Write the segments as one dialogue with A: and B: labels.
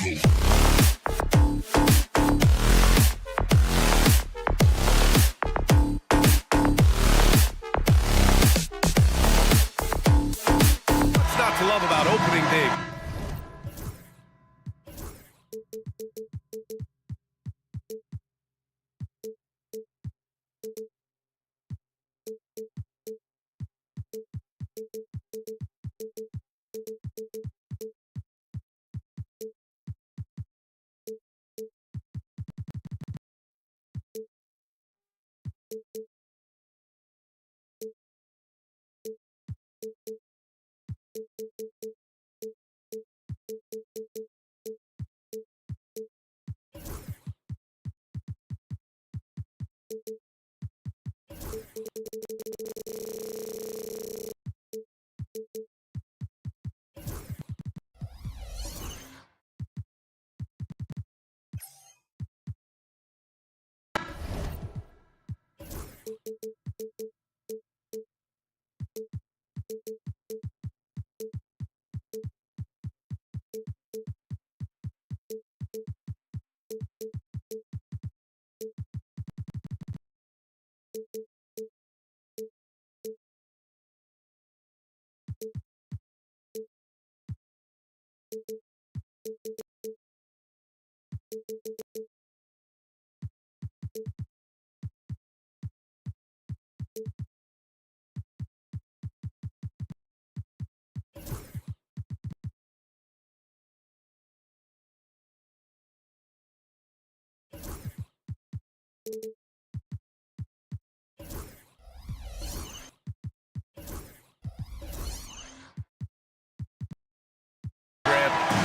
A: What's not to love about opening day?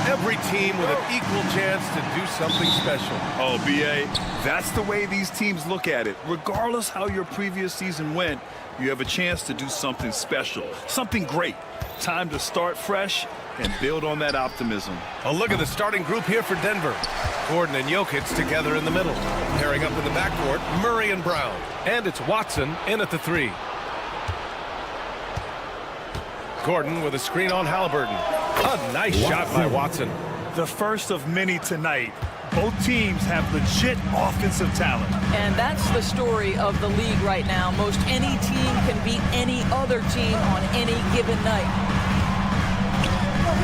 A: Every team with an equal chance to do something special.
B: Oh, B.A., that's the way these teams look at it. Regardless how your previous season went, you have a chance to do something special, something great. Time to start fresh and build on that optimism.
A: A look at the starting group here for Denver. Gordon and Jokic together in the middle. Pairing up in the backcourt, Murray and Brown. And it's Watson in at the 3. Gordon with a screen on Halliburton. A nice shot by Watson.
B: The first of many tonight. Both teams have legit offensive talent.
C: And that's the story of the league right now. Most any team can beat any other team on any given night.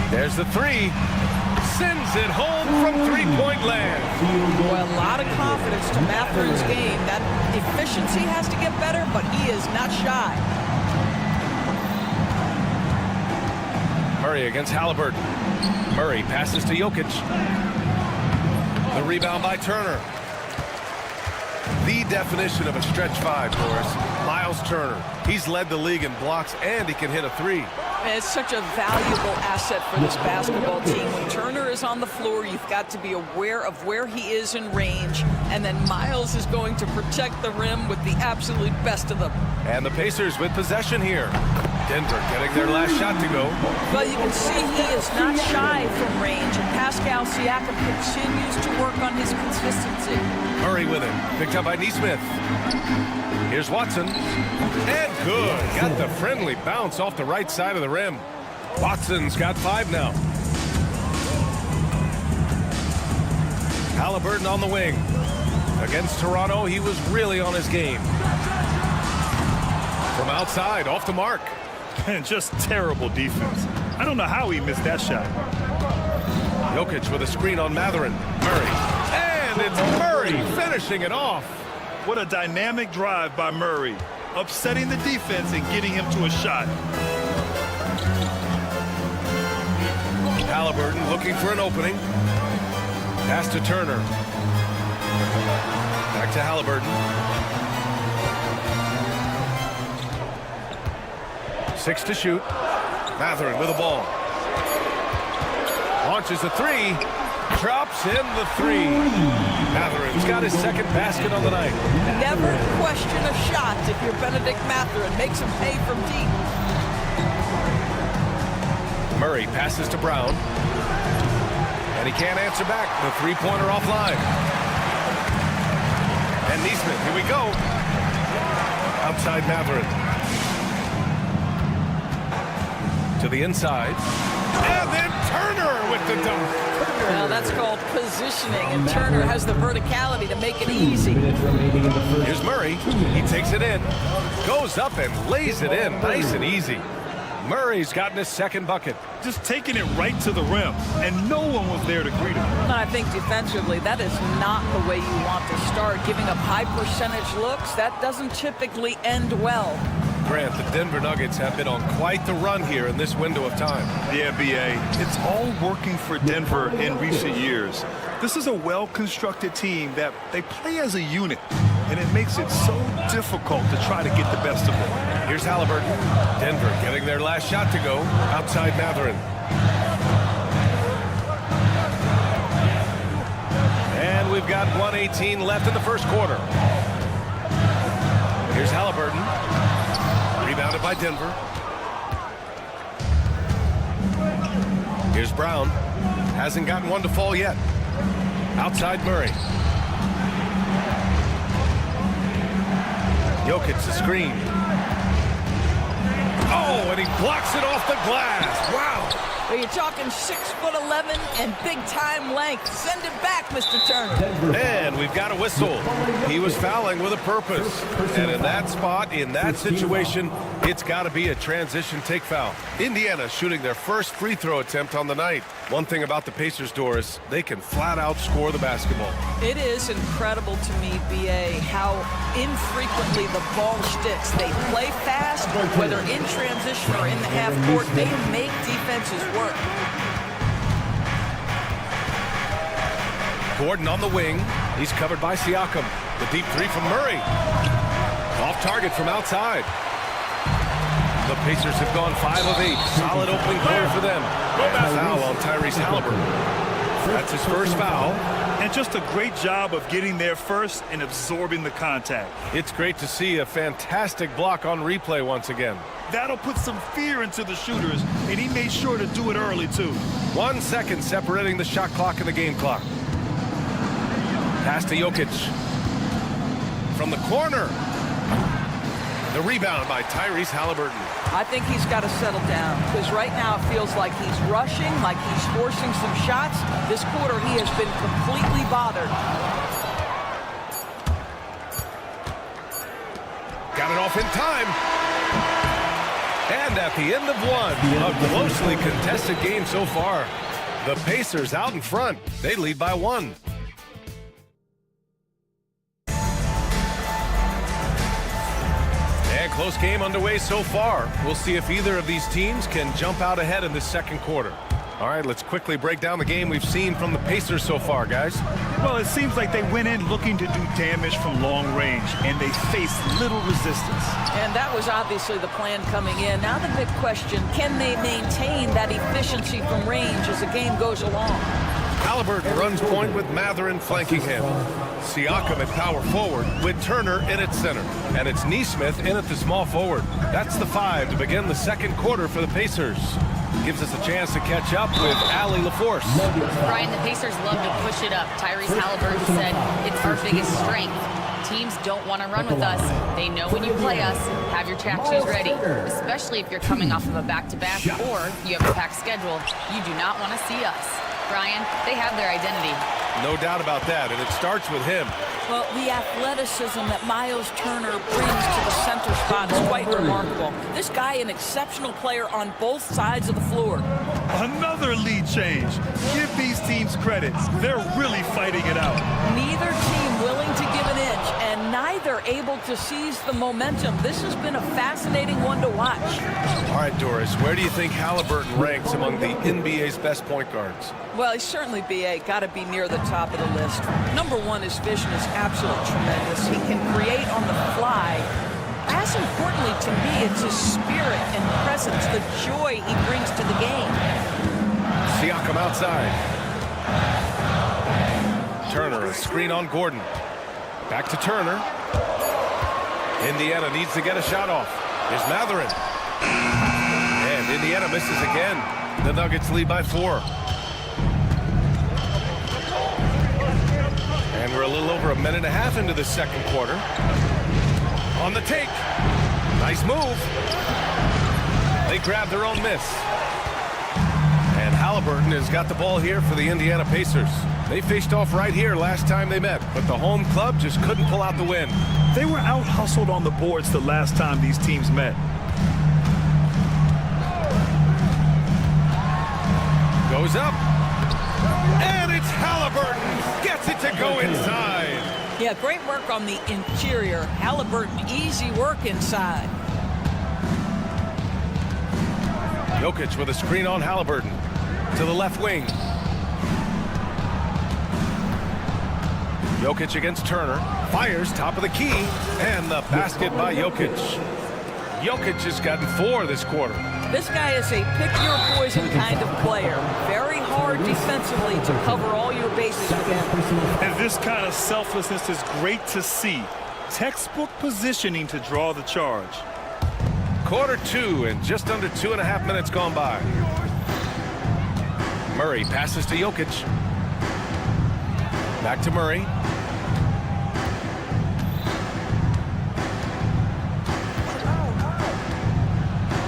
A: There's the 3. Sends it home from three-point land.
C: Boy, a lot of confidence to Mathurin's game. That efficiency has to get better, but he is not shy.
A: Murray against Halliburton. Murray passes to Jokic. The rebound by Turner. The definition of a stretch 5, Doris. Miles Turner. He's led the league in blocks, and he can hit a 3.
C: And it's such a valuable asset for this basketball team. When Turner is on the floor, you've got to be aware of where he is in range, and then Miles is going to protect the rim with the absolute best of them.
A: And the Pacers with possession here. Denver getting their last shot to go.
C: But you can see he is not shy from range, and Pascal Siakam continues to work on his consistency.
A: Murray with it. Picked up by Nesmith. Here's Watson. And good. Got the friendly bounce off the right side of the rim. Watson's got 5 now. Halliburton on the wing. Against Toronto, he was really on his game. From outside, off the mark.
B: And just terrible defense. I don't know how he missed that shot.
A: Jokic with a screen on Mathurin. Murray. And it's Murray finishing it off.
B: What a dynamic drive by Murray. Upsetting the defense and getting him to a shot.
A: Halliburton looking for an opening. Pass to Turner. Back to Halliburton. 6 to shoot. Mathurin with the ball. Launches a 3. Drops in the 3. Mathurin's got his second basket on the night.
C: Never question a shot if you're Benedict Mathurin. Makes him pay from deep.
A: Murray passes to Brown. And he can't answer back. The three-pointer offline. And Nesmith, here we go. Outside Mathurin. To the inside. And then Turner with the dunk.
C: Well, that's called positioning, and Turner has the verticality to make it easy.
A: Here's Murray. He takes it in, goes up and lays it in nice and easy. Murray's gotten his second bucket.
B: Just taking it right to the rim, and no one was there to greet him.
C: And I think defensively, that is not the way you want to start. Giving up high percentage looks, that doesn't typically end well.
A: Grant, the Denver Nuggets have been on quite the run here in this window of time.
B: Yeah, B.A., it's all working for Denver in recent years. This is a well-constructed team that they play as a unit, and it makes it so difficult to try to get the best of it.
A: Here's Halliburton. Denver getting their last shot to go outside Matherin. And we've got 1:18 left in the first quarter. Here's Halliburton. Rebounded by Denver. Here's Brown. Hasn't gotten one to fall yet. Outside Murray. Jokic the screen. Oh, and he blocks it off the glass. Wow.
C: Well, you're talking 6'11" and big-time length. Send it back, Mr. Turner.
A: And we've got a whistle. He was fouling with a purpose. And in that spot, in that situation, it's got to be a transition take foul. Indiana shooting their first free throw attempt on the night. One thing about the Pacers, Doris, they can flat out score the basketball.
C: It is incredible to me, B.A., how infrequently the ball sticks. They play fast, whether in transition or in the half court. They make defenses work.
A: Gordon on the wing. He's covered by Siakam. The deep three from Murray. Off target from outside. The Pacers have gone 5 of 8. Solid opening quarter for them. And a foul on Tyrese Halliburton. That's his first foul.
B: And just a great job of getting there first and absorbing the contact.
A: It's great to see a fantastic block on replay once again.
B: That'll put some fear into the shooters, and he made sure to do it early, too.
A: 1 second separating the shot clock and the game clock. Pass to Jokic. From the corner. The rebound by Tyrese Halliburton.
C: I think he's got to settle down, because right now it feels like he's rushing, like he's forcing some shots. This quarter he has been completely bothered.
A: Got it off in time. And at the end of one, a closely contested game so far. The Pacers out in front. They lead by 1. And close game underway so far. We'll see if either of these teams can jump out ahead in the second quarter. All right, let's quickly break down the game we've seen from the Pacers so far, guys.
B: Well, it seems like they went in looking to do damage from long range, and they faced little resistance.
C: And that was obviously the plan coming in. Now the big question, can they maintain that efficiency from range as the game goes along?
A: Halliburton runs point with Matherin flanking him. Siakam at power forward with Turner in at center. And it's Nesmith in at the small forward. That's the 5 to begin the second quarter for the Pacers. Gives us a chance to catch up with Allie LaForce.
D: Brian, the Pacers love to push it up. Tyrese Halliburton said it's our biggest strength. Teams don't want to run with us. They know when you play us, have your track shoes ready, especially if you're coming off of a back-to-back or you have a packed schedule. You do not want to see us. Brian, they have their identity.
A: No doubt about that, and it starts with him.
C: Well, the athleticism that Miles Turner brings to the center spot is quite remarkable. This guy, an exceptional player on both sides of the floor.
B: Another lead change. Give these teams credit. They're really fighting it out.
C: Neither team willing to give an inch, and neither able to seize the momentum. This has been a fascinating one to watch.
A: All right, Doris, where do you think Halliburton ranks among the NBA's best point guards?
C: Well, he's certainly, B.A., got to be near the top of the list. Number one, his vision is absolutely tremendous. He can create on the fly. As importantly to me, it's his spirit and presence, the joy he brings to the game.
A: Siakam outside. Turner, a screen on Gordon. Back to Turner. Indiana needs to get a shot off. Here's Matherin. And Indiana misses again. The Nuggets lead by 4. And we're a little over a minute and a half into the second quarter. On the take. Nice move. They grab their own miss. And Halliburton has got the ball here for the Indiana Pacers. They faced off right here last time they met, but the home club just couldn't pull out the win.
B: They were out-hustled on the boards the last time these teams met.
A: Goes up, and it's Halliburton. Gets it to go inside.
C: Yeah, great work on the interior. Halliburton, easy work inside.
A: Jokic with a screen on Halliburton. To the left wing. Jokic against Turner. Fires top of the key. And the basket by Jokic. Jokic has gotten 4 this quarter.
C: This guy is a pick-your-poison kind of player. Very hard defensively to cover all your bases with him.
B: And this kind of selflessness is great to see. Textbook positioning to draw the charge.
A: Quarter 2 and just under 2.5 minutes gone by. Murray passes to Jokic. Back to Murray.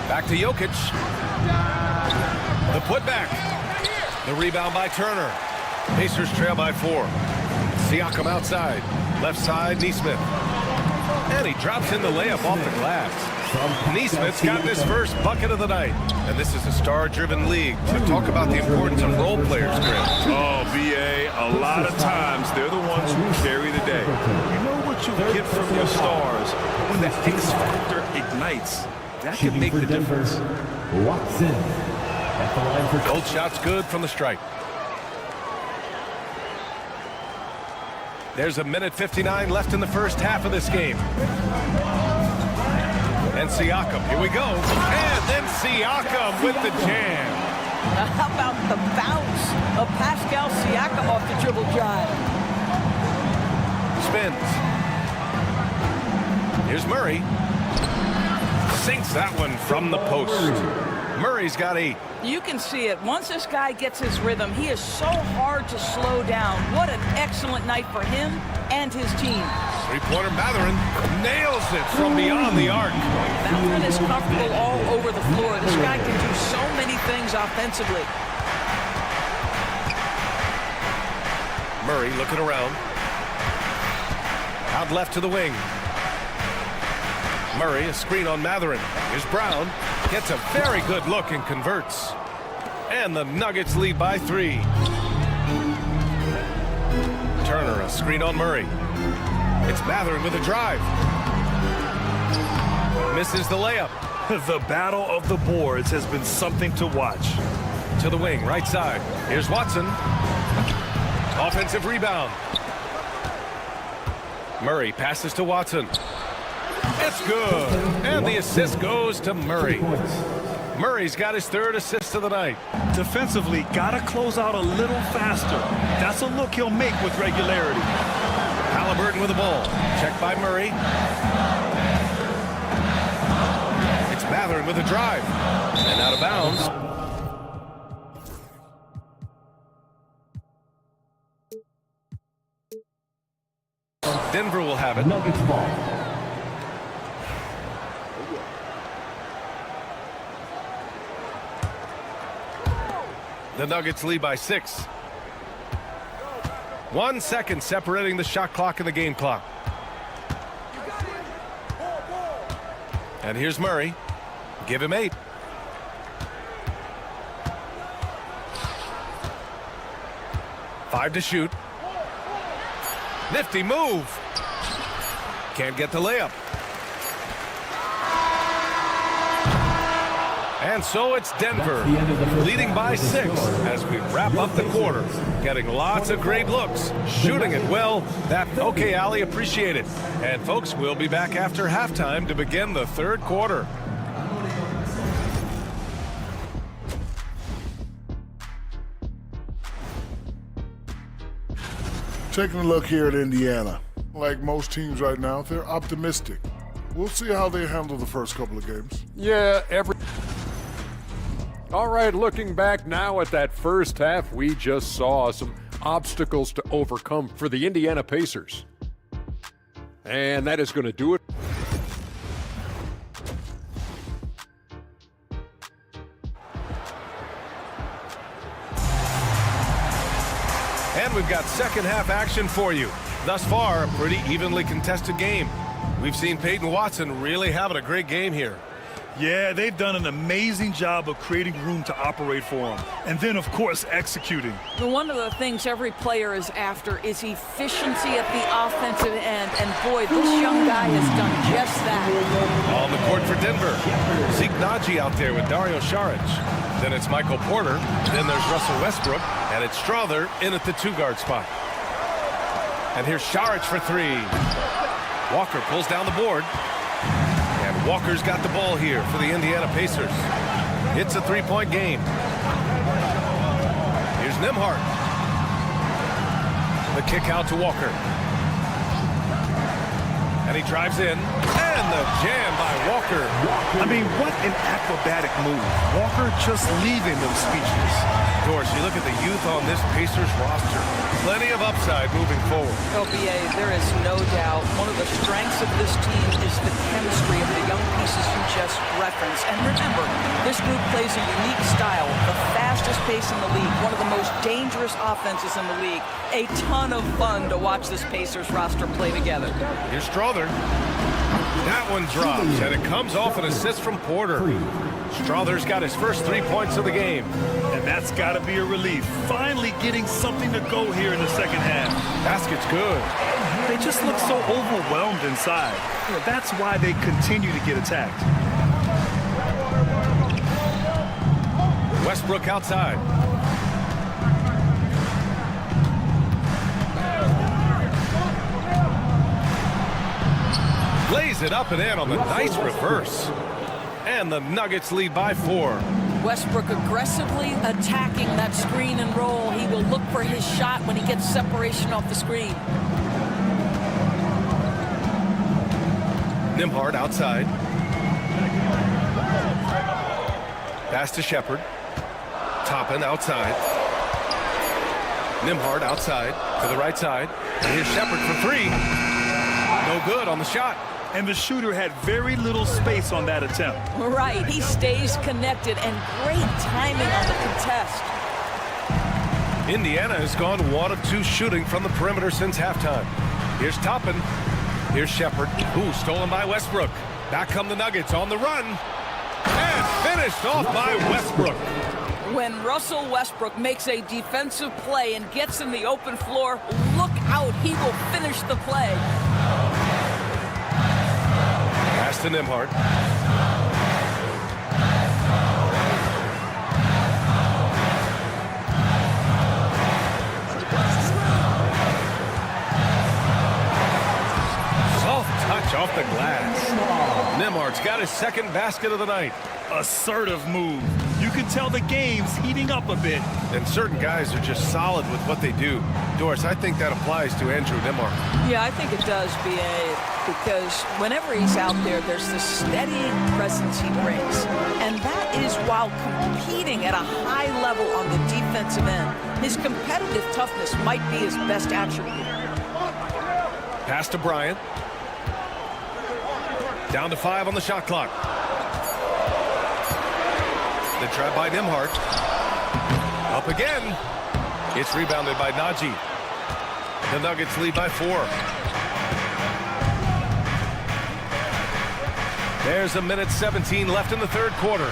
A: Back to Jokic. The putback. The rebound by Turner. Pacers trail by 4. Siakam outside. Left side, Nesmith. And he drops in the layup off the glass. Nesmith's gotten his first bucket of the night. And this is a star-driven league. So talk about the importance of role players, Chris.
B: Oh, BA, a lot of times they're the ones who carry the day. You know what you get from your stars when the X factor ignites. That can make the difference.
E: Watson at the line for
A: Gold shot's good from the stripe. There's 1:59 left in the first half of this game. And Siakam, here we go. And then Siakam with the jam.
C: How about the bounce of Pascal Siakam off the dribble drive?
A: Spins. Here's Murray. Sinks that one from the post. Murray's got 8.
C: You can see it. Once this guy gets his rhythm, he is so hard to slow down. What an excellent night for him and his team.
A: Three-pointer Mathurin nails it from beyond the arc.
C: Mathurin is comfortable all over the floor. This guy can do so many things offensively.
A: Murray looking around. Out left to the wing. Murray, a screen on Mathurin. Here's Brown. Gets a very good look and converts. And the Nuggets lead by 3. Turner, a screen on Murray. It's Mathurin with a drive. Misses the layup.
B: The battle of the boards has been something to watch.
A: To the wing, right side. Here's Watson. Offensive rebound. Murray passes to Watson. It's good. And the assist goes to Murray. Murray's got his 3rd assist of the night.
B: Defensively, gotta close out a little faster. That's a look he'll make with regularity.
A: Halliburton with the ball. Checked by Murray. It's Mathurin with a drive. And out of bounds. Denver will have it.
E: Nuggets ball.
A: The Nuggets lead by 6. 1 second separating the shot clock and the game clock. And here's Murray. Give him 8. Five to shoot. Nifty move. Can't get the layup. And so it's Denver leading by 6 as we wrap up the quarter. Getting lots of great looks, shooting it well. Okay, Ali, appreciate it. And folks, we'll be back after halftime to begin the 3rd quarter.
F: Taking a look here at Indiana. Like most teams right now, they're optimistic. We'll see how they handle the first couple of games.
G: Yeah, All right, looking back now at that first half, we just saw some obstacles to overcome for the Indiana Pacers. And that is going to do it.
A: we've got second half action for you. Thus far, a pretty evenly contested game. We've seen Peyton Watson really having a great game here.
B: Yeah, they've done an amazing job of creating room to operate for him. And then, of course, executing.
C: One of the things every player is after is efficiency at the offensive end. And boy, this young guy has done just that.
A: On the court for Denver. Zeke Naji out there with Dario Saric. Then it's Michael Porter. Then there's Russell Westbrook. And it's Strother in at the 2-guard spot. And here's Saric for 3. Walker pulls down the board. And Walker's got the ball here for the Indiana Pacers. It's a 3-point game. Here's Nembhard. The kick out to Walker. And he drives in. And the jam by Walker.
B: I mean, what an acrobatic move. Walker just leaving them speechless.
A: Doris, you look at the youth on this Pacers roster. Plenty of upside moving forward.
C: LBA, there is no doubt one of the strengths of this team is the chemistry of the young pieces you just referenced. And remember, this group plays a unique style, the fastest pace in the league, one of the most dangerous offenses in the league. A ton of fun to watch this Pacers roster play together.
A: Here's Strother. That one drops, and it comes off an assist from Porter. Strother's got his first 3 points of the game.
B: And that's got to be a relief. Finally getting something to go here in the second half.
A: Basket's good.
B: They just look so overwhelmed inside. You know, that's why they continue to get attacked.
A: Westbrook outside. Lays it up and in on the nice reverse. And the Nuggets lead by 4.
C: Westbrook aggressively attacking that screen and roll. He will look for his shot when he gets separation off the screen.
A: Nembhard outside. Pass to Shepard. Toppin outside. Nembhard outside to the right side. And here's Shepard for 3. No good on the shot.
B: And the shooter had very little space on that attempt.
C: Right, he stays connected and great timing on the contest.
A: Indiana has gone 1 of 2 shooting from the perimeter since halftime. Here's Toppin. Here's Shepard. Ooh, stolen by Westbrook. Back come the Nuggets on the run. And finished off by Westbrook.
C: When Russell Westbrook makes a defensive play and gets in the open floor, look out, he will finish the play.
A: Pass to Nembhard. Soft touch off the glass. Nembhard's got his second basket of the night.
B: Assertive move. You can tell the game's heating up a bit.
A: And certain guys are just solid with what they do. Doris, I think that applies to Andrew Nembhard.
C: Yeah, I think it does, B.A., because whenever he's out there, there's this steadying presence he brings. And that is while competing at a high level on the defensive end. His competitive toughness might be his best attribute.
A: Pass to Bryant. Down to 5 on the shot clock. The trap by Nembhard. Up again. It's rebounded by Naji. The Nuggets lead by 4. There's a minute 17 left in the third quarter.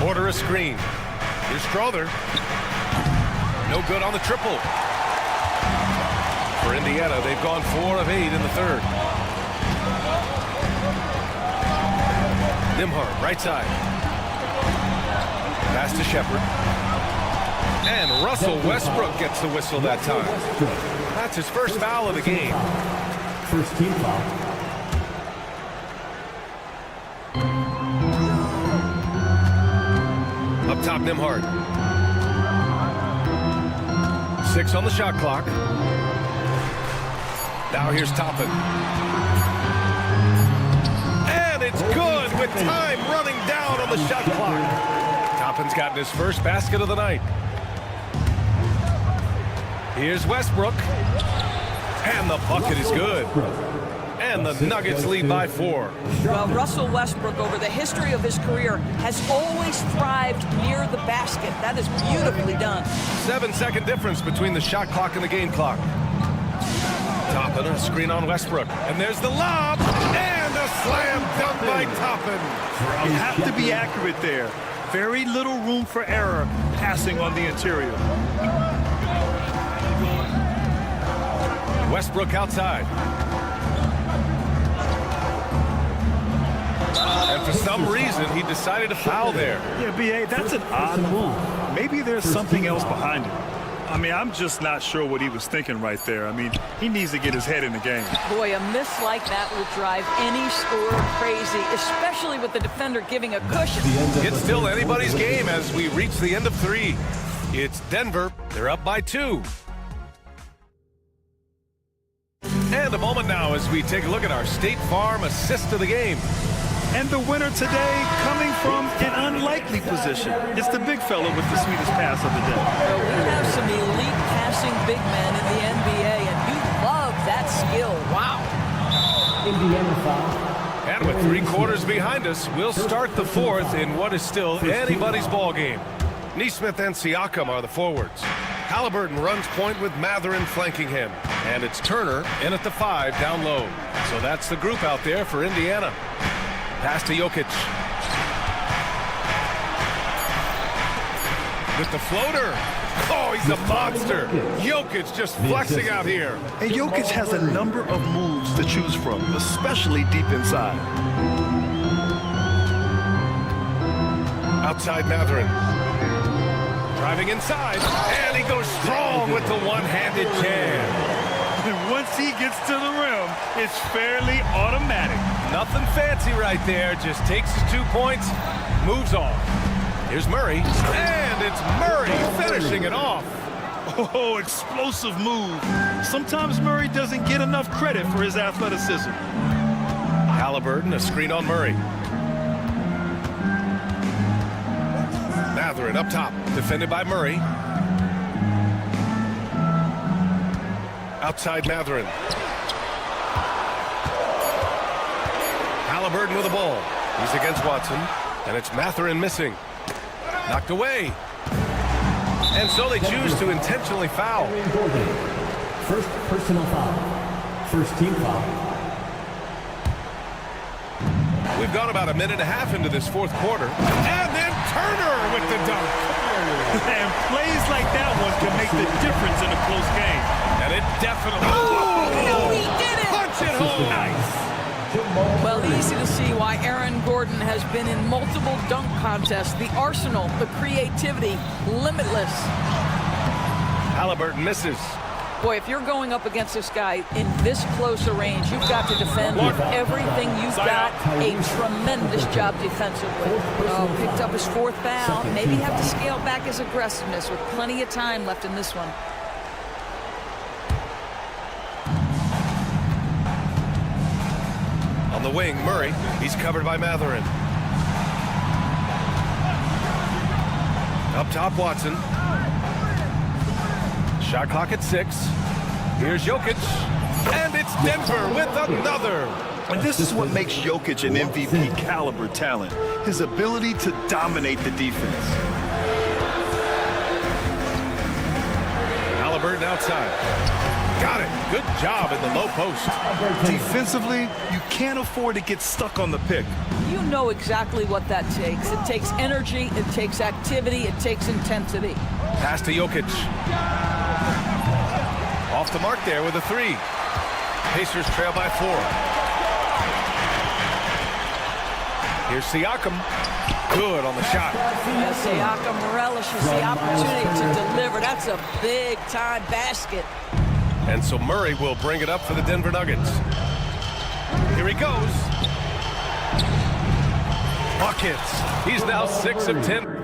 A: Porter a screen. Here's Strother. No good on the triple. For Indiana, they've gone 4 of 8 in the third. Nembhard, right side. Pass to Shepard. And Russell Westbrook gets the whistle that time. That's his first foul of the game.
E: First team foul.
A: Up top, Nembhard. 6 on the shot clock. Now here's Toppin. And it's good with time running down on the shot clock. Toppin's gotten his first basket of the night. Here's Westbrook. And the bucket is good. And the Nuggets lead by 4.
C: Well, Russell Westbrook, over the history of his career, has always thrived near the basket. That is beautifully done.
A: 7-second difference between the shot clock and the game clock. Toppin, a screen on Westbrook. And there's the lob. And a slam dunk by Toppin.
B: You have to be accurate there. Very little room for error passing on the interior.
A: Westbrook outside. And for some reason, he decided to foul there.
B: Yeah, B.A., that's an odd move. Maybe there's something else behind it. I mean, I'm just not sure what he was thinking right there. I mean, he needs to get his head in the game.
C: Boy, a miss like that will drive any scorer crazy, especially with the defender giving a cushion.
A: It's still anybody's game as we reach the end of 3. It's Denver. They're up by 2. And a moment now as we take a look at our State Farm assist of the game.
B: And the winner today coming from an unlikely position. It's the big fella with the sweetest pass of the day.
C: Well, we have some elite passing big men in the NBA, and you love that skill. Wow.
E: Indiana foul.
A: And with 3 quarters behind us, we'll start the 4th in what is still anybody's ball game. Nesmith and Siakam are the forwards. Halliburton runs point with Mathurin flanking him. And it's Turner in at the 5 down low. So that's the group out there for Indiana. Pass to Jokic. With the floater. Oh, he's a monster. Jokic just flexing out here.
B: And Jokic has a number of moves to choose from, especially deep inside.
A: Outside Mathurin. Driving inside. And he goes strong with the one-handed jam.
B: And once he gets to the rim, it's fairly automatic.
A: Nothing fancy right there. Just takes his 2 points, moves on. Here's Murray, and it's Murray finishing it off.
B: Oh, explosive move. Sometimes Murray doesn't get enough credit for his athleticism.
A: Halliburton, a screen on Murray. Mathurin up top, defended by Murray. Outside Mathurin. Halliburton with the ball. He's against Watson, and it's Mathurin missing. Knocked away. And so they choose to intentionally foul.
E: First personal foul. First team foul.
A: We've gone about a minute and a half into this 4th quarter. And then Turner with the dunk.
B: And plays like that one can make the difference in a close game.
A: And it definitely...
C: No, he did it!
A: Punch it home! Nice.
C: Well, easy to see why Aaron Gordon has been in multiple dunk contests. The arsenal, the creativity, limitless.
A: Halliburton misses.
C: Boy, if you're going up against this guy in this close a range, you've got to defend with everything you've got. A tremendous job defensively. Oh, picked up his 4th foul. Maybe have to scale back his aggressiveness with plenty of time left in this one.
A: On the wing, Murray. He's covered by Mathurin. Up top, Watson. Shot clock at 6. Here's Jokic. And it's Denver with another.
B: And this is what makes Jokic an MVP caliber talent. His ability to dominate the defense.
A: Halliburton outside. Got it. Good job in the low post.
B: Defensively, you can't afford to get stuck on the pick.
C: You know exactly what that takes. It takes energy, it takes activity, it takes intensity.
A: Pass to Jokic. Off the mark there with a 3. Pacers trail by 4. Here's Siakam. Good on the shot.
C: Yeah, Siakam relishes the opportunity to deliver. That's a big-time basket.
A: And so Murray will bring it up for the Denver Nuggets. Here he goes. Buckets. He's now 6 of 10.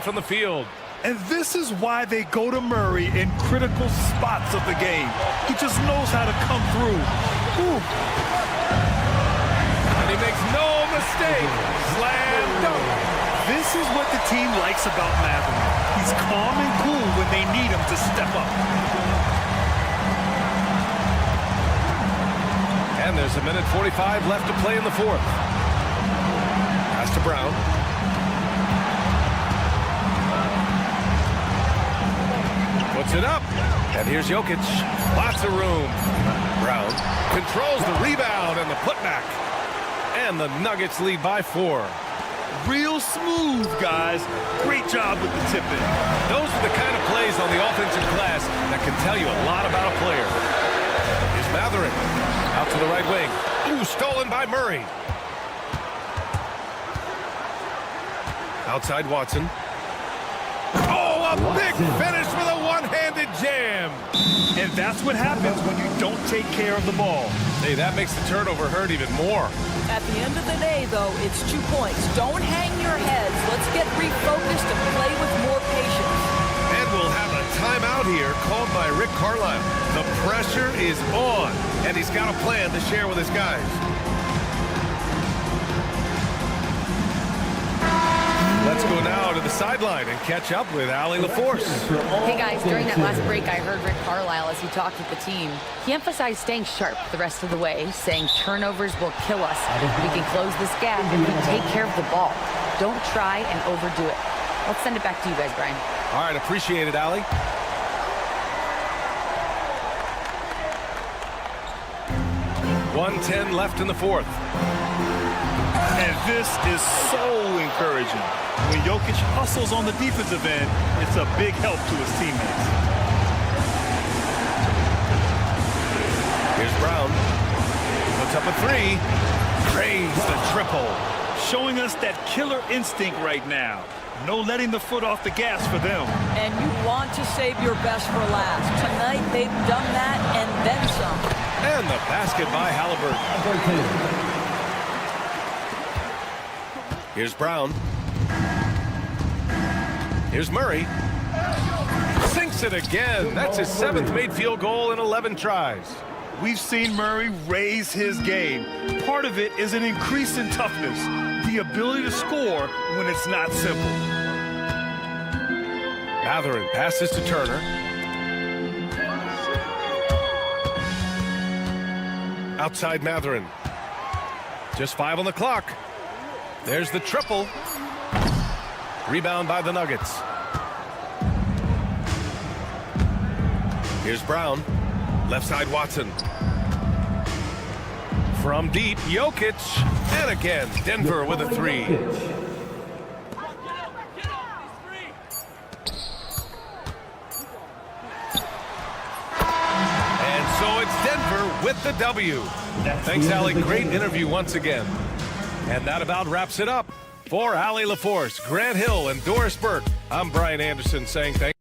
A: From the field.
B: And this is why they go to Murray in critical spots of the game. He just knows how to come through. Ooh.
A: And he makes no mistake. Slam dunk.
B: This is what the team likes about Matthew. He's calm and cool when they need him to step up.
A: And there's a minute 45 left to play in the fourth. Pass to Brown. Puts it up. And here's Jokic. Lots of room. Brown controls the rebound and the putback. And the Nuggets lead by 4.
B: Real smooth, guys. Great job with the tip-in.
A: Those are the kind of plays on the offensive glass that can tell you a lot about a player. Here's Mathurin. Out to the right wing. Ooh, stolen by Murray. Outside Watson. Oh, a big finish with a one-handed jam.
B: And that's what happens when you don't take care of the ball.
A: Hey, that makes the turnover hurt even more.
C: At the end of the day, though, it's 2 points. Don't hang your heads. Let's get refocused and play with more patience.
A: And we'll have a timeout here called by Rick Carlisle. The pressure is on, and he's got a plan to share with his guys. Let's go now to the sideline and catch up with Allie LaForce.
D: Hey guys, during that last break, I heard Rick Carlisle as he talked with the team. He emphasized staying sharp the rest of the way, saying turnovers will kill us. We can close this gap if we take care of the ball. Don't try and overdo it. Let's send it back to you guys, Brian.
A: All right, appreciate it, Allie. .110 left in the fourth.
B: And this is so encouraging. When Jokic hustles on the defensive end, it's a big help to his teammates.
A: Here's Brown. Puts up a 3. Drains the triple.
B: Showing us that killer instinct right now. No letting the foot off the gas for them.
C: And you want to save your best for last. Tonight, they've done that and then some.
A: And the basket by Halliburton. Here's Brown. Here's Murray. Sinks it again. That's his 7th made field goal in 11 tries.
B: We've seen Murray raise his game. Part of it is an increase in toughness, the ability to score when it's not simple.
A: Mathurin passes to Turner. Outside Mathurin. Just 5 on the clock. There's the triple. Rebound by the Nuggets. Here's Brown. Left side Watson. From deep, Jokic. And again, Denver with a 3. And so it's Denver with the W. Thanks, Allie. Great interview once again. And that about wraps it up. For Allie LaForce, Grant Hill, and Doris Burke, I'm Brian Anderson saying thank you.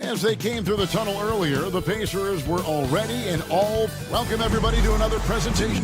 H: As they came through the tunnel earlier, the Pacers were already in all. Welcome everybody to another presentation.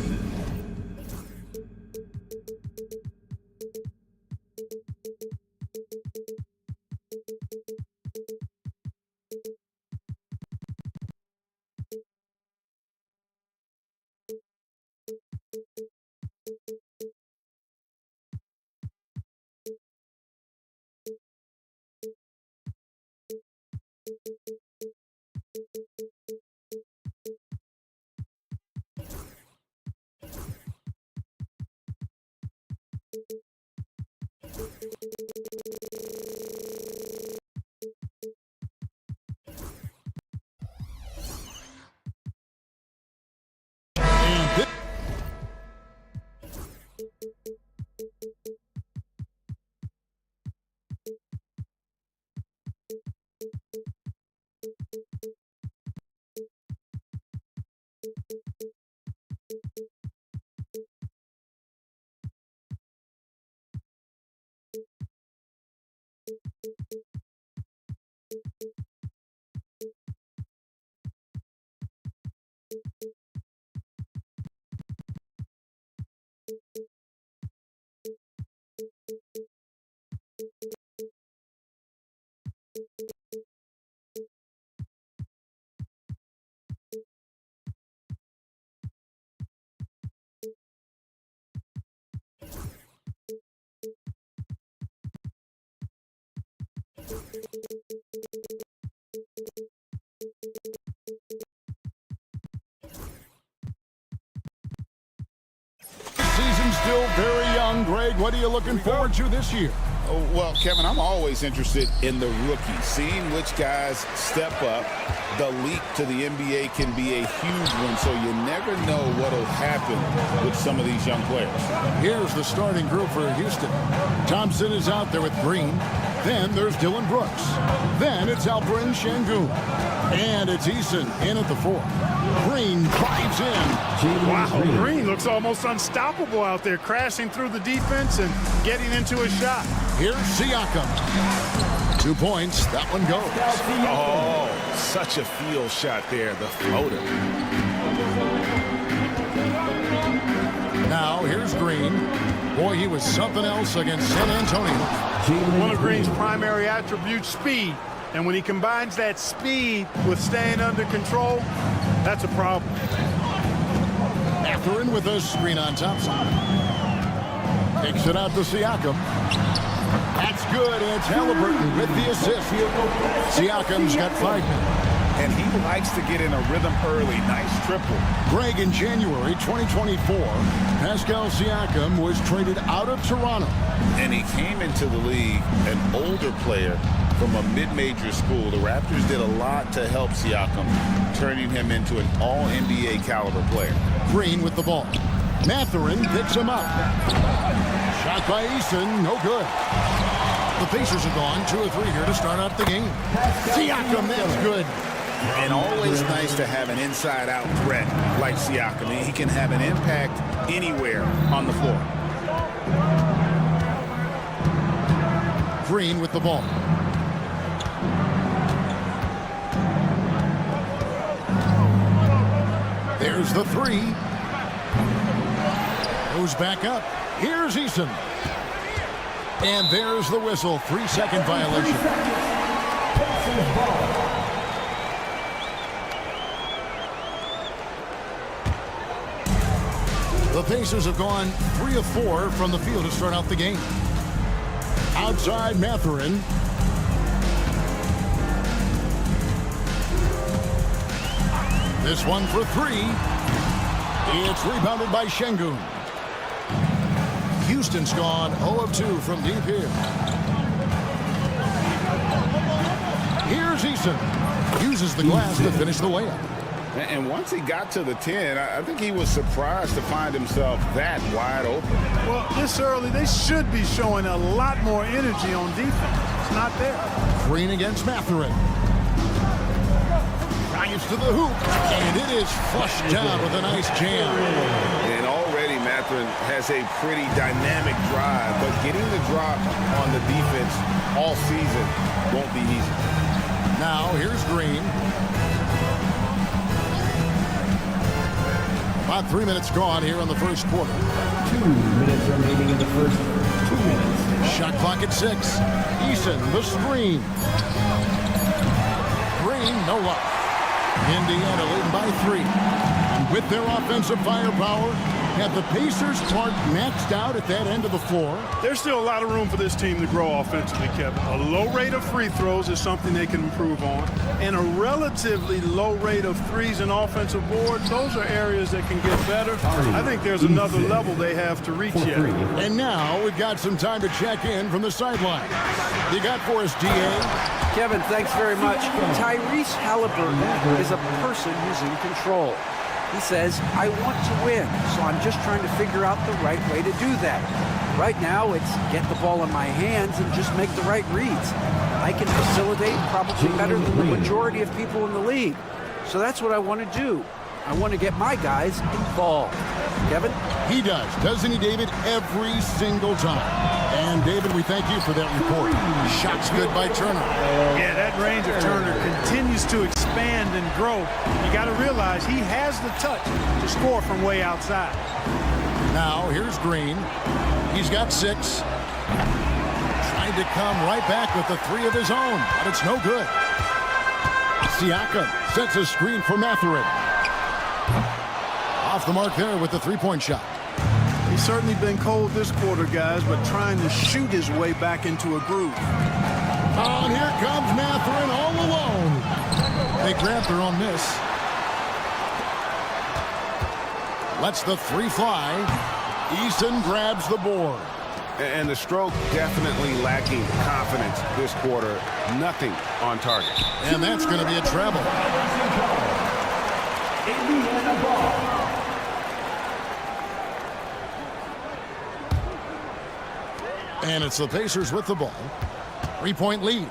H: Season's still very young. Greg, what are you looking forward to this year?
I: Oh, well, Kevin, I'm always interested in the rookies, seeing which guys step up. The leap to the NBA can be a huge one, so you never know what will happen with some of these young players.
H: Here's the starting group for Houston. Thompson is out there with Green. Then there's Dylan Brooks. Then it's Alperen Şengün. And it's Eason in at the 4. Green drives in.
J: Wow, Green looks almost unstoppable out there, crashing through the defense and getting into a shot.
H: Here's Siakam. 2 points. That one goes.
A: Oh, such a field shot there, the floater.
H: Now here's Green. Boy, he was something else against San Antonio.
J: One of Green's primary attributes, speed. And when he combines that speed with staying under control, that's a problem.
H: Mathurin with a screen on Thompson. Takes it out to Siakam. That's good. It's Halliburton with the assist. Siakam's got 5 minutes.
A: And he likes to get in a rhythm early. Nice triple.
H: Greg, in January 2024, Pascal Siakam was traded out of Toronto.
I: And he came into the league an older player from a mid-major school. The Raptors did a lot to help Siakam, turning him into an all-NBA caliber player.
H: Green with the ball. Mathurin picks him up. Shot by Eason, no good. The Pacers are gone 2 or 3 here to start out the game. Siakam, that's good.
I: And always nice to have an inside-out threat like Siakam. He can have an impact anywhere on the floor.
H: Green with the ball. There's the 3. Goes back up. Here's Eason. And there's the whistle. 3-second violation. The Pacers have gone 3 of 4 from the field to start out the game. Outside Mathurin. This one for 3. It's rebounded by Şengün. Houston's gone 0 of 2 from deep here. Here's Eason. Uses the glass to finish the layup.
I: And once he got to the 10, I think he was surprised to find himself that wide open.
J: Well, this early, they should be showing a lot more energy on defense. It's not there.
H: Green against Mathurin. Drives to the hoop. And it is flushed down with a nice jam.
I: And already Mathurin has a pretty dynamic drive, but getting the drop on the defense all season won't be easy.
H: Now here's Green. About 3 minutes gone here in the first quarter.
E: 2 minutes remaining in the first 2 minutes.
H: Shot clock at 6. Eason, the screen. Green, no luck. Indiana leading by 3. With their offensive firepower, have the Pacers' part maxed out at that end of the floor?
J: There's still a lot of room for this team to grow offensively, Kevin. A low rate of free throws is something they can improve on, and a relatively low rate of threes and offensive boards. Those are areas that can get better. I think there's another level they have to reach yet.
H: And now we've got some time to check in from the sideline. You got for us, DA?
K: Kevin, thanks very much. Tyrese Halliburton is a person who's in control. He says, I want to win, so I'm just trying to figure out the right way to do that. Right now, it's get the ball in my hands and just make the right reads. I can facilitate probably better than the majority of people in the league. So that's what I want to do. I want to get my guys involved. Kevin?
H: He does, doesn't he, David? Every single time. And, David, we thank you for that report. Shots good by Turner.
J: Yeah, that range of Turner continues to expand and grow. You got to realize he has the touch to score from way outside.
H: Now, here's Green. He's got 6. Trying to come right back with the 3 of his own, but it's no good. Siakam sets a screen for Mathurin. Off the mark there with the 3-point shot.
J: He's certainly been cold this quarter, guys, but trying to shoot his way back into a groove.
H: Oh, and here comes Mathurin all alone. They grabbed their own miss. Lets the 3 fly. Eason grabs the board.
A: And the stroke definitely lacking confidence this quarter. Nothing on target.
H: And that's going to be a treble.
E: Indiana ball.
H: And it's the Pacers with the ball. 3-point lead.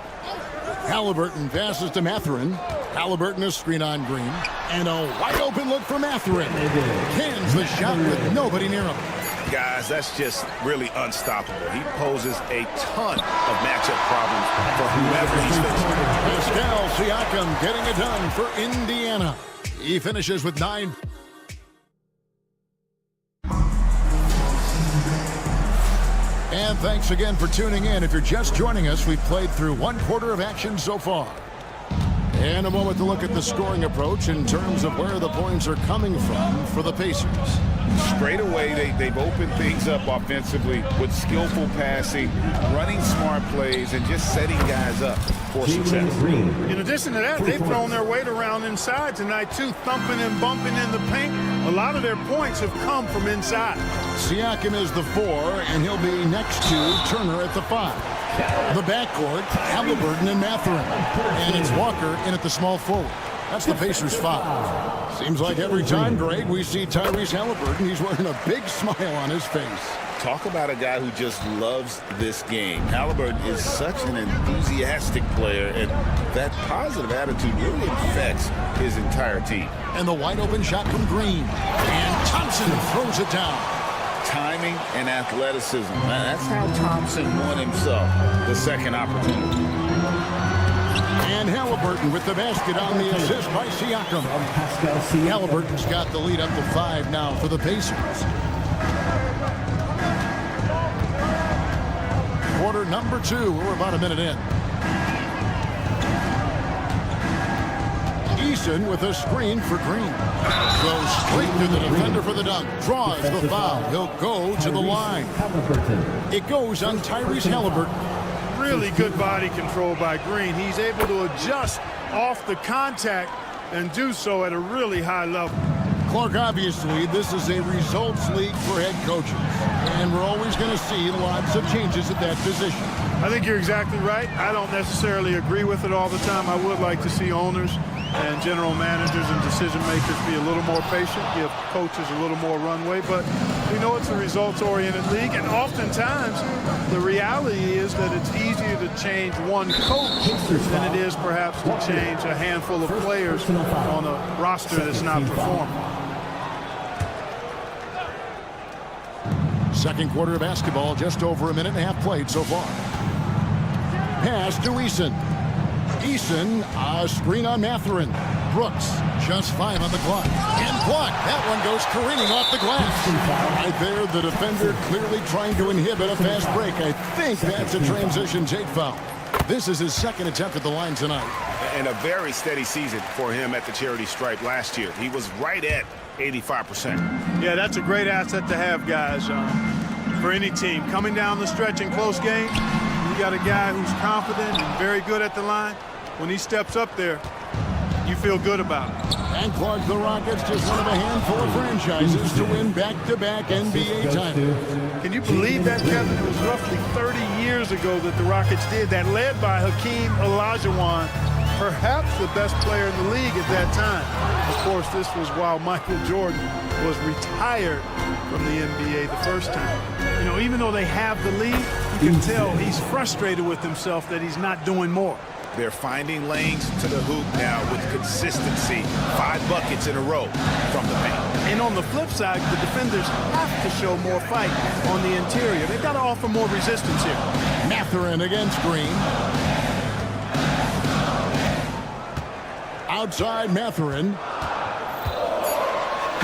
H: Halliburton passes to Mathurin. Halliburton is screen on Green. And a wide open look for Mathurin. Cans the shot with nobody near him.
I: Guys, that's just really unstoppable. He poses a ton of matchup problems for whoever he's facing.
H: Pascal Siakam getting it done for Indiana. He finishes with 9. And thanks again for tuning in. If you're just joining us, we've played through 1 quarter of action so far. And a moment to look at the scoring approach in terms of where the points are coming from for the Pacers.
I: Straight away, they've opened things up offensively with skillful passing, running smart plays, and just setting guys up for success.
J: In addition to that, they've thrown their weight around inside tonight, too, thumping and bumping in the paint. A lot of their points have come from inside.
H: Siakam is the 4, and he'll be next to Turner at the 5. The backcourt, Halliburton and Mathurin. And it's Walker in at the small forward. That's the Pacers' 5. Seems like every time, Greg, we see Tyrese Halliburton, he's wearing a big smile on his face.
I: Talk about a guy who just loves this game. Halliburton is such an enthusiastic player, and that positive attitude really affects his entire team.
H: And the wide open shot from Green. And Thompson throws it down.
I: Timing and athleticism. That's how Thompson won himself the second opportunity.
H: And Halliburton with the basket on the assist by Siakam. Halliburton's got the lead up to 5 now for the Pacers. Quarter number 2. We're about a minute in. Eason with a screen for Green. Goes straight to the defender for the dunk. Draws the foul. He'll go to the line. It goes on Tyrese Halliburton.
J: Really good body control by Green. He's able to adjust off the contact and do so at a really high level.
H: Clark, obviously, this is a results league for head coaches. And we're always going to see lots of changes at that position.
J: I think you're exactly right. I don't necessarily agree with it all the time. I would like to see owners and general managers and decision makers be a little more patient, give coaches a little more runway, but we know it's a results-oriented league, and oftentimes the reality is that it's easier to change one coach than it is perhaps to change a handful of players on a roster that's not performing.
H: Second quarter of basketball, just over a minute and a half played so far. Pass to Eason. Eason, a screen on Mathurin. Brooks, just 5 on the clock. And blocked. That one goes careening off the glass. Right there, the defender clearly trying to inhibit a fast break. I think that's a transition take foul. This is his second attempt at the line tonight.
I: And a very steady season for him at the charity stripe last year. He was right at 85%.
J: Yeah, that's a great asset to have, guys, for any team. Coming down the stretch in close games, you got a guy who's confident and very good at the line. When he steps up there, you feel good about it.
H: And Clark, the Rockets, just one of a handful of franchises to win back-to-back NBA titles.
J: Can you believe that, Kevin? It was roughly 30 years ago that the Rockets did that, led by Hakeem Olajuwon, perhaps the best player in the league at that time. Of course, this was while Michael Jordan was retired from the NBA the first time. You know, even though they have the lead, you can tell he's frustrated with himself that he's not doing more.
I: They're finding lanes to the hoop now with consistency. 5 buckets in a row from the paint.
J: And on the flip side, the defenders have to show more fight on the interior. They've got to offer more resistance here.
H: Mathurin against Green. Outside Mathurin.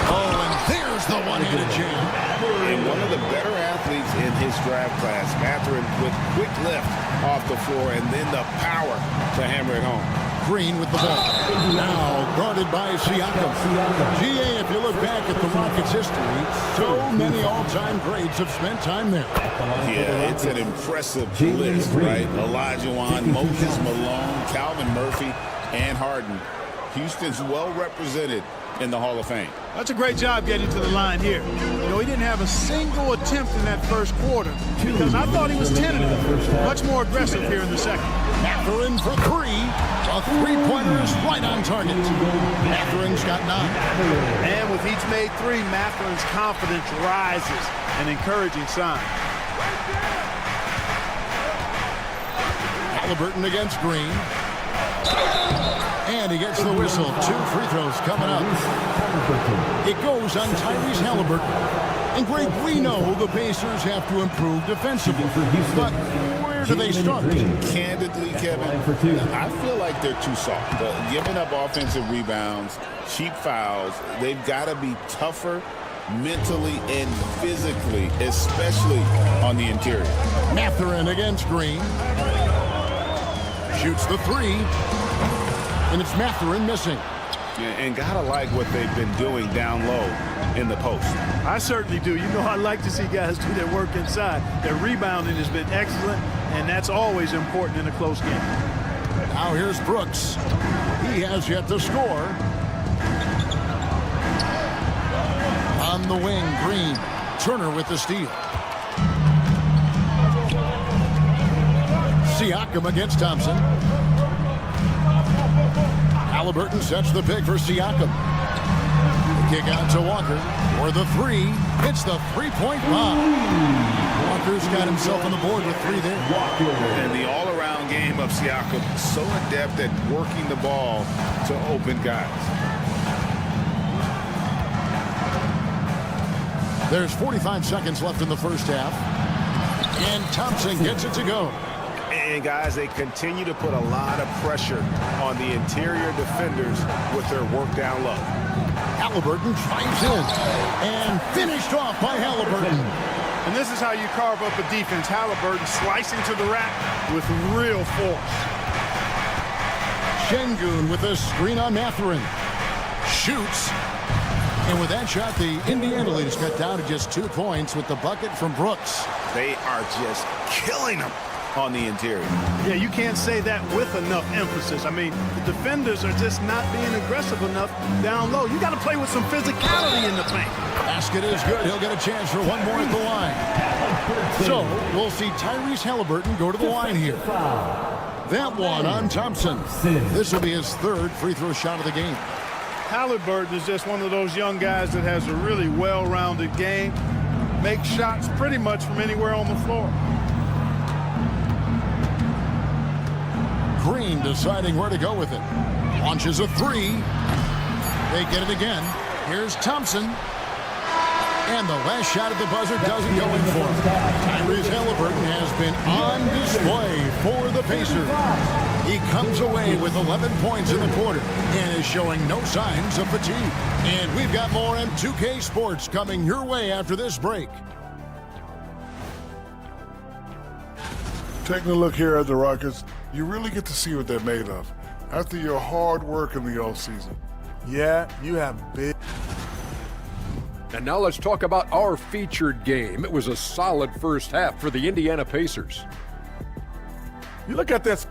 H: Oh, and there's the one-handed jam.
I: And one of the better athletes in his draft class, Mathurin, with quick lift off the floor and then the power to hammer it home.
H: Green with the ball. Now guarded by Siakam. GA, if you look back at the Rockets' history, so many all-time greats have spent time there.
I: Yeah, it's an impressive list, right? Olajuwon, Moses Malone, Calvin Murphy, and Harden. Houston's well represented in the Hall of Fame.
J: That's a great job getting to the line here. You know, he didn't have a single attempt in that first quarter because I thought he was tentative. Much more aggressive here in the second.
H: Mathurin for 3. A three-pointer is right on target. Mathurin's got 9.
J: And with each made 3, Mathurin's confidence rises. An encouraging sign.
H: Halliburton against Green. And he gets the whistle. 2 free throws coming up. It goes on Tyrese Halliburton. And Greg, we know the Pacers have to improve defensively. But where do they start?
I: Candidly, Kevin, I feel like they're too soft. Giving up offensive rebounds, cheap fouls, they've got to be tougher mentally and physically, especially on the interior.
H: Mathurin against Green. Shoots the 3. And it's Mathurin missing.
I: And gotta like what they've been doing down low in the post.
J: I certainly do. You know, I like to see guys do their work inside. Their rebounding has been excellent, and that's always important in a close game.
H: Now here's Brooks. He has yet to score. On the wing, Green. Turner with the steal. Siakam against Thompson. Halliburton sets the pick for Siakam. The kick out to Walker for the 3. Hits the three-point bomb. Walker's got himself on the board with 3 there.
I: And the all-around game of Siakam, so adept at working the ball to open guys.
H: There's 45 seconds left in the first half. And Thompson gets it to go.
I: And guys, they continue to put a lot of pressure on the interior defenders with their work down low.
H: Halliburton drives in and finished off by Halliburton.
J: And this is how you carve up a defense. Halliburton slicing to the rack with real force.
H: Şengün with a screen on Mathurin. Shoots. And with that shot, the Indiana lead is cut down to just 2 points with the bucket from Brooks.
I: They are just killing them on the interior.
J: Yeah, you can't say that with enough emphasis. I mean, the defenders are just not being aggressive enough down low. You got to play with some physicality in the paint.
H: Basket is good. He'll get a chance for one more at the line. So we'll see Tyrese Halliburton go to the line here. That one on Thompson. This will be his 3rd free throw shot of the game.
J: Halliburton is just one of those young guys that has a really well-rounded game. Makes shots pretty much from anywhere on the floor.
H: Green deciding where to go with it. Launches a 3. They get it again. Here's Thompson. And the last shot at the buzzer doesn't go in for him. Tyrese Halliburton has been on display for the Pacers. He comes away with 11 points in the quarter and is showing no signs of fatigue. And we've got more M2K Sports coming your way after this break.
F: Taking a look here at the Rockets, you really get to see what they're made of after your hard work in the offseason.
L: Yeah, you have big.
G: And now let's talk about our featured game. It was a solid first half for the Indiana Pacers.
L: You look at this.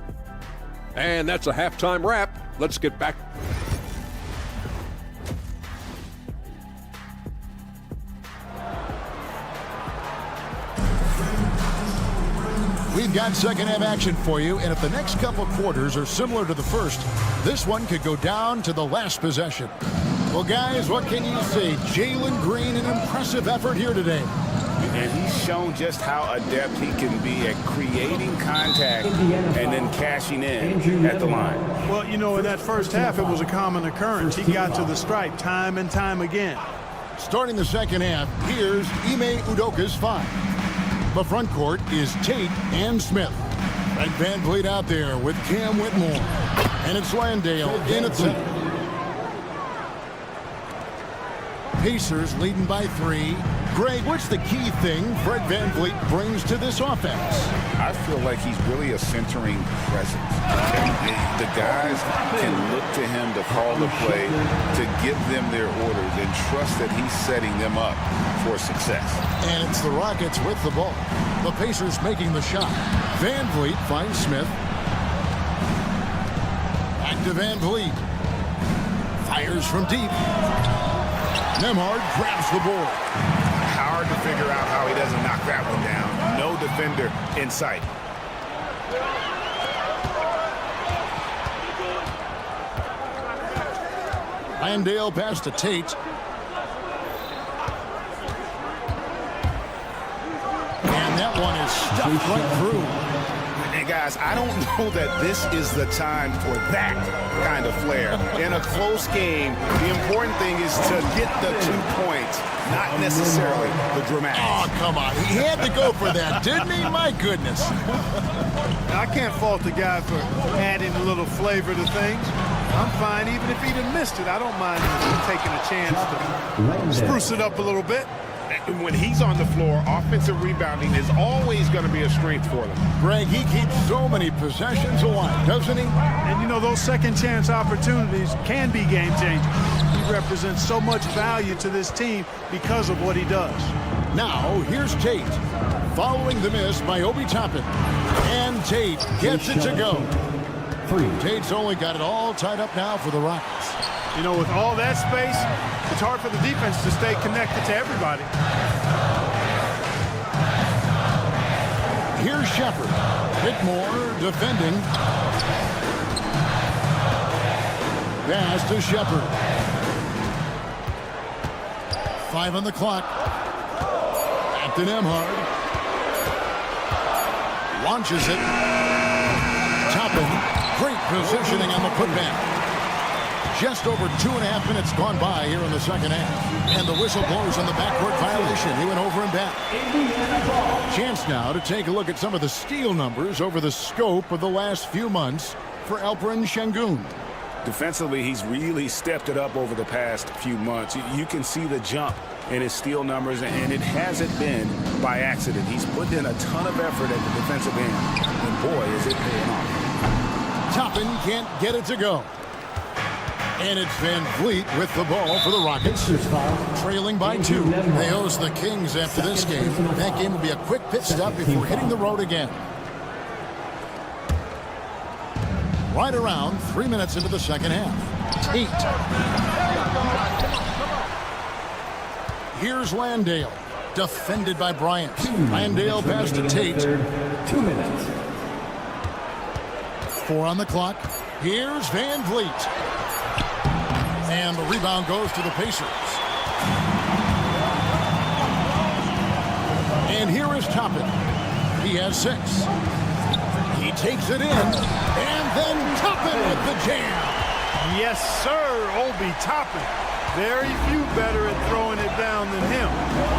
G: And that's a halftime wrap. Let's get back.
H: We've got second half action for you, and if the next couple quarters are similar to the first, this one could go down to the last possession. Well, guys, what can you say? Jalen Green, an impressive effort here today.
I: And he's shown just how adept he can be at creating contact and then cashing in at the line.
J: Well, you know, in that first half, it was a common occurrence. He got to the stripe time and time again.
H: Starting the second half, here's Ime Udoka's 5. The front court is Tate and Smith. And Van Vliet out there with Cam Whitmore. And it's Landale in at center. Pacers leading by 3. Greg, what's the key thing Fred Van Vliet brings to this offense?
I: I feel like he's really a centering presence. The guys can look to him to call the play, to give them their orders, and trust that he's setting them up for success.
H: And it's the Rockets with the ball. The Pacers making the shot. Van Vliet finds Smith. Back to Van Vliet. Fires from deep. Nembhard grabs the board.
I: Hard to figure out how he doesn't knock that one down. No defender in sight.
H: Landale pass to Tate. And that one is stuffed right through.
I: And guys, I don't know that this is the time for that kind of flair. In a close game, the important thing is to get the 2 points, not necessarily the dramatics.
H: Oh, come on. He had to go for that, didn't he? My goodness.
J: I can't fault the guy for adding a little flavor to things. I'm fine even if he'd have missed it. I don't mind taking a chance to spruce it up a little bit.
I: And when he's on the floor, offensive rebounding is always going to be a strength for them.
H: Greg, he keeps so many possessions alive, doesn't he?
J: And you know, those second chance opportunities can be game changing. He represents so much value to this team because of what he does.
H: Now, here's Tate. Following the miss by Obi Toppin. And Tate gets it to go.
E: 3.
H: Tate's only got it all tied up now for the Rockets.
J: You know, with all that space, it's hard for the defense to stay connected to everybody.
H: Here's Shepard. Whitmore defending. Pass to Shepard. 5 on the clock. Back to Nembhard. Launches it. Toppin. Great positioning on the putback. Just over 2.5 minutes gone by here in the second half. And the whistle blows on the backcourt violation. He went over and back. Chance now to take a look at some of the steal numbers over the scope of the last few months for Alperen Şengün.
I: Defensively, he's really stepped it up over the past few months. You can see the jump in his steal numbers, and it hasn't been by accident. He's put in a ton of effort at the defensive end, and boy, is it paying off.
H: Toppin can't get it to go. And it's Van Vliet with the ball for the Rockets. Trailing by 2. They host the Kings after this game. That game will be a quick pit stop before hitting the road again. Right around 3 minutes into the second half. Tate. Here's Landale. Defended by Bryant. Landale pass to Tate.
E: 2 minutes.
H: 4 on the clock. Here's Van Vliet. And the rebound goes to the Pacers. And here is Toppin. He has 6. He takes it in. And then Toppin with the jam.
J: Yes, sir, Obi Toppin. Very few better at throwing it down than him.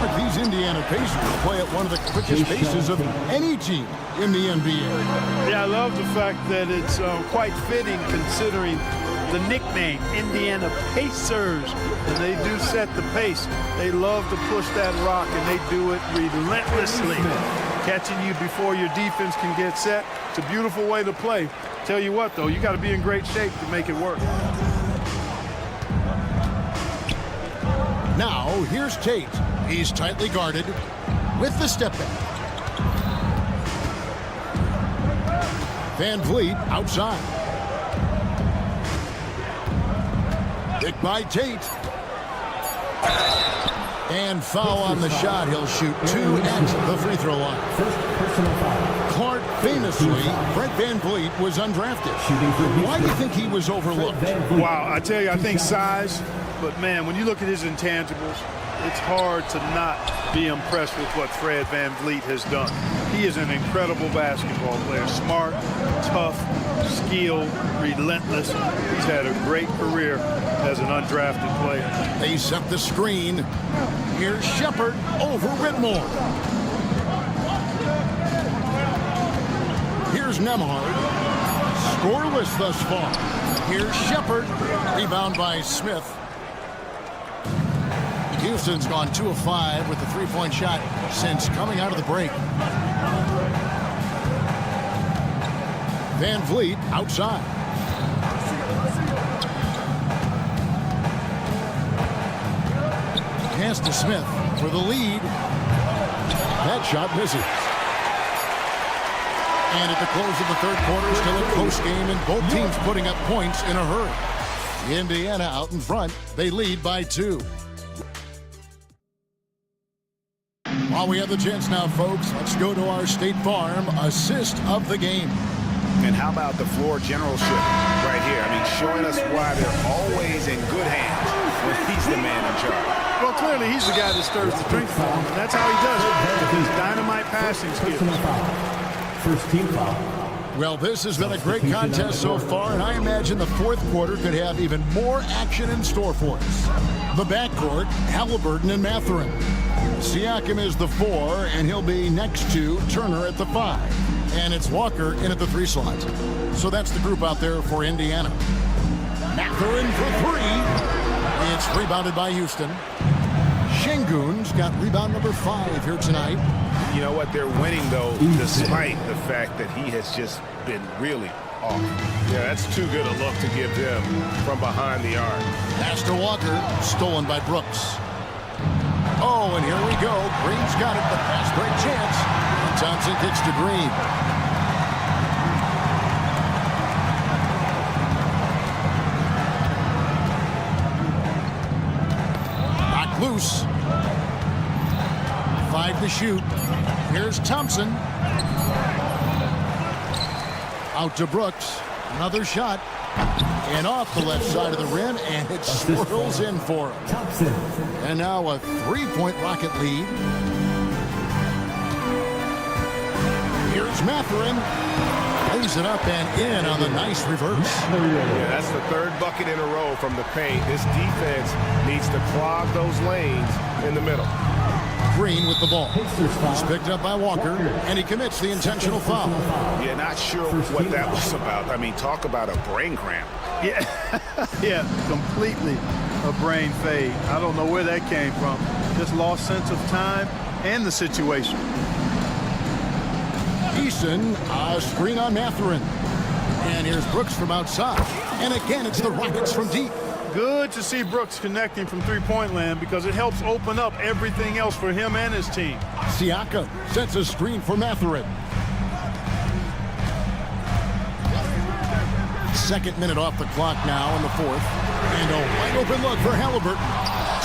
H: But these Indiana Pacers play at one of the quickest paces of any team in the NBA.
J: Yeah, I love the fact that it's quite fitting considering the nickname, Indiana Pacers. And they do set the pace. They love to push that rock, and they do it relentlessly. Catching you before your defense can get set. It's a beautiful way to play. Tell you what, though, you got to be in great shape to make it work.
H: Now, here's Tate. He's tightly guarded with the step back. Van Vliet outside. Picked by Tate. And foul on the shot. He'll shoot 2 at the free throw line. Clark famously, Fred Van Vliet was undrafted. Why do you think he was overlooked?
J: Wow, I tell you, I think size. But, man, when you look at his intangibles, it's hard to not be impressed with what Fred Van Vliet has done. He is an incredible basketball player. Smart, tough, skilled, relentless. He's had a great career as an undrafted player.
H: They set the screen. Here's Shepard over Whitmore. Here's Nembhard. Scoreless thus far. Here's Shepard. Rebound by Smith. Houston's gone 2 of 5 with the three-point shot since coming out of the break. Van Vliet outside. Pass to Smith for the lead. That shot misses. And at the close of the third quarter, still a close game, and both teams putting up points in a hurry. Indiana out in front. They lead by 2. While we have the chance now, folks, let's go to our State Farm assist of the game.
I: And how about the floor generalship right here? I mean, showing us why they're always in good hands when he's the man in charge.
J: Well, clearly he's the guy that stirs the drink for him. That's how he does it. His dynamite passing skills.
E: First team foul.
H: Well, this has been a great contest so far, and I imagine the fourth quarter could have even more action in store for us. The backcourt, Halliburton and Mathurin. Siakam is the 4, and he'll be next to Turner at the 5. And it's Walker in at the 3 slot. So that's the group out there for Indiana. Mathurin for 3. It's rebounded by Houston. Şengün's got rebound number 5 here tonight.
I: You know what? They're winning, though, despite the fact that he has just been really off. Yeah, that's too good a look to give them from behind the arc.
H: Pass to Walker, stolen by Brooks. Oh, and here we go. Green's got it, the fast break chance. And Thompson kicks to Green. Knocked loose. 5 to shoot. Here's Thompson. Out to Brooks. Another shot. And off the left side of the rim, and it swirls in for him.
E: Thompson.
H: And now a 3-point Rocket lead. Here's Mathurin. Lays it up and in on the nice reverse.
I: Yeah, that's the 3rd bucket in a row from the paint. This defense needs to clog those lanes in the middle.
H: Green with the ball. He's picked up by Walker, and he commits the intentional foul.
I: Yeah, not sure what that was about. I mean, talk about a brain cramp.
J: Yeah, yeah, completely a brain fade. I don't know where that came from. Just lost sense of time and the situation.
H: Eason, a screen on Mathurin. And here's Brooks from outside. And again, it's the Rockets from deep.
J: Good to see Brooks connecting from three-point land because it helps open up everything else for him and his team.
H: Siakam sets a screen for Mathurin. 2nd minute off the clock now in the 4th. And a wide open look for Halliburton.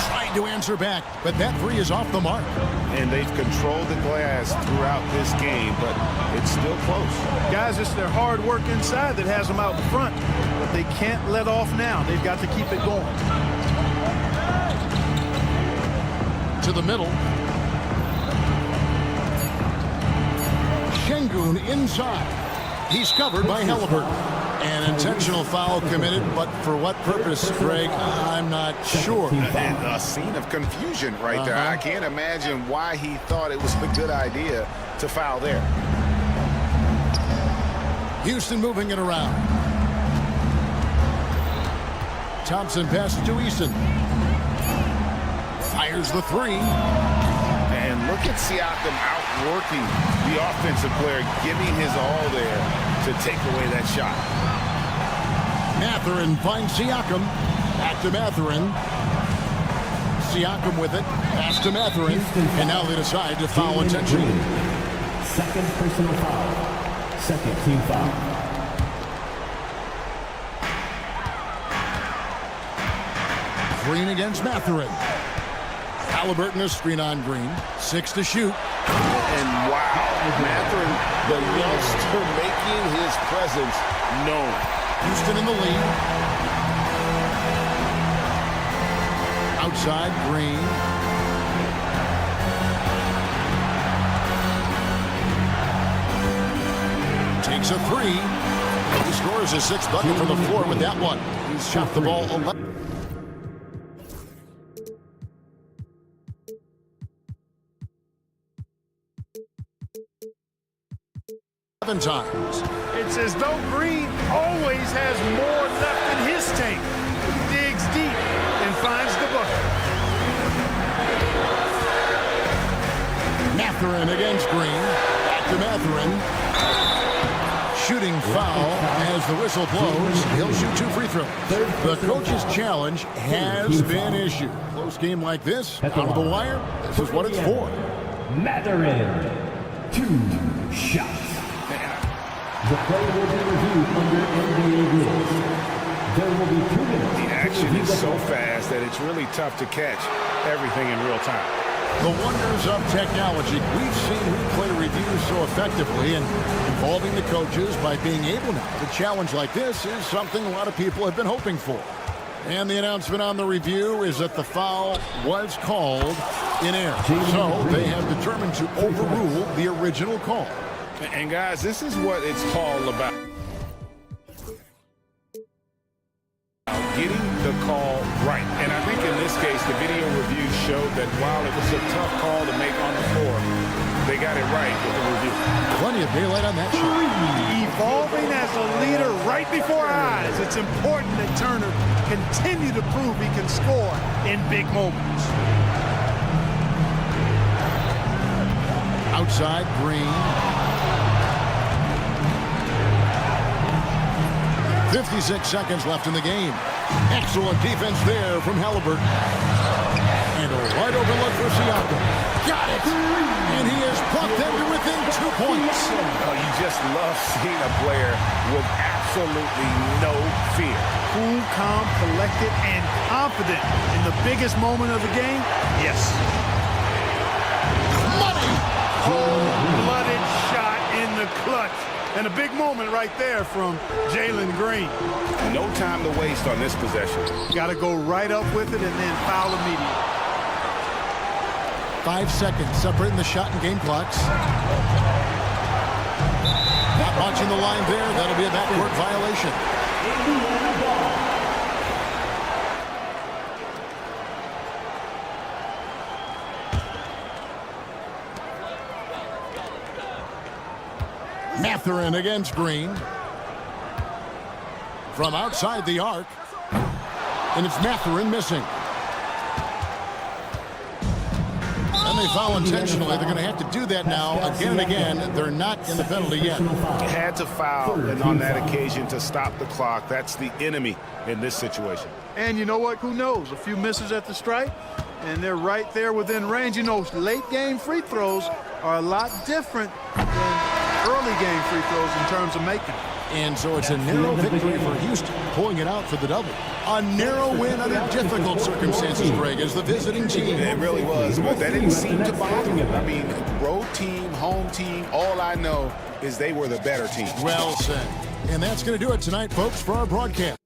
H: Trying to answer back, but that 3 is off the mark.
I: And they've controlled the glass throughout this game, but it's still close.
J: Guys, it's their hard work inside that has them out in front, but they can't let off now. They've got to keep it going.
H: To the middle. Şengün inside. He's covered by Halliburton. An intentional foul committed, but for what purpose, Greg? I'm not sure.
I: And a scene of confusion right there. I can't imagine why he thought it was a good idea to foul there.
H: Houston moving it around. Thompson passes to Eason. Fires the three.
I: And look at Siakam outworking the offensive player, giving his all there to take away that shot.
H: Mathurin finds Siakam. Back to Mathurin. Siakam with it. Pass to Mathurin. And now they decide to foul intentionally.
E: Second personal foul. Second team foul.
H: Green against Mathurin. Halliburton a screen on Green. 6 to shoot.
I: And wow, Mathurin, the youngster, making his presence known.
H: Houston in the lead. Outside, Green. Takes a three. He scores his 6th bucket from the floor with that one. He's shot the ball 11 times.
J: It's as though Green always has more left in his tank. He digs deep and finds the bucket.
H: Mathurin against Green. Back to Mathurin. Shooting foul as the whistle blows. He'll shoot 2 free throws. The coach's challenge has been issued. Close game like this, out of the wire, this is what it's for.
E: Mathurin, 2 shots. The play will be reviewed under NBA rules. There will be 2 minutes.
I: The action is so fast that it's really tough to catch everything in real time.
H: The wonders of technology. We've seen replay reviews so effectively, and involving the coaches by being able now to challenge like this is something a lot of people have been hoping for. And the announcement on the review is that the foul was called in error. So they have determined to overrule the original call.
I: And guys, this is what it's all about. Getting the call right. And I think in this case, the video review showed that while it was a tough call to make on the floor, they got it right with the review.
H: Plenty of daylight on that shot.
J: Evolving as a leader right before our eyes. It's important that Turner continue to prove he can score in big moments.
H: Outside, Green. 56 seconds left in the game. Excellent defense there from Halliburton. And a wide open look for Siakam. Got it! And he has brought them to within 2 points.
I: Oh, you just love seeing a player with absolutely no fear.
J: Cool, calm, collected, and confident in the biggest moment of the game? Yes.
H: Money!
J: Cold-blooded shot in the clutch. And a big moment right there from Jalen Green.
I: No time to waste on this possession.
J: Got to go right up with it and then foul immediately.
H: 5 seconds separating the shot and game clocks. Not watching the line there. That'll be a backcourt violation. Mathurin against Green. From outside the arc. And it's Mathurin missing. And they foul intentionally. They're going to have to do that now again and again. They're not in the penalty yet.
I: Had to foul, and on that occasion to stop the clock. That's the enemy in this situation.
J: And you know what? Who knows? A few misses at the stripe, and they're right there within range. You know, late game free throws are a lot different than early game free throws in terms of making.
H: And so it's a narrow victory for Houston, pulling it out for the double. A narrow win under difficult circumstances, Greg, as the visiting team.
I: It really was, but that didn't seem to bother them. I mean, road team, home team, all I know is they were the better team.
H: Well said. And that's going to do it tonight, folks, for our broadcast.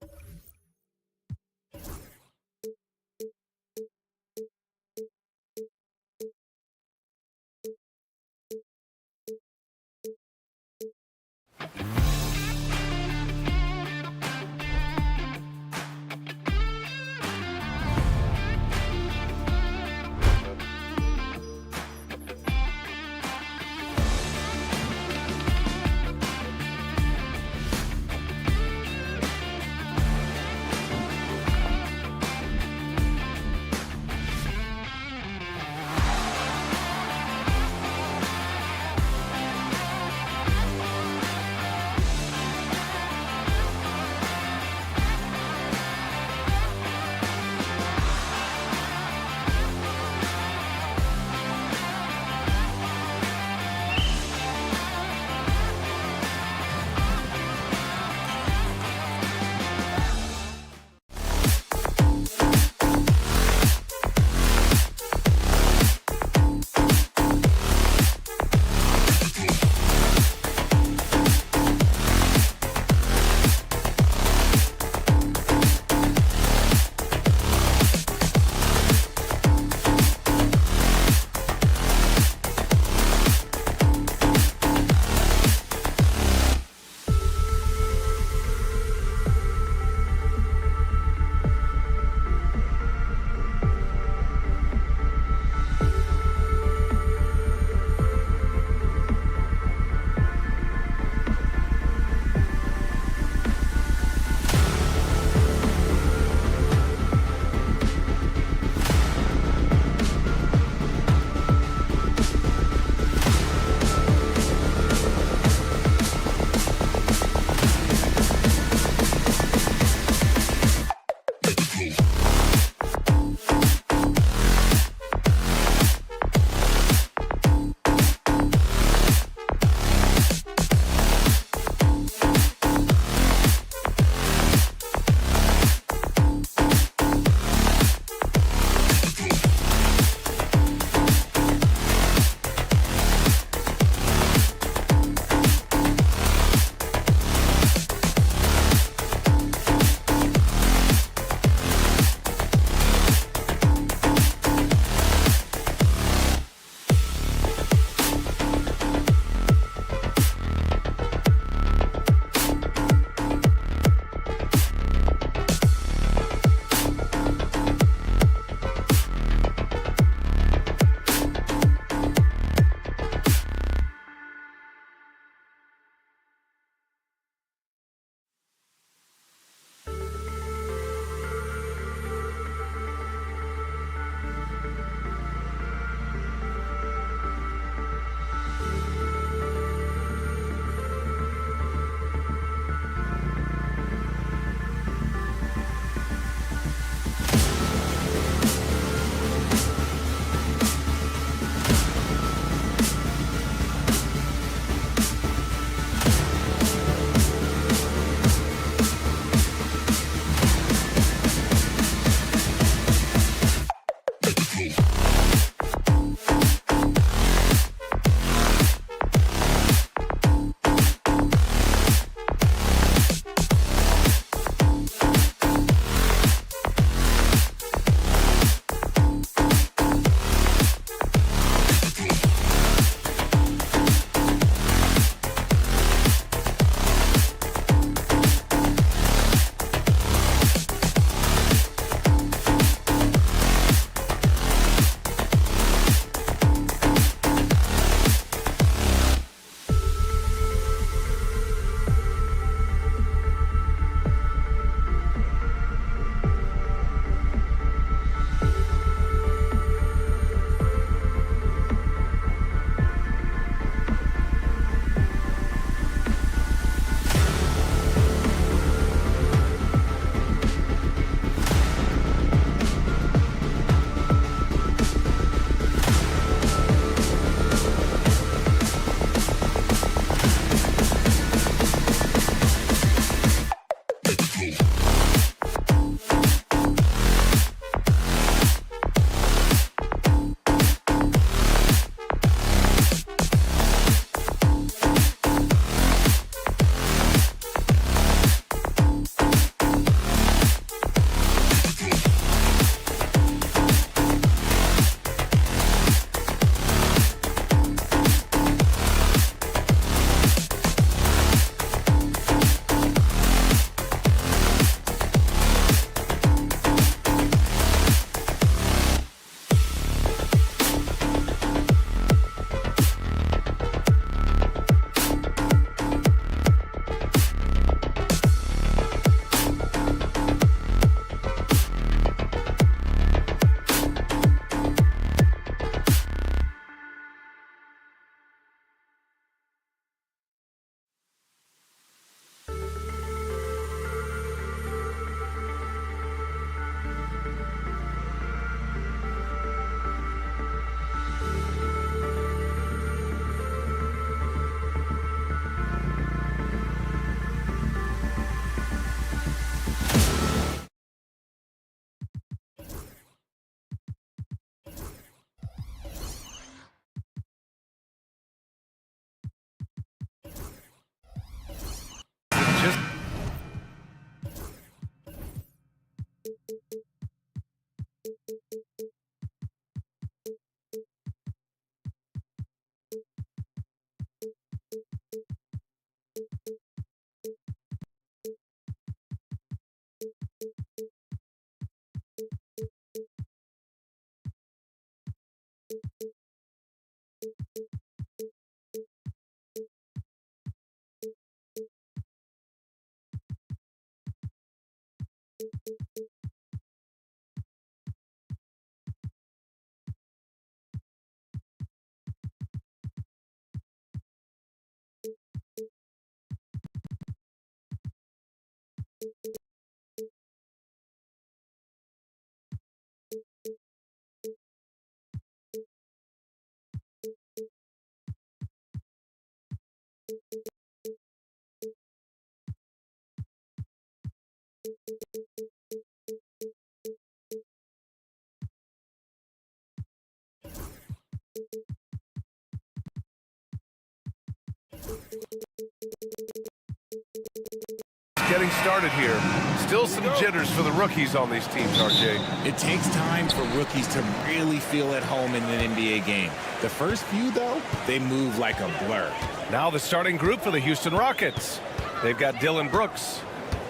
A: getting started here. Still some jitters for the rookies on these teams, RJ.
I: It takes time for rookies to really feel at home in an NBA game. The first few, though, they move like a blur.
A: Now the starting group for the Houston Rockets. They've got Dylan Brooks,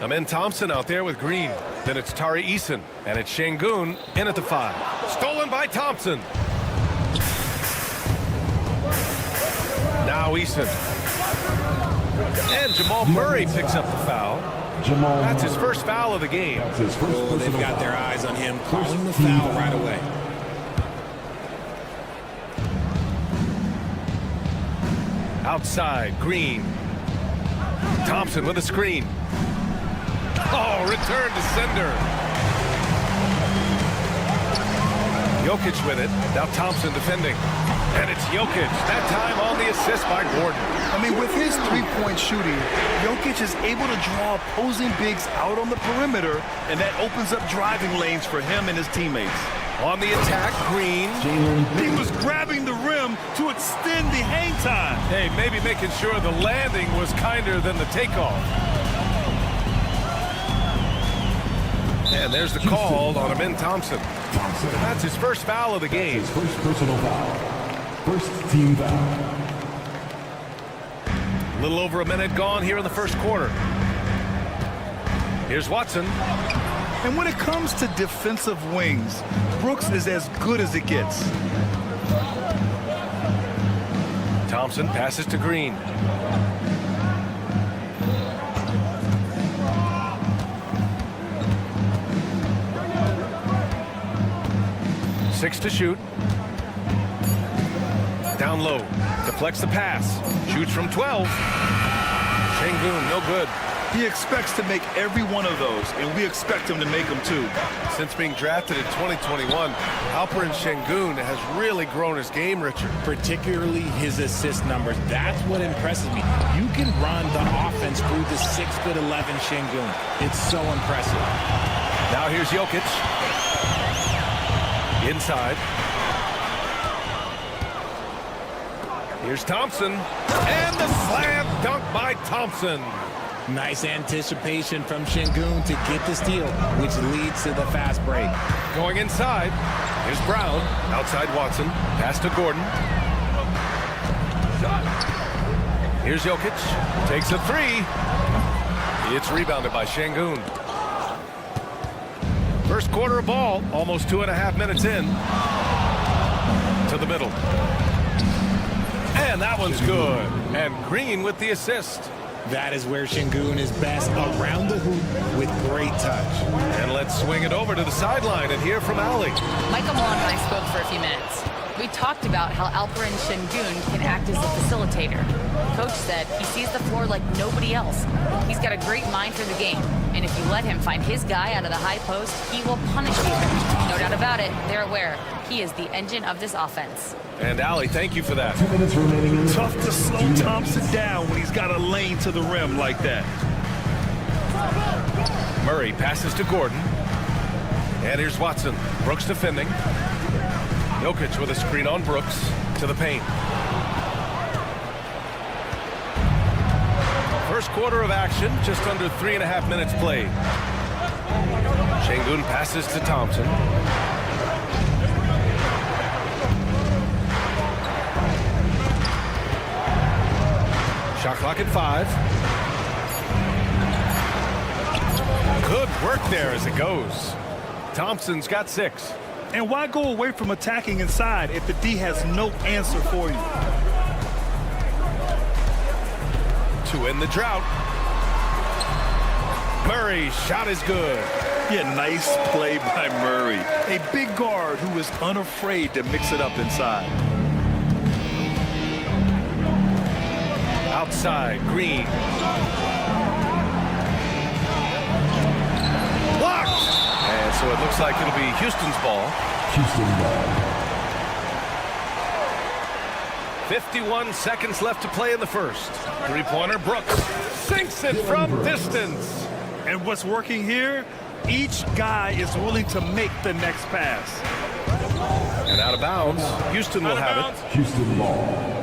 A: Amen Thompson out there with Green. Then it's Tari Eason, and it's Şengün in at the 5. Stolen by Thompson. Now Eason. And Jamal Murray picks up the foul. That's his first foul of the game.
I: Oh, they've got their eyes on him, calling the foul right away.
A: Outside, Green. Thompson with a screen. Oh, return to sender. Jokic with it. Now Thompson defending. And it's Jokic, that time on the assist by Gordon.
B: I mean, with his three-point shooting, Jokic is able to draw opposing bigs out on the perimeter, and that opens up driving lanes for him and his teammates.
A: On the attack, Green.
B: He was grabbing the rim to extend the hang time.
A: Hey, maybe making sure the landing was kinder than the takeoff. And there's the call on Amen Thompson. That's his first foul of the game.
E: His first personal foul. First team foul.
A: A little over a minute gone here in the first quarter. Here's Watson.
B: And when it comes to defensive wings, Brooks is as good as it gets.
A: Thompson passes to Green. Six to shoot. Down low. Deflects the pass. Shoots from 12. Şengün, no good.
B: He expects to make every one of those, and we expect him to make them too.
A: Since being drafted in 2021, Alperen Şengün has really grown his game, Richard.
I: Particularly his assist numbers. That's what impresses me. You can run the offense through the 6'11" Şengün. It's so impressive.
A: Now here's Jokic. Inside. Here's Thompson. And the slam dunk by Thompson.
I: Nice anticipation from Şengün to get the steal, which leads to the fast break.
A: Going inside. Here's Brown. Outside Watson. Pass to Gordon. Here's Jokic. Takes a three. It's rebounded by Şengün. First quarter of ball. Almost 2.5 minutes in. To the middle. And that one's good. And Green with the assist.
I: That is where Şengün is best, around the hoop with great touch.
A: And let's swing it over to the sideline and hear from Ali.
D: Michael Malone and I spoke for a few minutes. We talked about how Alperen Şengün can act as a facilitator. Coach said he sees the floor like nobody else. He's got a great mind for the game, and if you let him find his guy out of the high post, he will punish you. No doubt about it, they're aware. He is the engine of this offense.
A: And Ali, thank you for that.
E: 2 minutes remaining in the
B: Tough to slow Thompson down when he's got a lane to the rim like that.
A: Murray passes to Gordon. And here's Watson. Brooks defending. Jokic with a screen on Brooks to the paint. First quarter of action, just under 3.5 minutes played. Şengün passes to Thompson. Shot clock at 5. Good work there as it goes. Thompson's got 6.
B: And why go away from attacking inside if the D has no answer for you?
A: To end the drought. Murray's shot is good.
B: Yeah, nice play by Murray. A big guard who is unafraid to mix it up inside.
A: Outside, Green. Blocked! And so it looks like it'll be Houston's ball.
E: Houston ball.
A: 51 seconds left to play in the first. Three-pointer, Brooks sinks it from distance.
B: And what's working here, each guy is willing to make the next pass.
A: And out of bounds, Houston will have it.
E: Houston ball.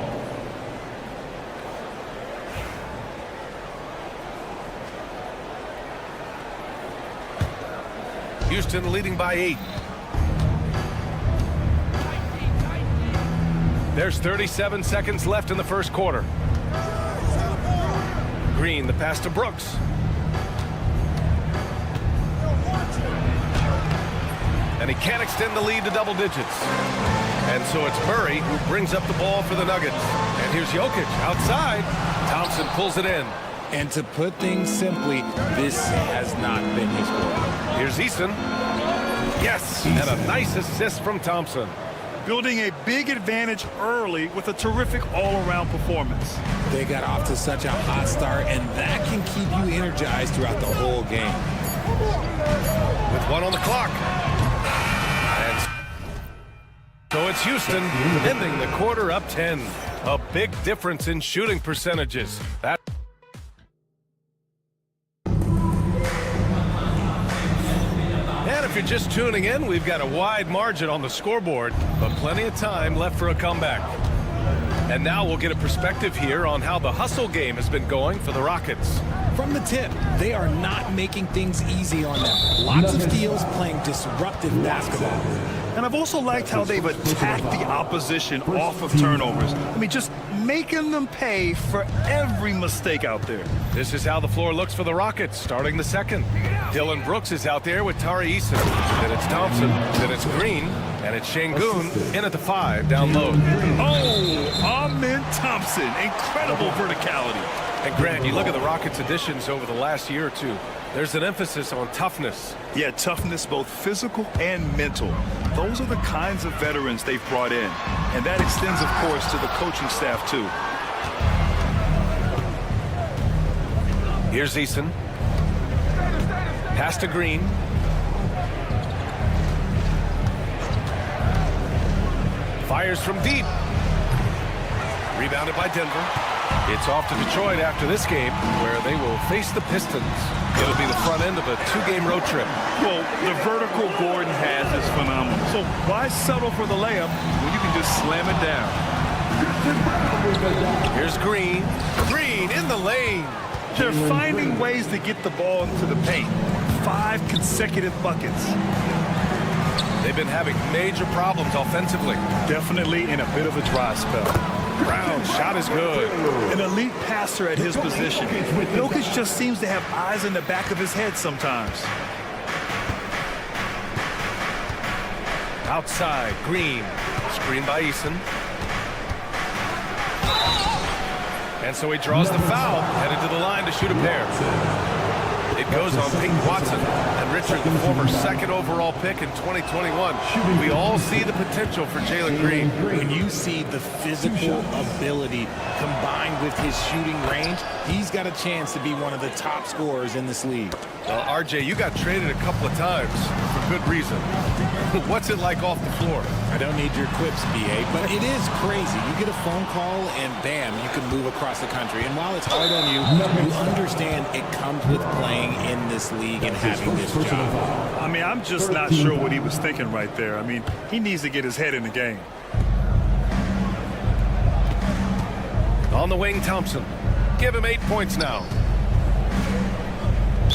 A: Houston leading by 8. There's 37 seconds left in the first quarter. Green, the pass to Brooks. And he can't extend the lead to double digits. And so it's Murray who brings up the ball for the Nuggets. And here's Jokic outside. Thompson pulls it in.
M: And to put things simply, this has not been his quarter.
A: Here's Eason. Yes, and a nice assist from Thompson.
B: Building a big advantage early with a terrific all-around performance.
M: They got off to such a hot start, and that can keep you energized throughout the whole game.
A: With 1 on the clock. And so it's Houston ending the quarter up 10. A big difference in shooting percentages. That. And if you're just tuning in, we've got a wide margin on the scoreboard, but plenty of time left for a comeback. And now we'll get a perspective here on how the hustle game has been going for the Rockets.
M: From the tip, they are not making things easy on them. Lots of steals, playing disruptive basketball.
B: And I've also liked how they've attacked the opposition off of turnovers. I mean, just making them pay for every mistake out there.
A: This is how the floor looks for the Rockets, starting the second. Dylan Brooks is out there with Tari Eason. Then it's Thompson, then it's Green, and it's Şengün in at the 5 down low.
B: Oh, Amen Thompson, incredible verticality.
A: And Grant, you look at the Rockets' additions over the last year or two. There's an emphasis on toughness.
B: Yeah, toughness, both physical and mental. Those are the kinds of veterans they've brought in. And that extends, of course, to the coaching staff, too.
A: Here's Eason. Pass to Green. Fires from deep. Rebounded by Denver. It's off to Detroit after this game, where they will face the Pistons. It'll be the front end of a 2-game road trip.
B: Well, the vertical Gordon has is phenomenal. So why settle for the layup when you can just slam it down?
A: Here's Green. Green in the lane.
B: They're finding ways to get the ball into the paint. 5 consecutive buckets.
A: They've been having major problems offensively.
B: Definitely in a bit of a dry spell.
A: Brown's shot is good.
B: An elite passer at his position. Jokic just seems to have eyes in the back of his head sometimes.
A: Outside, Green. Screen by Eason. And so he draws the foul, headed to the line to shoot a pair. It goes on Peyton Watson. And Richard, the former 2nd overall pick in 2021. We all see the potential for Jalen Green.
M: When you see the physical ability combined with his shooting range, he's got a chance to be one of the top scorers in this league.
A: Well, RJ, you got traded a couple of times for good reason. What's it like off the floor?
M: I don't need your quips, BA, but it is crazy. You get a phone call and bam, you can move across the country. And while it's hard on you, you understand it comes with playing in this league and having this job.
B: I mean, I'm just not sure what he was thinking right there. I mean, he needs to get his head in the game.
A: On the wing, Thompson. Give him 8 points now.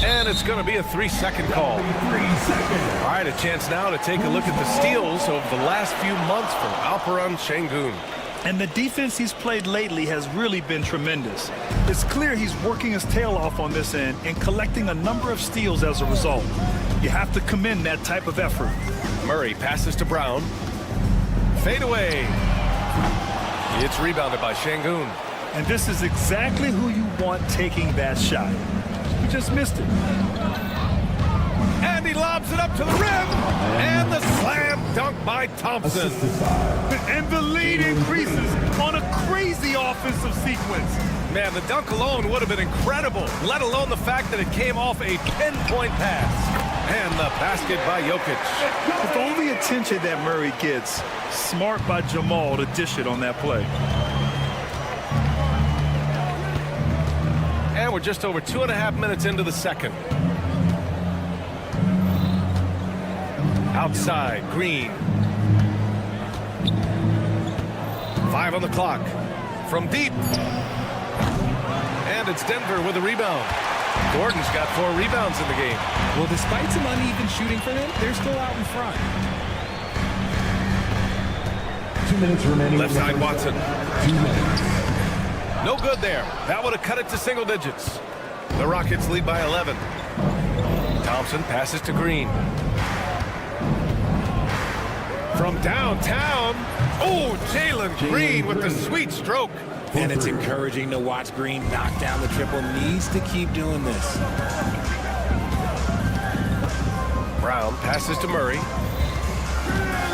A: And it's going to be a 3-second call.
E: 3 seconds.
A: All right, a chance now to take a look at the steals over the last few months for Alperen Şengün.
B: And the defense he's played lately has really been tremendous. It's clear he's working his tail off on this end and collecting a number of steals as a result. You have to commend that type of effort.
A: Murray passes to Brown. Fade away. It's rebounded by Şengün.
B: And this is exactly who you want taking that shot. He just missed it.
A: And he lobs it up to the rim. And the slam dunk by Thompson.
B: And the lead increases on a crazy offensive sequence.
A: Man, the dunk alone would have been incredible, let alone the fact that it came off a pinpoint pass. And the basket by Jokic.
B: With all the attention that Murray gets, smart by Jamal to dish it on that play.
A: And we're just over 2.5 minutes into the second. Outside, Green. 5 on the clock. From deep. And it's Denver with a rebound. Gordon's got 4 rebounds in the game.
M: Well, despite some uneven shooting for them, they're still out in front.
E: 2 minutes remaining.
A: Left side, Watson.
E: 2 minutes.
A: No good there. That would have cut it to single digits. The Rockets lead by 11. Thompson passes to Green. From downtown. Oh, Jalen Green with the sweet stroke.
M: And it's encouraging to watch Green knock down the triple. Needs to keep doing this.
A: Brown passes to Murray.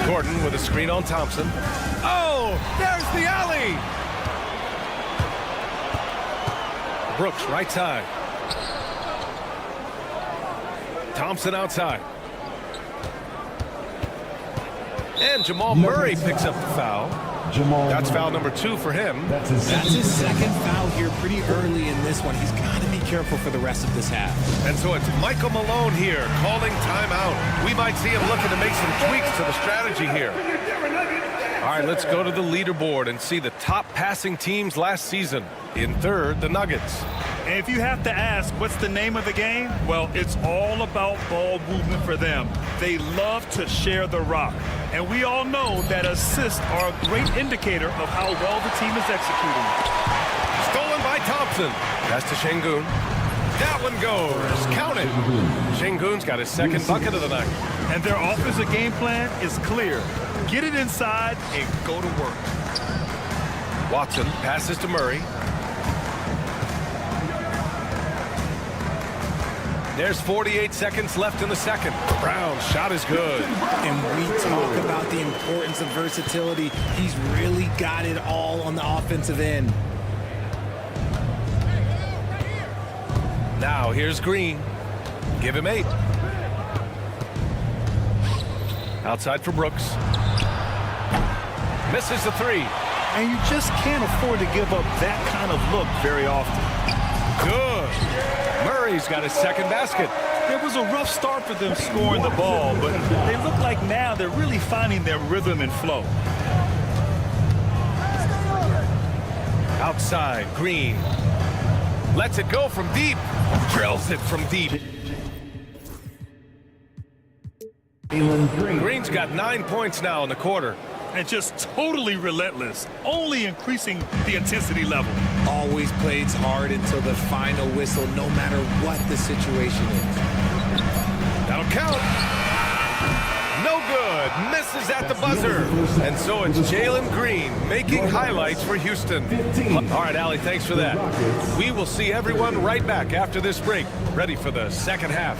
A: Gordon with a screen on Thompson. Oh, there's the alley. Brooks right side. Thompson outside. And Jamal Murray picks up the foul. That's foul number 2 for him.
M: That's his second foul here pretty early in this one. He's got to be careful for the rest of this half.
A: And so it's Michael Malone here calling timeout. We might see him looking to make some tweaks to the strategy here. All right, let's go to the leaderboard and see the top passing teams last season. In third, the Nuggets.
B: And if you have to ask, what's the name of the game? Well, it's all about ball movement for them. They love to share the rock. And we all know that assists are a great indicator of how well the team is executing.
A: Stolen by Thompson. Pass to Şengün. That one goes. Count it. Şengün's got his second bucket of the night.
B: And their offensive game plan is clear. Get it inside and go to work.
A: Watson passes to Murray. There's 48 seconds left in the second. Brown's shot is good.
M: And we talk about the importance of versatility. He's really got it all on the offensive end.
A: Now here's Green. Give him 8. Outside for Brooks. Misses the 3.
B: And you just can't afford to give up that kind of look very often.
A: Good. Murray's got his second basket.
B: It was a rough start for them scoring the ball, but they look like now they're really finding their rhythm and flow.
A: Outside, Green. Lets it go from deep. Drills it from deep. Green's got 9 points now in the quarter.
B: And just totally relentless, only increasing the intensity level.
M: Always plays hard until the final whistle, no matter what the situation is.
A: That'll count. No good. Misses at the buzzer. And so it's Jalen Green making highlights for Houston. All right, Allie, thanks for that. We will see everyone right back after this break, ready for the second half.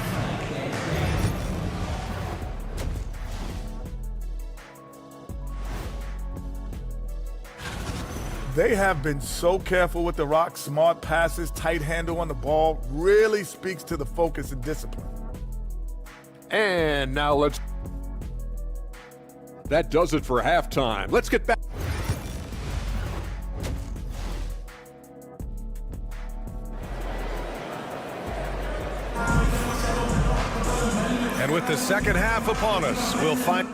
L: They have been so careful with the rock. Smart passes, tight handle on the ball. Really speaks to the focus and discipline.
G: And now let's... That does it for halftime. Let's get back.
A: And with the second half upon us, we'll find...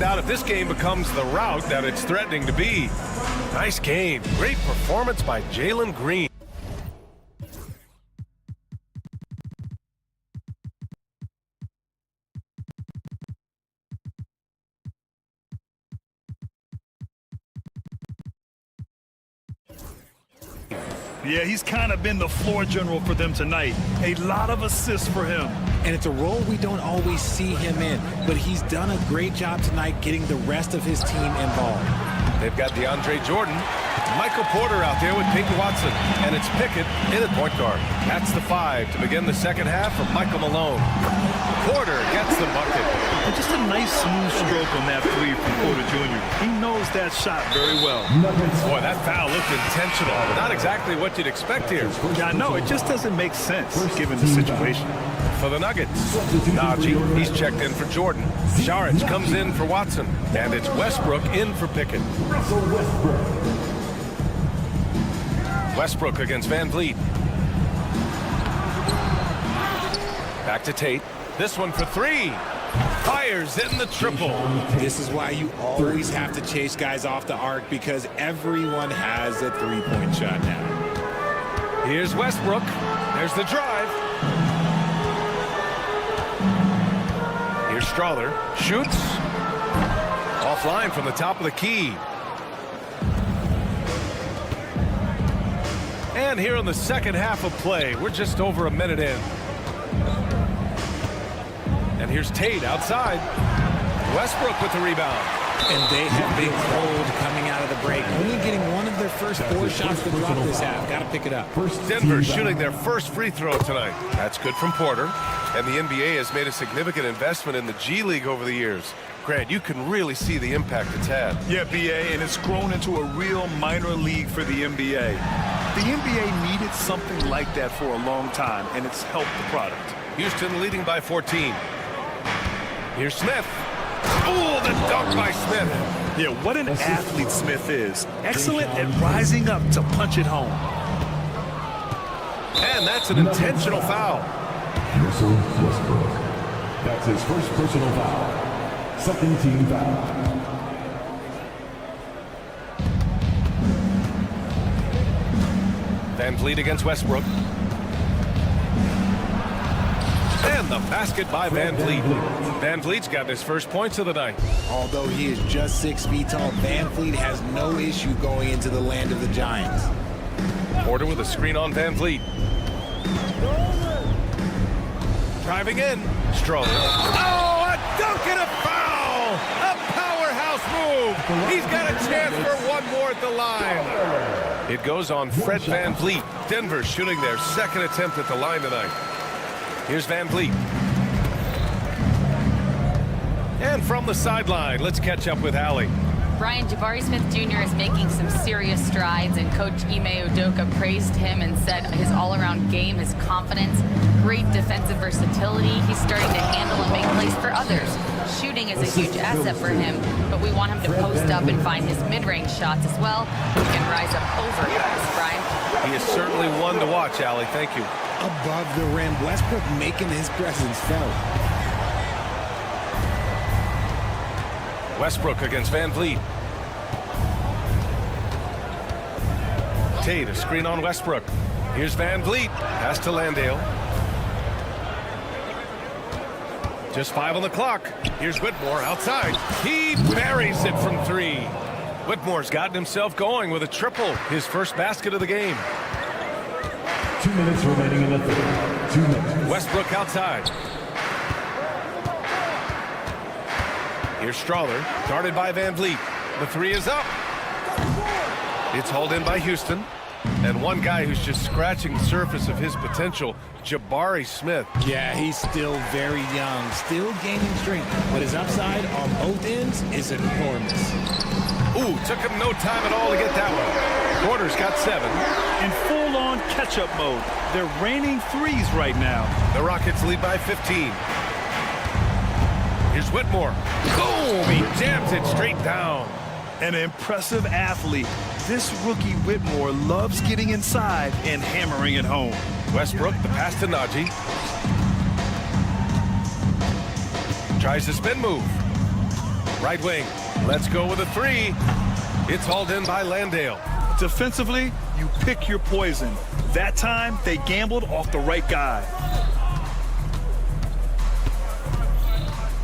A: out if this game becomes the route that it's threatening to be. Nice game. Great performance by Jalen Green.
B: Yeah, he's kind of been the floor general for them tonight. A lot of assists for him.
M: And it's a role we don't always see him in, but he's done a great job tonight getting the rest of his team involved.
A: They've got DeAndre Jordan, Michael Porter out there with Peyton Watson, and it's Pickett in at point guard. That's the 5 to begin the second half from Michael Malone. Porter gets the bucket.
B: And just a nice smooth stroke on that 3 from Porter Jr. He knows that shot very well.
A: Boy, that foul looked intentional. Not exactly what you'd expect here.
B: Yeah, I know. It just doesn't make sense given the situation.
A: For the Nuggets, Najee, he's checked in for Jordan. Saric comes in for Watson. And it's Westbrook in for Pickett. Westbrook against Van Vliet. Back to Tate. This one for three. Fires in the triple.
M: This is why you always have to chase guys off the arc, because everyone has a three-point shot now.
A: Here's Westbrook. There's the drive. Here's Strother. Shoots. Offline from the top of the key. And here in the second half of play, we're just over a minute in. And here's Tate outside. Westbrook with the rebound.
M: And they have been cold coming out of the break. Only getting one of their first 4 shots to drop this half. Got to pick it up.
A: Denver shooting their first free throw tonight. That's good from Porter. And the NBA has made a significant investment in the G League over the years. Grant, you can really see the impact it's had.
B: Yeah, BA, and it's grown into a real minor league for the NBA. The NBA needed something like that for a long time, and it's helped the product.
A: Houston leading by 14. Here's Smith. Oh, the dunk by Smith.
B: Yeah, what an athlete Smith is. Excellent at rising up to punch it home.
A: And that's an intentional foul.
E: Russell Westbrook. That's his first personal foul. Second team foul.
A: Van Vliet against Westbrook. And the basket by Van Vliet. Van Vliet's gotten his first points of the night.
M: Although he is just 6 feet tall, Van Vliet has no issue going into the land of the Giants.
A: Porter with a screen on Van Vliet. Driving in. Strode. Oh, a dunk and a foul! A powerhouse move! He's got a chance for one more at the line. It goes on Fred Van Vliet. Denver shooting their second attempt at the line tonight. Here's Van Vliet. And from the sideline, let's catch up with Allie.
D: Brian, Jabari Smith Jr. is making some serious strides, and Coach Ime Udoka praised him and said his all-around game, his confidence, great defensive versatility. He's starting to handle and make plays for others. Shooting is a huge asset for him, but we want him to post up and find his mid-range shots as well. He can rise up over guys, Brian.
A: He is certainly one to watch, Allie. Thank you.
M: Above the rim, Westbrook making his presence felt.
A: Westbrook against Van Vliet. Tate, a screen on Westbrook. Here's Van Vliet. Pass to Landale. Just 5 on the clock. Here's Whitmore outside. He buries it from 3. Whitmore's gotten himself going with a triple. His first basket of the game.
E: 2 minutes remaining in the third. 2 minutes.
A: Westbrook outside. Here's Strother, guarded by Van Vliet. The 3 is up. It's hauled in by Houston. And one guy who's just scratching the surface of his potential, Jabari Smith.
M: Yeah, he's still very young, still gaining strength, but his upside on both ends is enormous.
A: Ooh, took him no time at all to get that one. Porter's got 7.
B: In full-on catch-up mode. They're raining threes right now.
A: The Rockets lead by 15. Here's Whitmore. Boom! He jams it straight down.
B: An impressive athlete. This rookie Whitmore loves getting inside and hammering it home.
A: Westbrook, the pass to Najee. Tries the spin move. Right wing. Let's go with a 3. It's hauled in by Landale.
B: Defensively, you pick your poison. That time, they gambled off the right guy.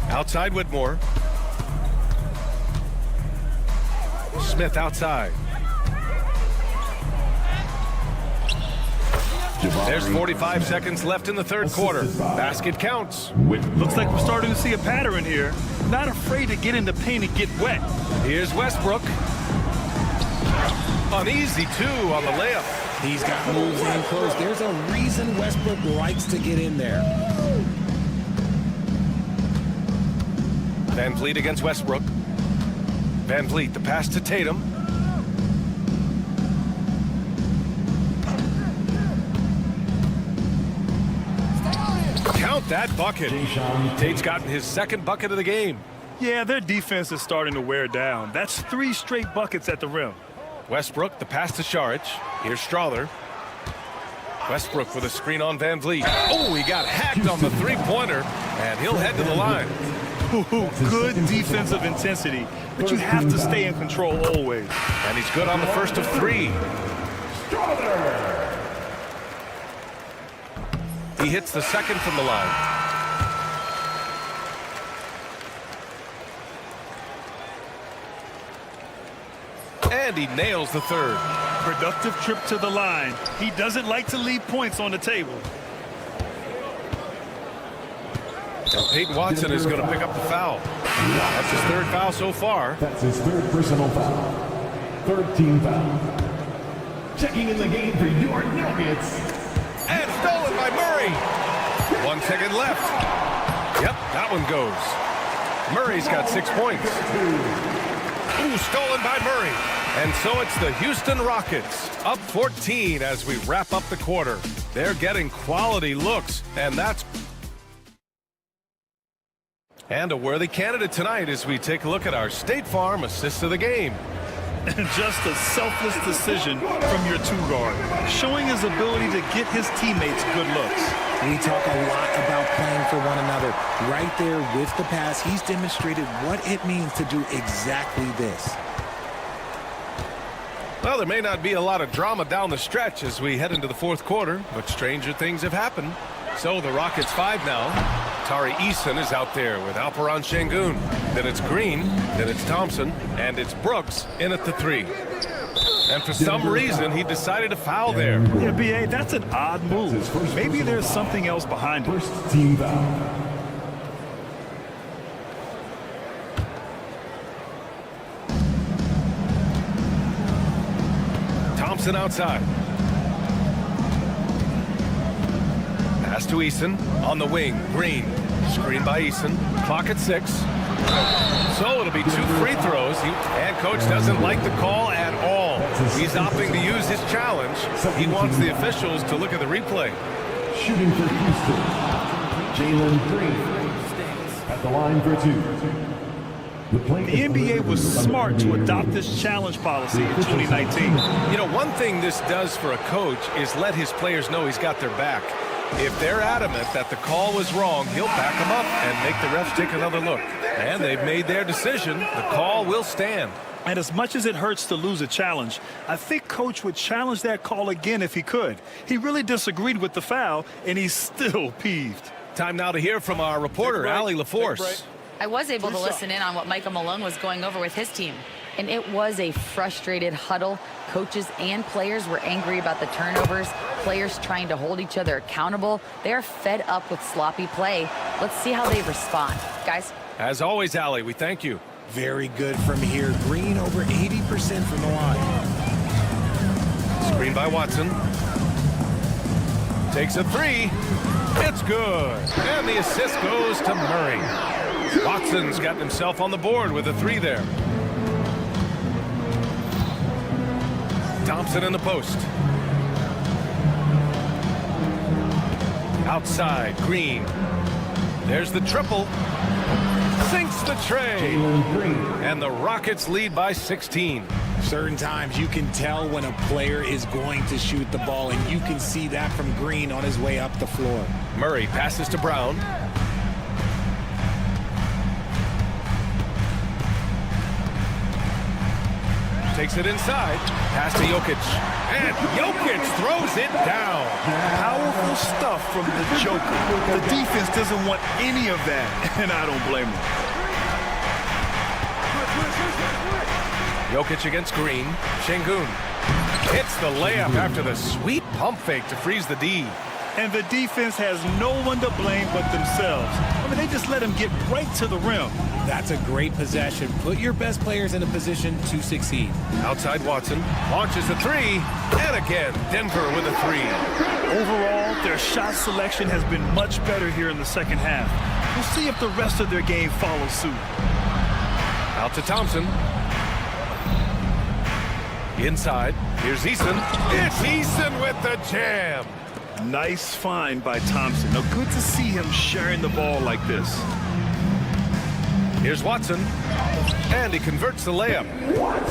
A: Outside Whitmore. Smith outside. There's 45 seconds left in the third quarter. Basket counts.
B: Looks like we're starting to see a pattern here. Not afraid to get in the paint and get wet.
A: Here's Westbrook. Uneasy 2 on the layup.
M: He's got moves in close. There's a reason Westbrook likes to get in there.
A: Van Vliet against Westbrook. Van Vliet, the pass to Tatum. Count that bucket. Tate's gotten his second bucket of the game.
B: Yeah, their defense is starting to wear down. That's 3 straight buckets at the rim.
A: Westbrook, the pass to Saric. Here's Strother. Westbrook with a screen on Van Vliet. Oh, he got hacked on the three-pointer, and he'll head to the line.
B: Good defensive intensity, but you have to stay in control always.
A: And he's good on the first of three. He hits the second from the line. And he nails the third.
B: Productive trip to the line. He doesn't like to leave points on the table.
A: And Peyton Watson is going to pick up the foul. That's his third foul so far.
E: That's his third personal foul. Third team foul. Checking in the game for your Nuggets.
A: And stolen by Murray. 1 second left. Yep, that one goes. Murray's got 6 points. Ooh, stolen by Murray. And so it's the Houston Rockets up 14 as we wrap up the quarter. They're getting quality looks, and that's... And a worthy candidate tonight as we take a look at our State Farm assist of the game.
B: And just a selfless decision from your two guard, showing his ability to get his teammates good looks.
M: We talk a lot about playing for one another. Right there with the pass, he's demonstrated what it means to do exactly this.
A: Well, there may not be a lot of drama down the stretch as we head into the fourth quarter, but stranger things have happened. So the Rockets 5 now. Tari Eason is out there with Alperon Şengün. Then it's Green, then it's Thompson, and it's Brooks in at the 3. And for some reason, he decided to foul there.
B: Yeah, B.A., that's an odd move. Maybe there's something else behind it.
E: First team foul.
A: Thompson outside. Pass to Eason on the wing. Green. Screen by Eason. Clock at 6. So it'll be 2 free throws. And coach doesn't like the call at all. He's opting to use his challenge. He wants the officials to look at the replay.
E: Shooting for Houston, Jalen Green at the line for 2.
B: The NBA was smart to adopt this challenge policy in 2019.
A: You know, one thing this does for a coach is let his players know he's got their back. If they're adamant that the call was wrong, he'll back them up and make the refs take another look. And they've made their decision. The call will stand.
B: And as much as it hurts to lose a challenge, I think Coach would challenge that call again if he could. He really disagreed with the foul, and he's still peeved.
A: Time now to hear from our reporter, Allie LaForce.
D: I was able to listen in on what Michael Malone was going over with his team. And it was a frustrated huddle. Coaches and players were angry about the turnovers. Players trying to hold each other accountable. They're fed up with sloppy play. Let's see how they respond. Guys?
A: As always, Allie, we thank you.
M: Very good from here. Green over 80% from the line.
A: Screen by Watson. Takes a 3. It's good. And the assist goes to Murray. Watson's got himself on the board with a 3 there. Thompson in the post. Outside, Green. There's the triple. Sinks the tray. And the Rockets lead by 16.
M: Certain times you can tell when a player is going to shoot the ball, and you can see that from Green on his way up the floor.
A: Murray passes to Brown. Takes it inside. Pass to Jokic. And Jokic throws it down.
B: Powerful stuff from the Joker. The defense doesn't want any of that, and I don't blame him.
A: Jokic against Green. Şengün hits the layup after the sweet pump fake to freeze the D.
B: And the defense has no one to blame but themselves. I mean, they just let him get right to the rim.
M: That's a great possession. Put your best players in a position to succeed.
A: Outside Watson launches a 3, and again Denver with a 3.
B: Overall, their shot selection has been much better here in the second half. We'll see if the rest of their game follows suit.
A: Out to Thompson. Inside, here's Eason. It's Eason with the jam.
B: Nice find by Thompson. Now, good to see him sharing the ball like this.
A: Here's Watson, and he converts the layup.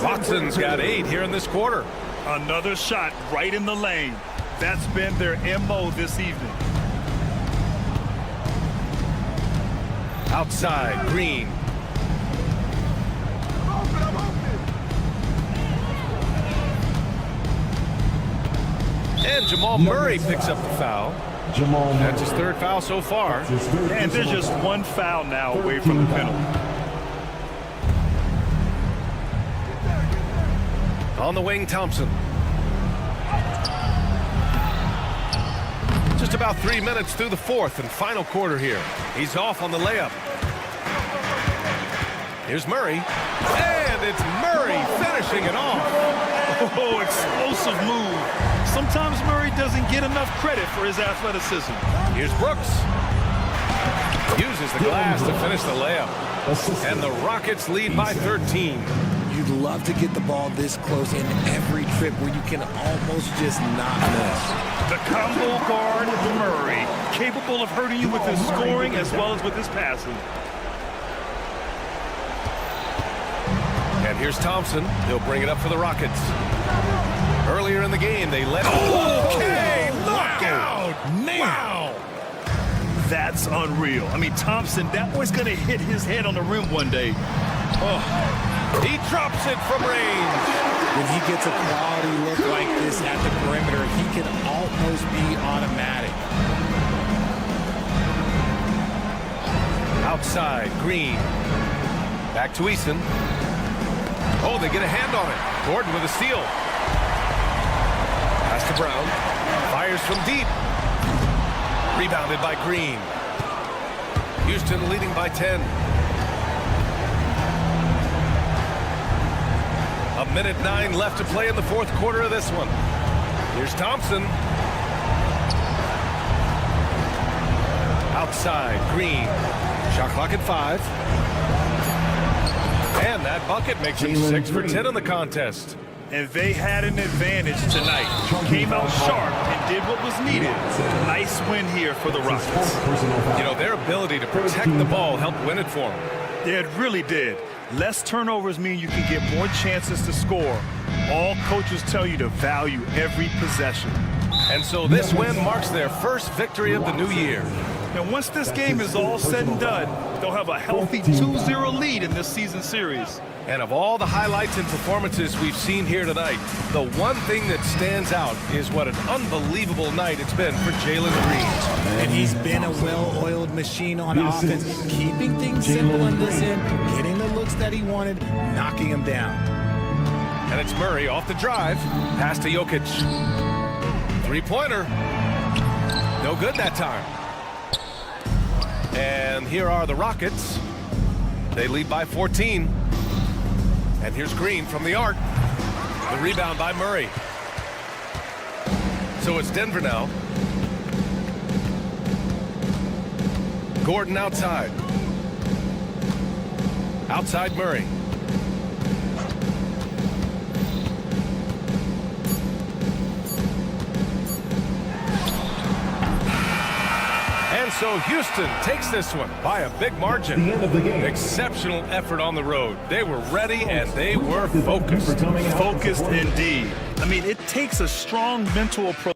A: Watson's got 8 here in this quarter.
B: Another shot right in the lane. That's been their MO this evening.
A: Outside, Green. And Jamal Murray picks up the foul. That's his third foul so far.
B: And there's just one foul now away from the penalty.
A: On the wing, Thompson. Just about 3 minutes through the fourth and final quarter here. He's off on the layup. Here's Murray. And it's Murray finishing it off.
B: Oh, explosive move. Sometimes Murray doesn't get enough credit for his athleticism.
A: Here's Brooks. Uses the glass to finish the layup. And the Rockets lead by 13.
M: You'd love to get the ball this close in every trip where you can almost just not miss.
B: The combo guard, Murray, capable of hurting you with his scoring as well as with his passing.
A: And here's Thompson. He'll bring it up for the Rockets. Earlier in the game, they let it. Okay, look out!
B: Man! Wow! That's unreal. I mean, Thompson, that boy's going to hit his head on the rim one day.
A: Oh, he drops it from range.
M: When he gets a quality look like this at the perimeter, he can almost be automatic.
A: Outside, Green. Back to Eason. Oh, they get a hand on it. Gordon with a steal. Pass to Brown. Fires from deep. Rebounded by Green. Houston leading by 10. A minute 9 left to play in the fourth quarter of this one. Here's Thompson. Outside, Green. Shot clock at 5. And that bucket makes him 6 for 10 in the contest.
B: And they had an advantage tonight. Came out sharp and did what was needed. Nice win here for the Rockets.
A: You know, their ability to protect the ball helped win it for them.
B: Yeah, it really did. Less turnovers mean you can get more chances to score. All coaches tell you to value every possession.
A: And so this win marks their first victory of the new year.
B: And once this game is all said and done, they'll have a healthy 2-0 lead in this season series.
A: And of all the highlights and performances we've seen here tonight, the one thing that stands out is what an unbelievable night it's been for Jalen Green.
M: And he's been a well-oiled machine on offense, keeping things simple in this end, getting the looks that he wanted, knocking him down.
A: And it's Murray off the drive, pass to Jokic. Three-pointer. No good that time. And here are the Rockets. They lead by 14. And here's Green from the arc. The rebound by Murray. So it's Denver now. Gordon outside. Outside Murray. And so Houston takes this one by a big margin. Exceptional effort on the road. They were ready and they were focused.
B: Focused indeed. I mean, it takes a strong mental approach.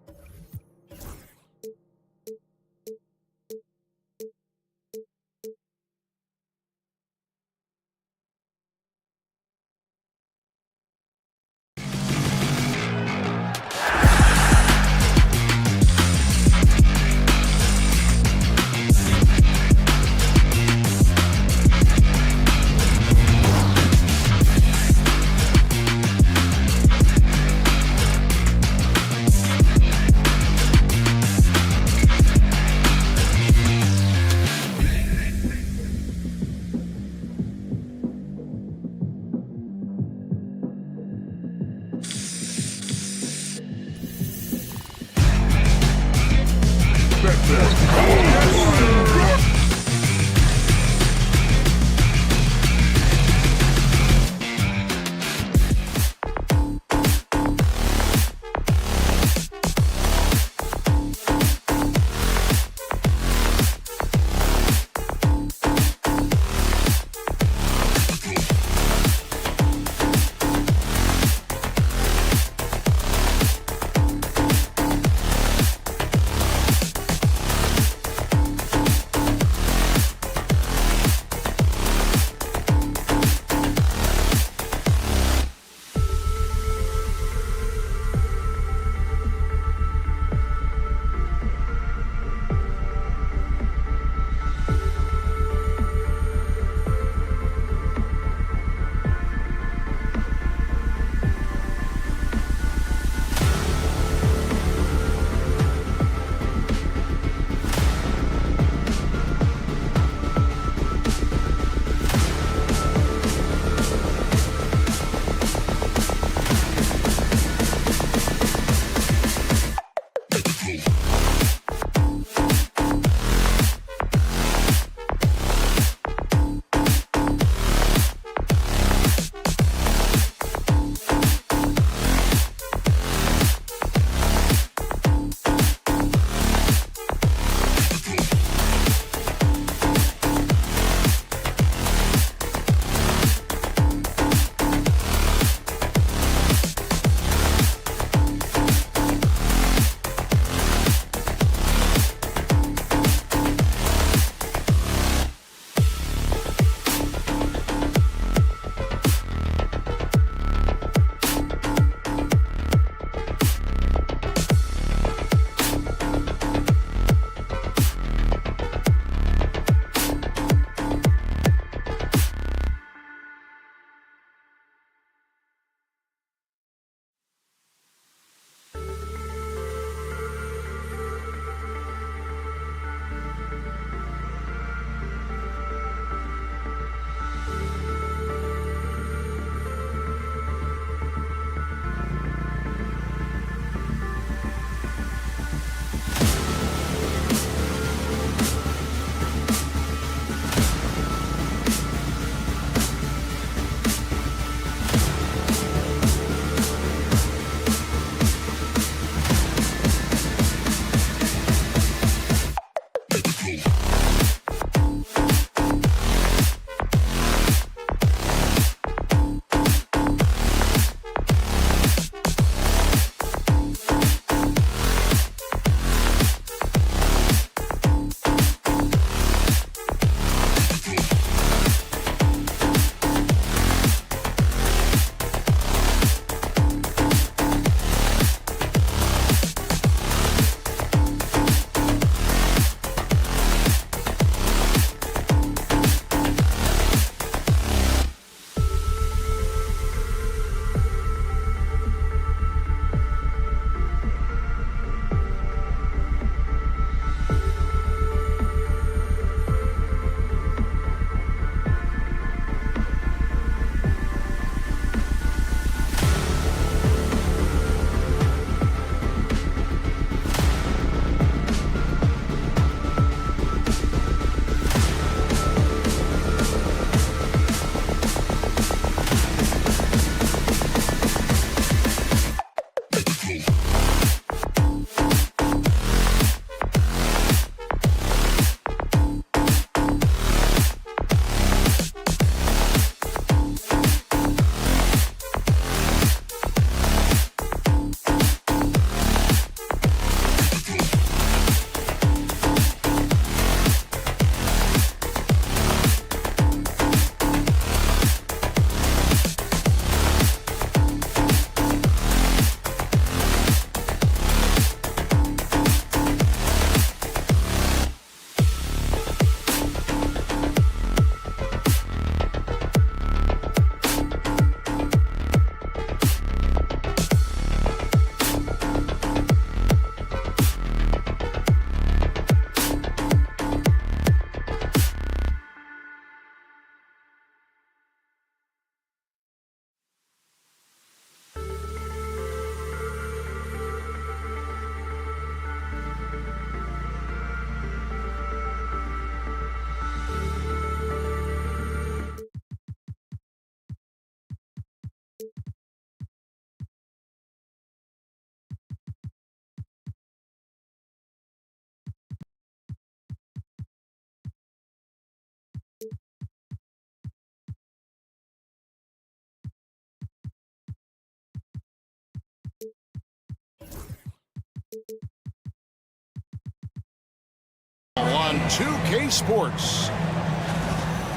H: On 2K Sports.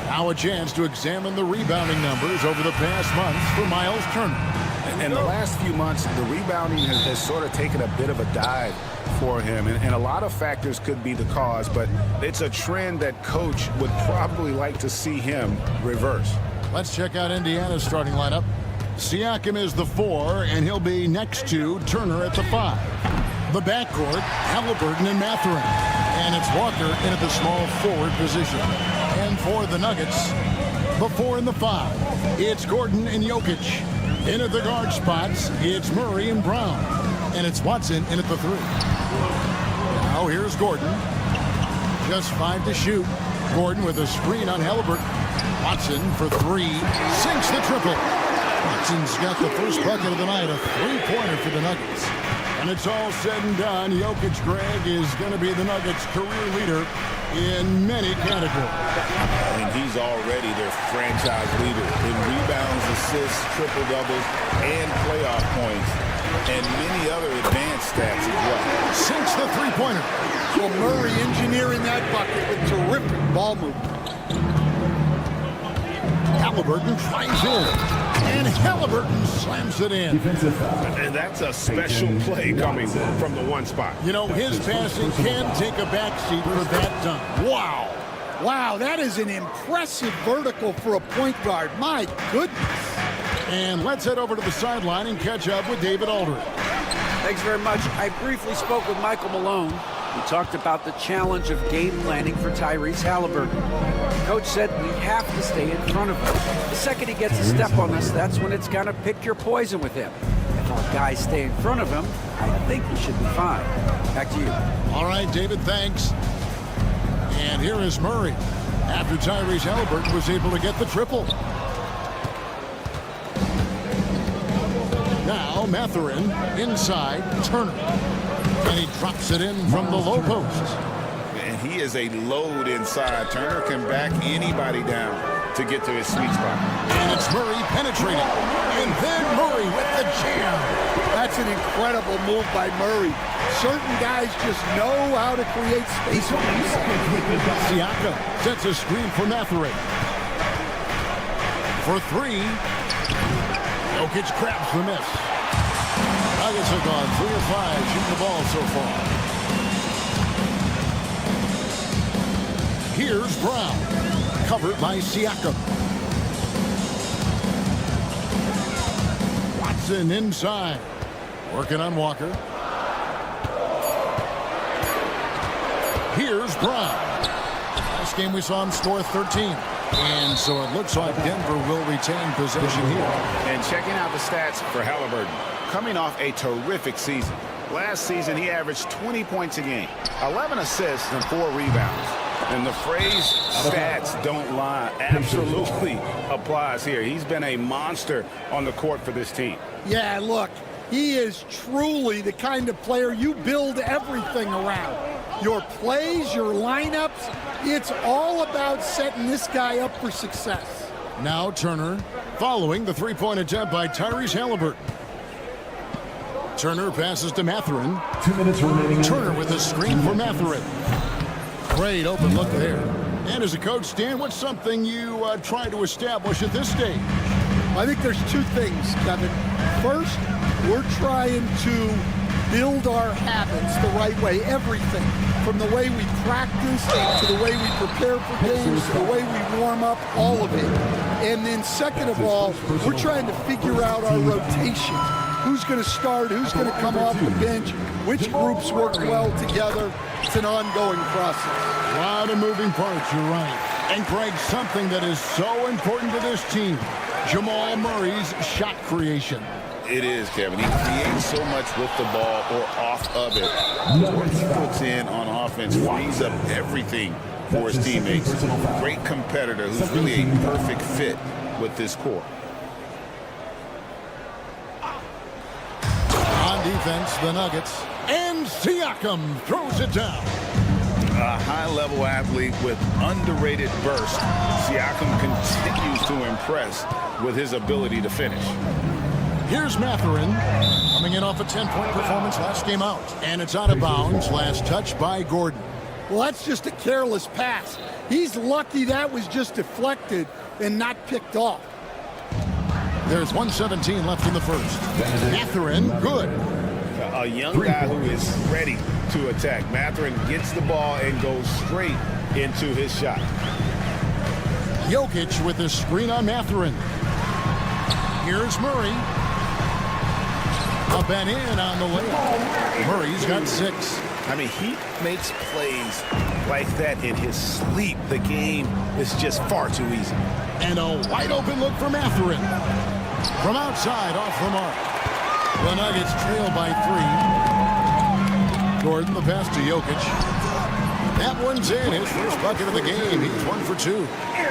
H: Now a chance to examine the rebounding numbers over the past months for Miles Turner.
I: In the last few months, the rebounding has sort of taken a bit of a dive for him, and a lot of factors could be the cause, but it's a trend that coach would probably like to see him reverse.
H: Let's check out Indiana's starting lineup. Siakam is the 4, and he'll be next to Turner at the 5. The backcourt, Halliburton and Mathurin. And it's Walker in at the small forward position. And for the Nuggets, the 4 and the 5, it's Gordon and Jokic. In at the guard spots, it's Murray and Brown. And it's Watson in at the 3. Now here's Gordon. Just 5 to shoot. Gordon with a screen on Halliburton. Watson for 3. Sinks the triple. Watson's got the first bucket of the night, a 3-pointer for the Nuggets. And it's all said and done, Jokic, Greg, is going to be the Nuggets' career leader in many categories.
I: And he's already their franchise leader in rebounds, assists, triple-doubles, and playoff points, and many other advanced stats as well.
H: Sinks the 3-pointer.
N: Well, Murray engineering that bucket with terrific ball movement.
H: Halliburton tries in. And Halliburton slams it in.
I: And that's a special play coming from the 1 spot.
H: You know, his passing can take a backseat for that dunk. Wow.
N: Wow, that is an impressive vertical for a point guard. My goodness.
H: And let's head over to the sideline and catch up with David Aldridge.
K: Thanks very much. I briefly spoke with Michael Malone. We talked about the challenge of game planning for Tyrese Halliburton. Coach said we have to stay in front of him. The second he gets a step on us, that's when it's got to pick your poison with him. If our guys stay in front of him, I think we should be fine. Back to you.
H: All right, David, thanks. And here is Murray after Tyrese Halliburton was able to get the triple. Now Mathurin inside Turner. And he drops it in from the low post.
I: And he is a load inside. Turner can back anybody down to get to his sweet spot.
H: And it's Murray penetrating. And then Murray with the jam.
N: That's an incredible move by Murray. Certain guys just know how to create space for themselves.
H: Siakam sets a screen for Mathurin. For 3. Jokic grabs the miss. Nuggets have gone 3 or 5 shooting the ball so far. Here's Brown, covered by Siakam. Watson inside, working on Walker. Here's Brown. Last game we saw him score 13. And so it looks like Denver will retain possession here.
I: And checking out the stats for Halliburton. Coming off a terrific season. Last season, he averaged 20 points a game, 11 assists, and 4 rebounds. And the phrase stats don't lie absolutely applies here. He's been a monster on the court for this team.
N: Yeah, look, he is truly the kind of player you build everything around. Your plays, your lineups, it's all about setting this guy up for success.
H: Now Turner, following the 3-point attempt by Tyrese Halliburton. Turner passes to Mathurin.
E: 2 minutes remaining.
H: Turner with a screen for Mathurin. Great open look there. And as a coach, Stan, what's something you try to establish at this stage?
N: I think there's 2 things, Kevin. First, we're trying to build our habits the right way, everything. From the way we practice, to the way we prepare for games, to the way we warm up, all of it. And then second of all, we're trying to figure out our rotation. Who's going to start, who's going to come off the bench, which groups work well together. It's an ongoing process.
H: A lot of moving parts, you're right. And Greg, something that is so important to this team, Jamal Murray's shot creation.
I: It is, Kevin. He creates so much with the ball or off of it. What he puts in on offense frees up everything for his teammates. Great competitor who's really a perfect fit with this core.
H: On defense, the Nuggets. And Siakam throws it down.
I: A high-level athlete with underrated burst. Siakam continues to impress with his ability to finish.
H: Here's Mathurin. Coming in off a 10-point performance last game out. And it's out of bounds. Last touch by Gordon.
N: Well, that's just a careless pass. He's lucky that was just deflected and not picked off.
H: There's 1:17 left in the first. Mathurin, good.
I: A young guy who is ready to attack. Mathurin gets the ball and goes straight into his shot.
H: Jokic with the screen on Mathurin. Here's Murray. Up and in on the layup. Murray's got 6.
I: I mean, he makes plays like that in his sleep. The game is just far too easy.
H: And a wide open look for Mathurin. From outside, off the mark. The Nuggets trail by 3. Gordon, the pass to Jokic. That one's in. His first bucket of the game. He's 1 for 2.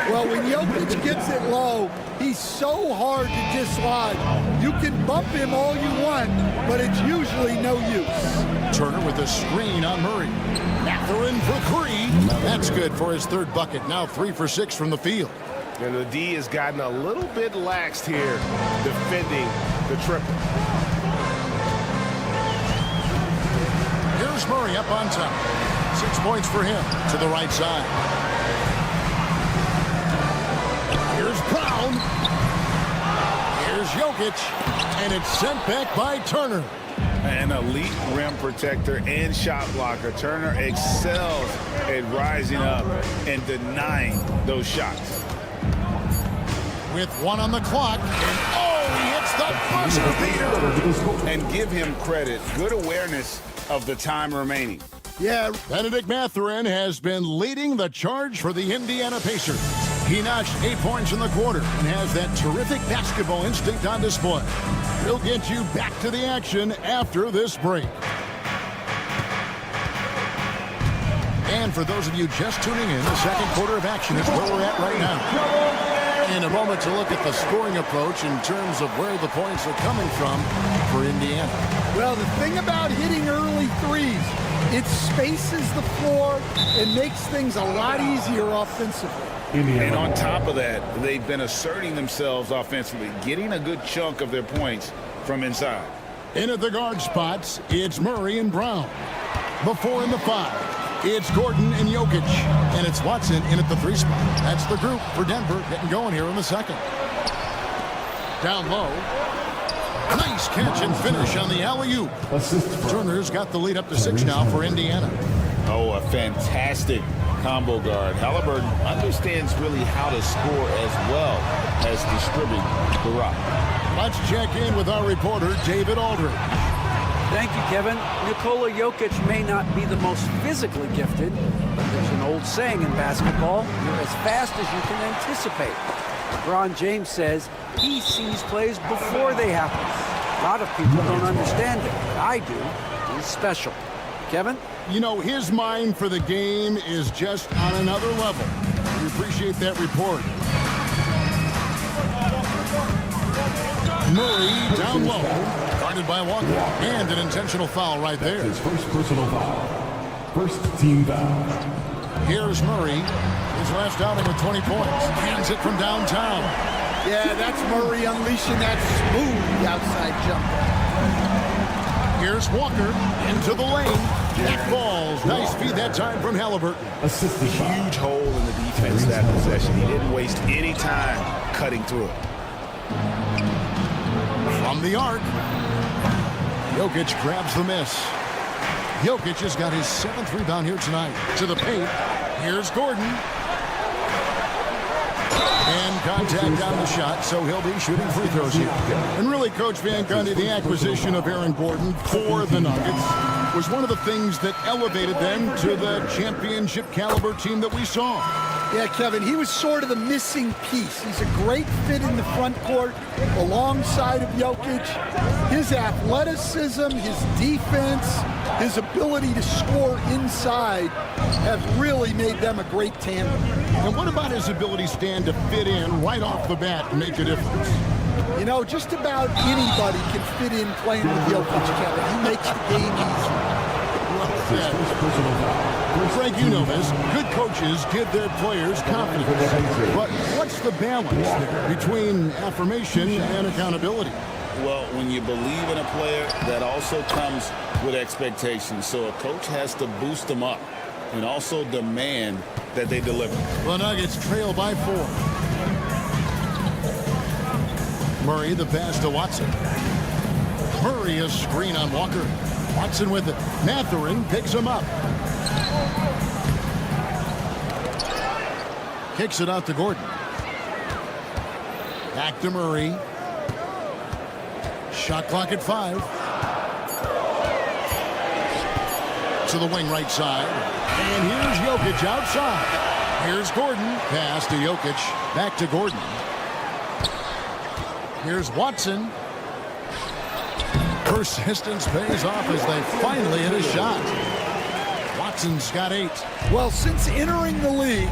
N: Well, when Jokic gets it low, he's so hard to dislodge. You can bump him all you want, but it's usually no use.
H: Turner with a screen on Murray. Mathurin for 3. That's good for his third bucket. Now 3 for 6 from the field.
A: And the D has gotten a little bit laxed here defending the triple.
H: Here's Murray up on top. 6 points for him to the right side. Here's Brown. Here's Jokic. And it's sent back by Turner.
I: An elite rim protector and shot blocker. Turner excels at rising up and denying those shots.
H: With 1 on the clock. And he hits the buzzer beater.
I: And give him credit. Good awareness of the time remaining.
H: Yeah, Benedict Mathurin has been leading the charge for the Indiana Pacers. He notched 8 points in the quarter and has that terrific basketball instinct on display. We'll get you back to the action after this break. And for those of you just tuning in, the second quarter of action is where we're at right now. In a moment to look at the scoring approach in terms of where the points are coming from for Indiana.
N: Well, the thing about hitting early threes, it spaces the floor and makes things a lot easier offensively.
I: And on top of that, they've been asserting themselves offensively, getting a good chunk of their points from inside.
H: In at the guard spots, it's Murray and Brown. The 4 and the 5. It's Gordon and Jokic. And it's Watson in at the 3 spot. That's the group for Denver getting going here in the second. Down low. Nice catch and finish on the alley-oop. Turner's got the lead up to 6 now for Indiana.
I: Oh, a fantastic combo guard. Halliburton understands really how to score as well as distribute the rock.
H: Let's check in with our reporter, David Aldridge.
K: Thank you, Kevin. Nikola Jokic may not be the most physically gifted, but there's an old saying in basketball, you're as fast as you can anticipate. LeBron James says he sees plays before they happen. A lot of people don't understand it, but I do. He's special. Kevin?
H: You know, his mind for the game is just on another level. We appreciate that report. Murray down low, guarded by Walker, and an intentional foul right there.
E: His first personal foul. First team foul.
H: Here's Murray, his last outing with 20 points. Hands it from downtown.
N: Yeah, that's Murray unleashing that smooth outside jumper.
H: Here's Walker into the lane. That falls. Nice feed that time from Halliburton.
E: Assisted
I: huge hole in the defense that possession. He didn't waste any time cutting through it.
H: From the arc, Jokic grabs the miss. Jokic has got his 7th rebound here tonight. To the paint, here's Gordon. And contact on the shot, so he'll be shooting free throws here. And really, Coach Van Gundy, the acquisition of Aaron Gordon for the Nuggets was one of the things that elevated them to the championship caliber team that we saw.
N: Yeah, Kevin, he was sort of the missing piece. He's a great fit in the front court alongside of Jokic. His athleticism, his defense, his ability to score inside have really made them a great tandem.
H: And what about his ability, Stan, to fit in right off the bat and make a difference?
N: You know, just about anybody can fit in playing with Jokic, Kevin. He makes the game easy.
H: that. Frank, you know this. Good coaches give their players confidence. But what's the balance between affirmation and accountability?
I: Well, when you believe in a player, that also comes with expectations. So a coach has to boost them up and also demand that they deliver.
H: The Nuggets trail by 4. Murray, the pass to Watson. Murray, a screen on Walker. Watson with it. Mathurin picks him up. Kicks it out to Gordon. Back to Murray. Shot clock at 5. To the wing right side. And here's Jokic outside. Here's Gordon. Pass to Jokic. Back to Gordon. Here's Watson. Persistence pays off as they finally hit a shot. Watson's got 8.
N: Well, since entering the league,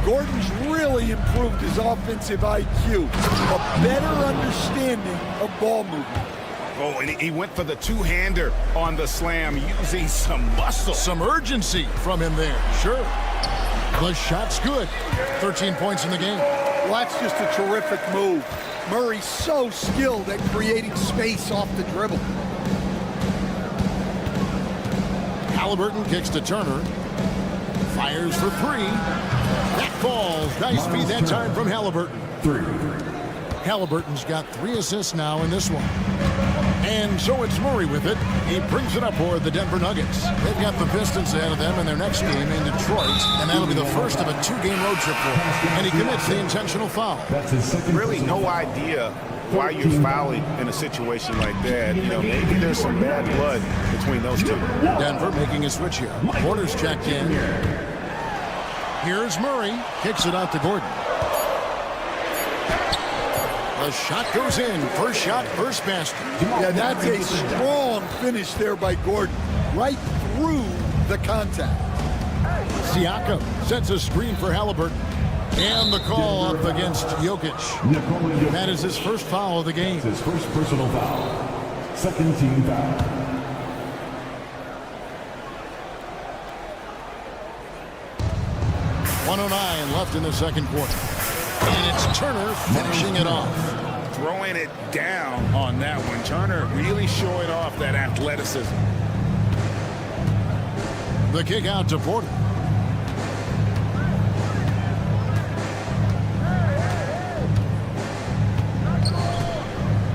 N: Gordon's really improved his offensive IQ, a better understanding of ball movement.
I: Oh, and he went for the two-hander on the slam, using some muscle.
H: Some urgency from him there, sure. The shot's good. 13 points in the game.
N: Well, that's just a terrific move. Murray's so skilled at creating space off the dribble.
H: Halliburton kicks to Turner. Fires for 3. That falls. Nice feed that time from Halliburton. 3. Halliburton's got 3 assists now in this one. And so it's Murray with it. He brings it up for the Denver Nuggets. They've got the Pistons ahead of them in their next game in Detroit, and that'll be the first of a 2-game road trip for him. And he commits the intentional foul.
I: Really no idea why you're fouling in a situation like that. You know, maybe there's some bad blood between those two.
H: Denver making a switch here. Porter's checked in. Here's Murray. Kicks it out to Gordon. The shot goes in. First shot, first basket.
N: Yeah, that's a strong finish there by Gordon. Right through the contact.
H: Siakam sets a screen for Halliburton. And the call up against Jokic. That is his first foul of the game.
E: His first personal foul. Second team foul. .109 left in the second quarter. And it's Turner finishing it off.
I: Throwing it down on that one. Turner really showing off that athleticism.
H: The kick out to Porter.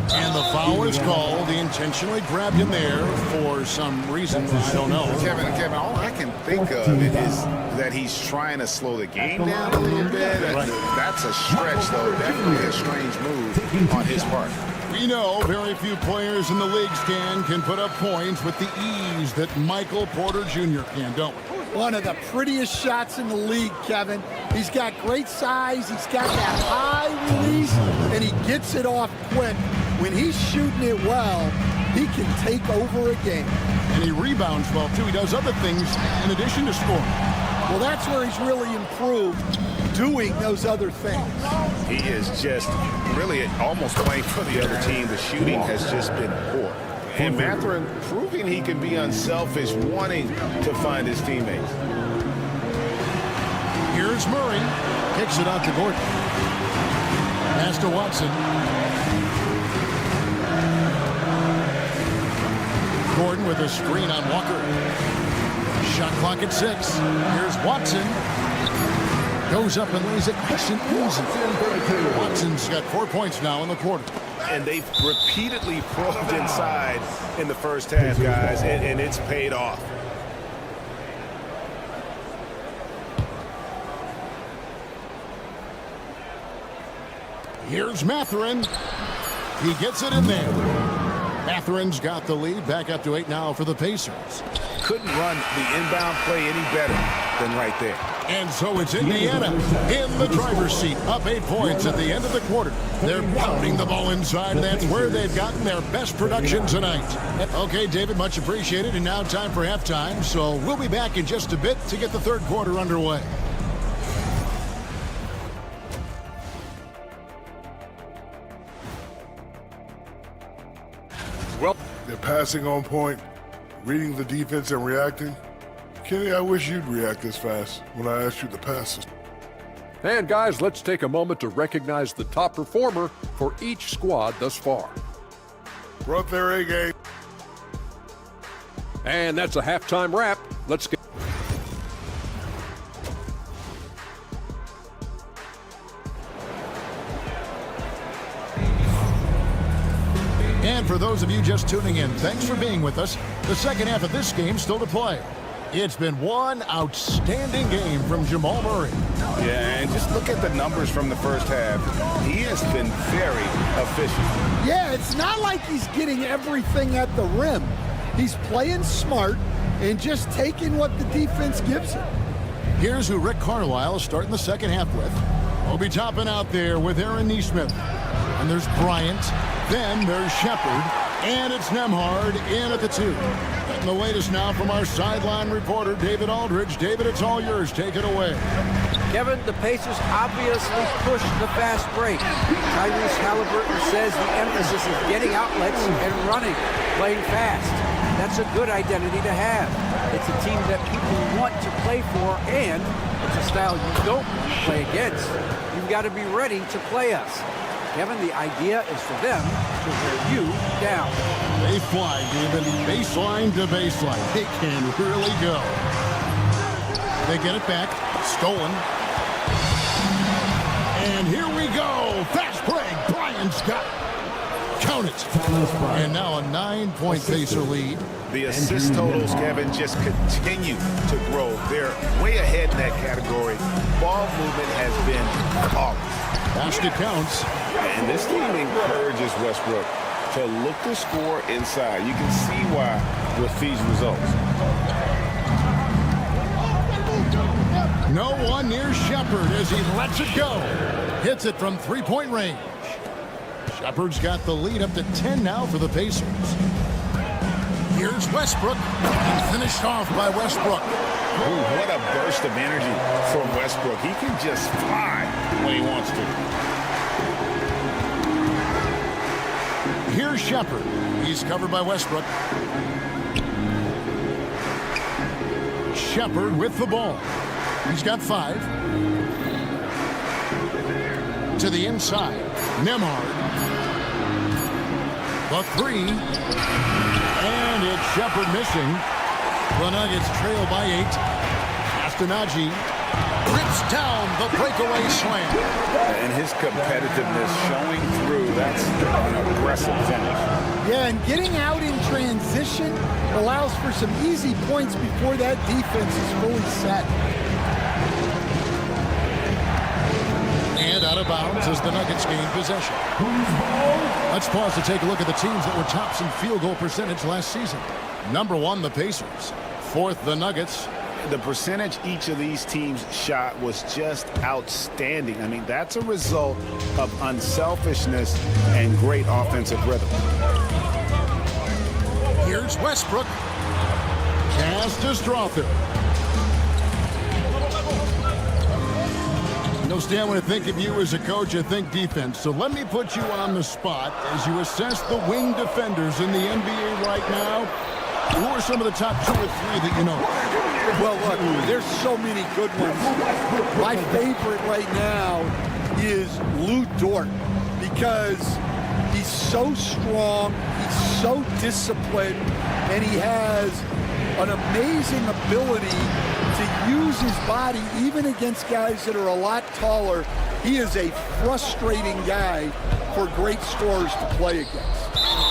H: And the foul is called. He intentionally grabbed him there for some reason. I don't know.
I: Kevin, all I can think of is that he's trying to slow the game down a little bit. That's a stretch, though. Definitely a strange move on his part.
H: We know very few players in the league's can put up points with the ease that Michael Porter Jr. can, don't we?
N: One of the prettiest shots in the league, Kevin. He's got great size. He's got that high release, and he gets it off quick. When he's shooting it well, he can take over a game.
H: And he rebounds well, too. He does other things in addition to scoring.
N: Well, that's where he's really improved, doing those other things.
I: He is just really almost playing for the other team. The shooting has just been poor. And Mathurin proving he can be unselfish, wanting to find his teammates.
H: Here's Murray. Kicks it out to Gordon. Pass to Watson. Gordon with a screen on Walker. Shot clock at 6. Here's Watson. Goes up and lays it nice and easy. Watson's got 4 points now in the quarter.
I: And they've repeatedly probed inside in the first half, guys, and it's paid off.
H: Here's Mathurin. He gets it in there. Mathurin's got the lead. Back up to 8 now for the Pacers.
I: Couldn't run the inbound play any better than right there.
H: And so it's Indiana in the driver's seat, up 8 points at the end of the quarter. They're pounding the ball inside. That's where they've gotten their best production tonight. Okay, David, much appreciated. And now time for halftime. So we'll be back in just a bit to get the third quarter underway.
F: Well, they're passing on point, reading the defense and reacting. Kenny, I wish you'd react this fast when I asked you to pass.
G: And guys, let's take a moment to recognize the top performer for each squad thus far.
F: Brought their A game.
G: And that's a halftime wrap. Let's get.
H: And for those of you just tuning in, thanks for being with us. The second half of this game still to play. It's been one outstanding game from Jamal Murray.
I: Yeah, and just look at the numbers from the first half. He has been very efficient.
N: Yeah, it's not like he's getting everything at the rim. He's playing smart and just taking what the defense gives him.
H: Here's who Rick Carlisle is starting the second half with. We'll be topping out there with Aaron Nesmith. And there's Bryant. Then there's Shepard. And it's Nembhard in at the 2. Getting the latest now from our sideline reporter, David Aldridge. David, it's all yours. Take it away.
K: Kevin, the Pacers obviously pushed the fast break. Tyrese Halliburton says the emphasis is getting outlets and running, playing fast. That's a good identity to have. It's a team that people want to play for, and it's a style you don't want to play against. You've got to be ready to play us. Kevin, the idea is for them to wear you down.
H: They fly, David. Baseline to baseline. They can really go. They get it back. Stolen. And here we go. Fast break. Bryant's got it. Count it. And now a 9-point Pacer lead.
I: The assist totals, Kevin, just continue to grow. They're way ahead in that category. Ball movement has been flawless.
H: Fast it counts.
I: And this team encourages Westbrook to look to score inside. You can see why with these results.
H: No one near Shepard as he lets it go. Hits it from three-point range. Shepard's got the lead up to 10 now for the Pacers. Here's Westbrook. And finished off by Westbrook.
I: Ooh, what a burst of energy from Westbrook. He can just fly when he wants to.
H: Here's Shepard. He's covered by Westbrook. Shepard with the ball. He's got 5. To the inside. Nembhard. The 3. And it's Shepard missing. The Nuggets trail by 8. Castanagi rips down the breakaway slam.
I: And his competitiveness showing through. That's an aggressive finish.
N: Yeah, and getting out in transition allows for some easy points before that defense is fully set.
H: And out of bounds as the Nuggets gain possession. Let's pause to take a look at the teams that were tops in field goal percentage last season. Number 1, the Pacers. 4th, the Nuggets.
I: The percentage each of these teams shot was just outstanding. I mean, that's a result of unselfishness and great offensive rhythm.
H: Here's Westbrook. Pass to Strother. No, Stan, when I think of you as a coach, I think defense. So let me put you on the spot as you assess the wing defenders in the NBA right now. Who are some of the top 2 or 3 that you know?
N: Well, look, there's so many good ones. My favorite right now is Lou Dort because he's so strong, he's so disciplined, and he has an amazing ability to use his body even against guys that are a lot taller. He is a frustrating guy for great scorers to play against.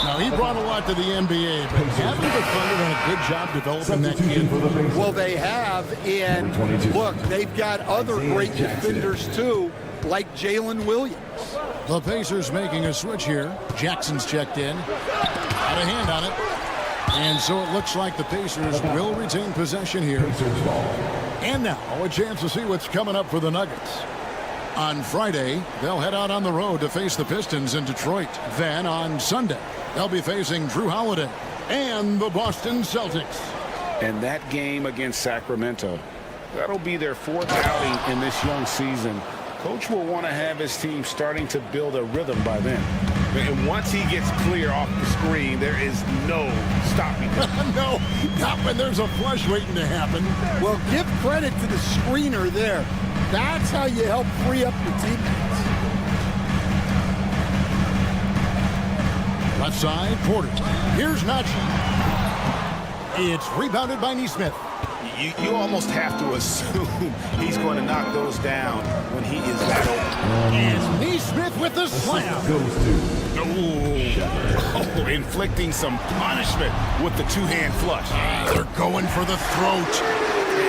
H: Now, he brought a lot to the NBA, but haven't the Thunder done a good job developing that kid?
N: Well, they have, and look, they've got other great defenders too, like Jalen Williams.
H: The Pacers making a switch here. Jackson's checked in. Got a hand on it. And so it looks like the Pacers will retain possession here. And now a chance to see what's coming up for the Nuggets. On Friday, they'll head out on the road to face the Pistons in Detroit. Then on Sunday, they'll be facing Drew Holiday and the Boston Celtics.
I: And that game against Sacramento, that'll be their 4th outing in this young season. Coach will want to have his team starting to build a rhythm by then. And once he gets clear off the screen, there is no stopping him.
H: No, not when there's a flush waiting to happen.
N: Well, give credit to the screener there. That's how you help free up your teammates.
H: Left side, Porter. Here's Najee. It's rebounded by Neesmith.
I: You almost have to assume he's going to knock those down when he is that open.
H: And Neesmith with the slam.
I: Oh, inflicting some punishment with the two-hand flush.
H: They're going for the throat.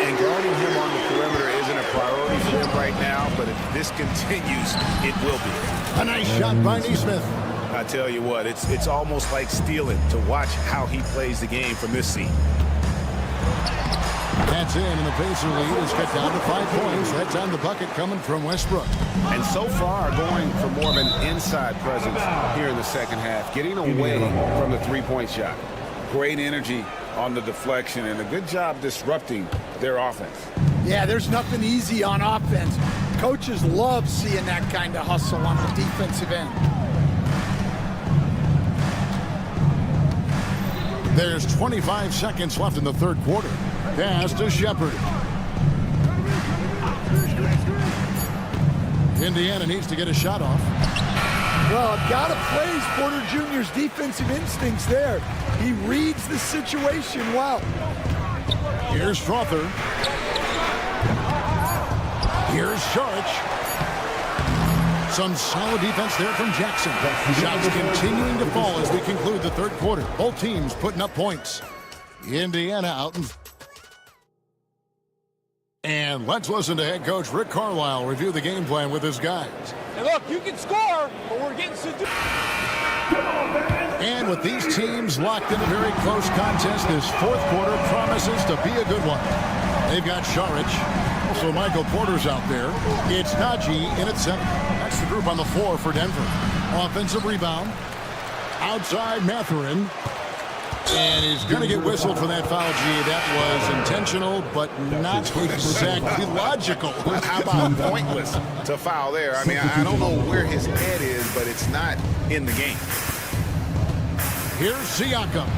I: And guarding him on the perimeter isn't a priority for him right now, but if this continues, it will be.
H: A nice shot by Neesmith.
I: I tell you what, it's almost like stealing to watch how he plays the game from this seat.
H: That's in, and the Pacer lead is cut down to 5 points. That's on the bucket coming from Westbrook.
I: And so far, going for more of an inside presence here in the second half, getting away from the three-point shot. Great energy on the deflection, and a good job disrupting their offense.
N: Yeah, there's nothing easy on offense. Coaches love seeing that kind of hustle on the defensive end.
H: There's 25 seconds left in the third quarter. Pass to Shepard. Indiana needs to get a shot off.
N: Well, I've got to praise Porter Jr.'s defensive instincts there. He reads the situation well.
H: Here's Strother. Here's Saric. Some solid defense there from Jackson. Shots continuing to fall as we conclude the third quarter. Both teams putting up points. Indiana out in... And let's listen to head coach Rick Carlisle review the game plan with his guys.
O: Hey, look, you can score, but we're getting some...
H: And with these teams locked in a very close contest, this fourth quarter promises to be a good one. They've got Saric. Also, Michael Porter's out there. It's Najee in at center. That's the group on the floor for Denver. Offensive rebound. Outside Mathurin. And he's going to get whistled for that foul, G. That was intentional, but not exactly logical.
I: How about pointless to foul there? I mean, I don't know where his head is, but it's not in the game.
H: Here's Siakam.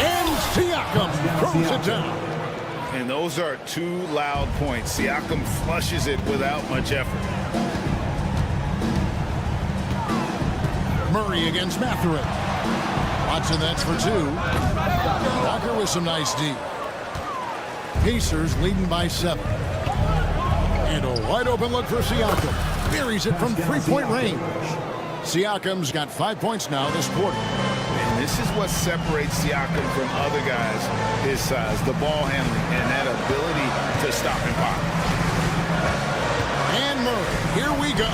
H: And Siakam throws it down.
I: And those are two loud points. Siakam flushes it without much effort.
H: Murray against Mathurin. Watson, that's for two. Walker with some nice D. Pacers leading by 7. And a wide open look for Siakam. Buries it from three-point range. Siakam's got 5 points now this quarter.
I: And this is what separates Siakam from other guys his size, the ball handling and that ability to stop and pop.
H: And Murray, here we go.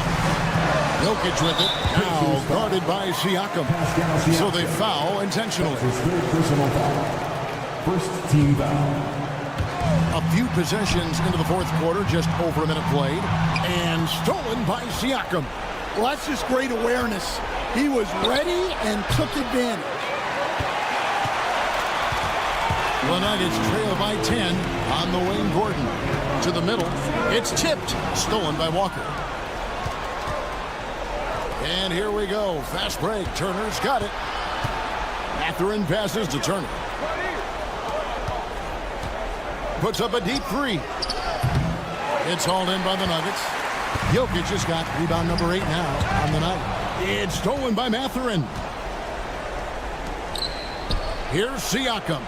H: Jokic with it, now guarded by Siakam. So they foul intentionally.
E: First team foul.
H: A few possessions into the fourth quarter, just over a minute played, and stolen by Siakam.
N: Well, that's just great awareness. He was ready and took advantage.
H: The Nuggets trail by 10 on the Wayne Gordon. To the middle, it's tipped, stolen by Walker. And here we go, fast break. Turner's got it. Mathurin passes to Turner. Puts up a deep three. It's hauled in by the Nuggets. Jokic has got rebound number 8 now on the night. It's stolen by Mathurin. Here's Siakam.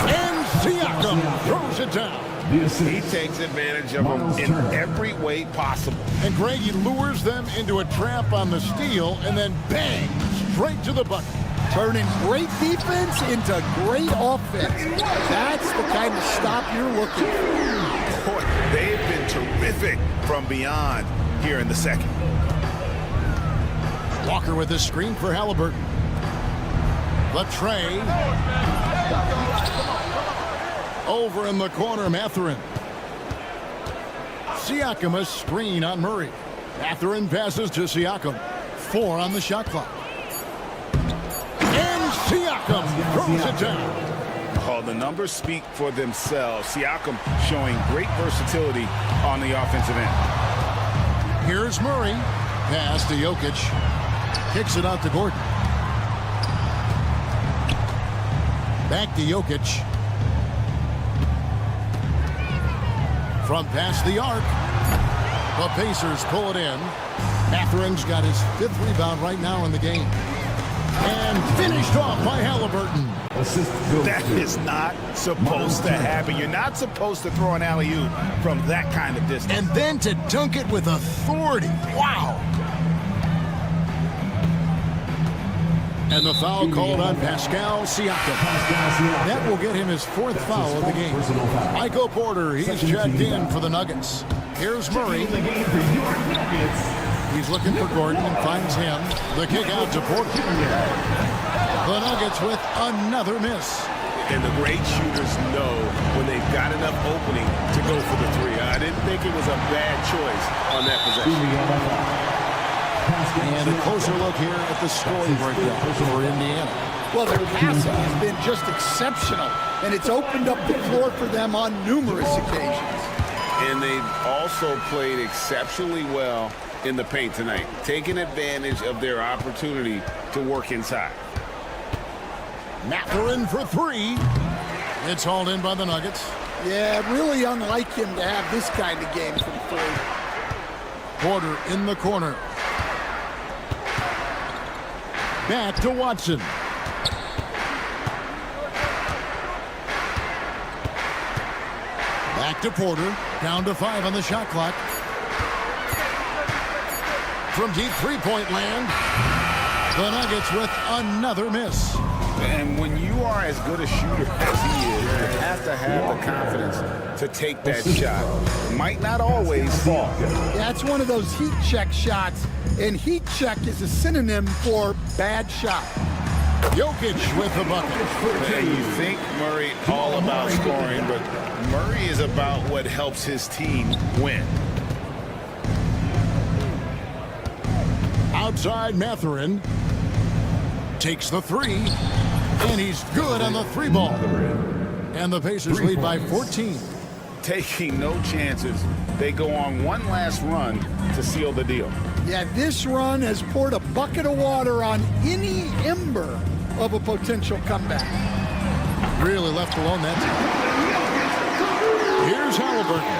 H: And Siakam throws it down.
I: He takes advantage of them in every way possible.
H: And Greg, he lures them into a trap on the steal and then bang, straight to the bucket.
N: Turning great defense into great offense. That's the kind of stop you're looking for.
I: Boy, they've been terrific from beyond here in the second.
H: Walker with a screen for Halliburton. Latrey. Over in the corner, Mathurin. Siakam a screen on Murray. Mathurin passes to Siakam. 4 on the shot clock. And Siakam throws it down.
I: Oh, the numbers speak for themselves. Siakam showing great versatility on the offensive end.
H: Here's Murray. Pass to Jokic. Kicks it out to Gordon. Back to Jokic. From past the arc. The Pacers pull it in. Matherin's got his 5th rebound right now in the game. And finished off by Halliburton.
I: That is not supposed to happen. You're not supposed to throw an alley-oop from that kind of distance.
H: And then to dunk it with authority. Wow. And the foul called on Pascal Siakam. That will get him his 4th foul of the game. Michael Porter, he's checked in for the Nuggets. Here's Murray. He's looking for Gordon and finds him. The kick out to Porter. The Nuggets with another miss.
A: And the great shooters know when they've got enough opening to go for the 3. I didn't think it was a bad choice on that possession.
H: And a closer look here at the scoring breakdown for Indiana.
N: Well, their passing has been just exceptional, and it's opened up the floor for them on numerous occasions.
I: And they've also played exceptionally well in the paint tonight, taking advantage of their opportunity to work inside.
H: Matherin for 3. It's hauled in by the Nuggets.
N: Yeah, really unlike him to have this kind of game from 3.
H: Porter in the corner. Back to Watson. Back to Porter. Down to 5 on the shot clock. From deep three-point land, the Nuggets with another miss.
I: And when you are as good a shooter as he is, you have to have the confidence to take that shot. Might not always fall.
N: Yeah, it's one of those heat check shots, and heat check is a synonym for bad shot.
H: Jokic with the bucket.
I: And you think Murray all about scoring, but Murray is about what helps his team win.
H: Outside Matherin. Takes the 3. And he's good on the 3-ball. And the Pacers lead by 14.
I: Taking no chances. They go on one last run to seal the deal.
N: Yeah, this run has poured a bucket of water on any ember of a potential comeback.
H: Really left alone that time. Here's Halliburton.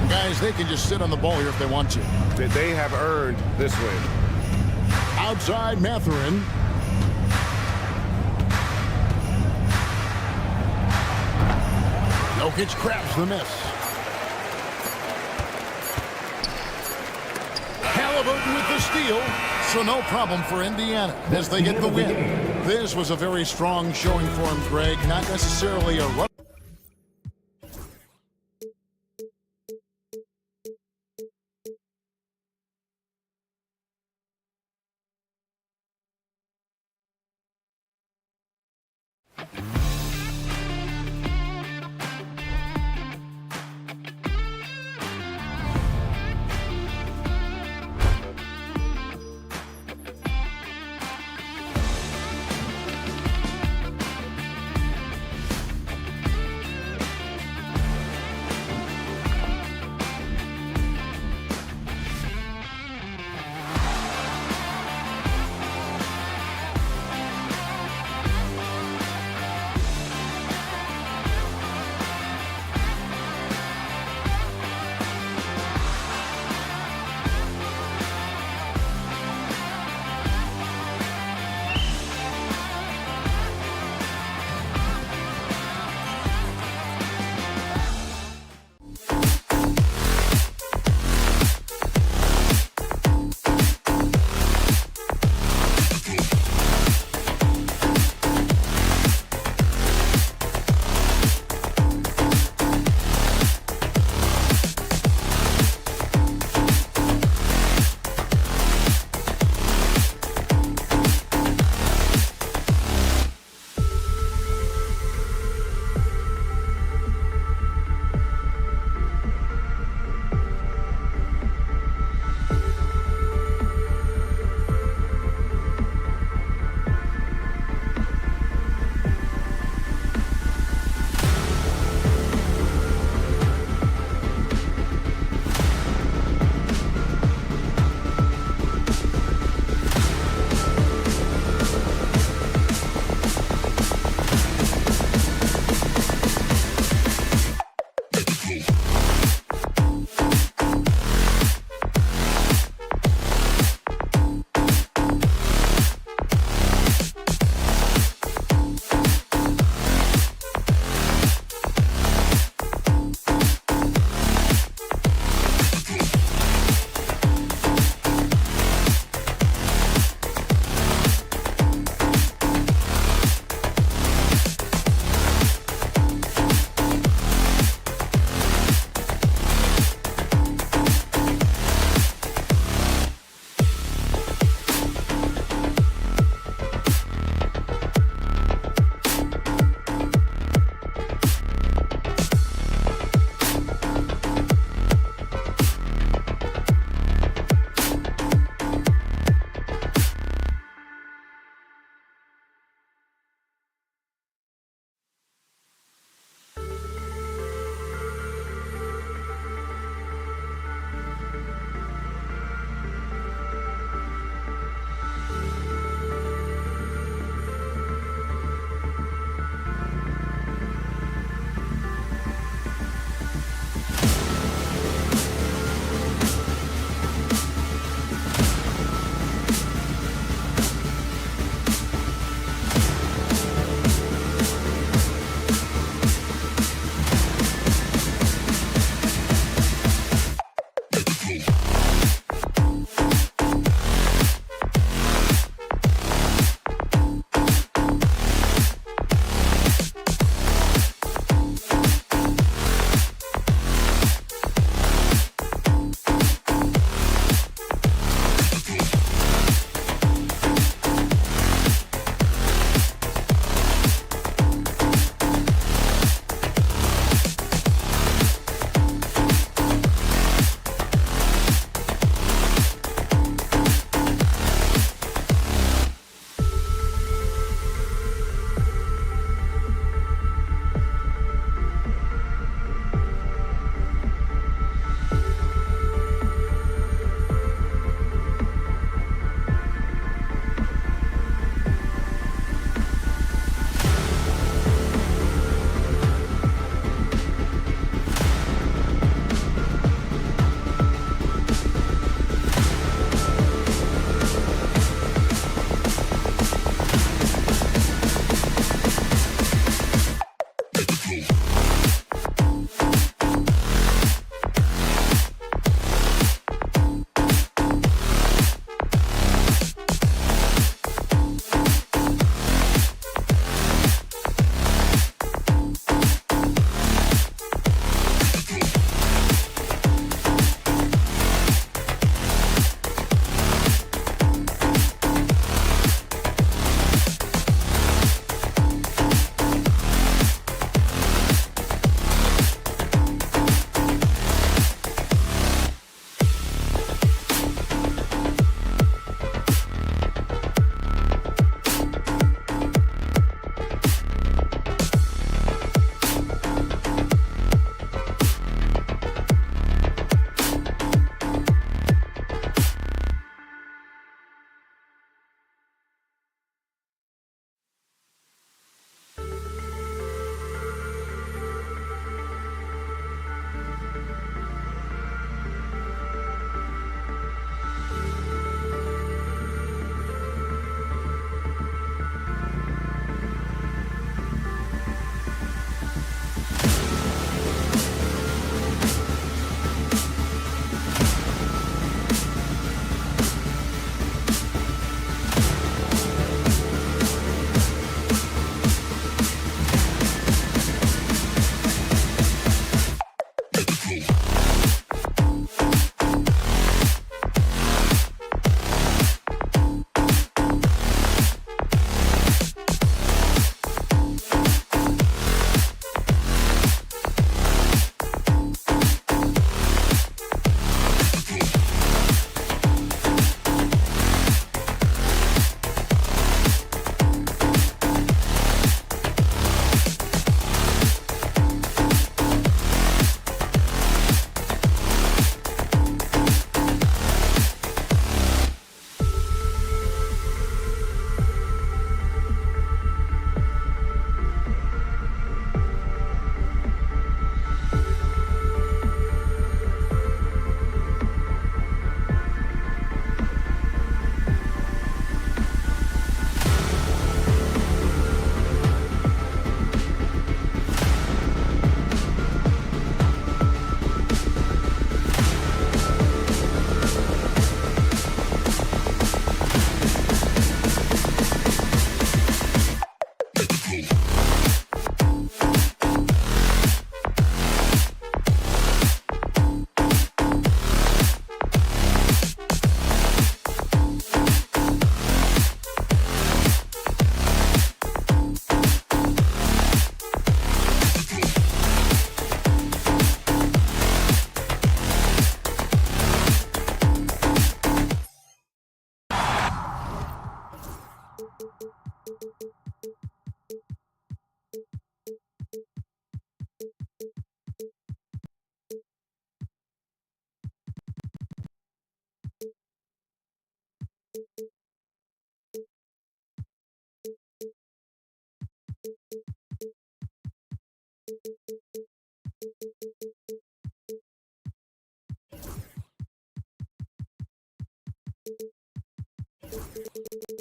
H: Guys, they can just sit on the ball here if they want to.
A: They have earned this win.
H: Outside Matherin. Jokic crabs the miss. Halliburton with the steal. So no problem for Indiana as they get the win. This was a very strong showing for him, Greg. Not necessarily a run.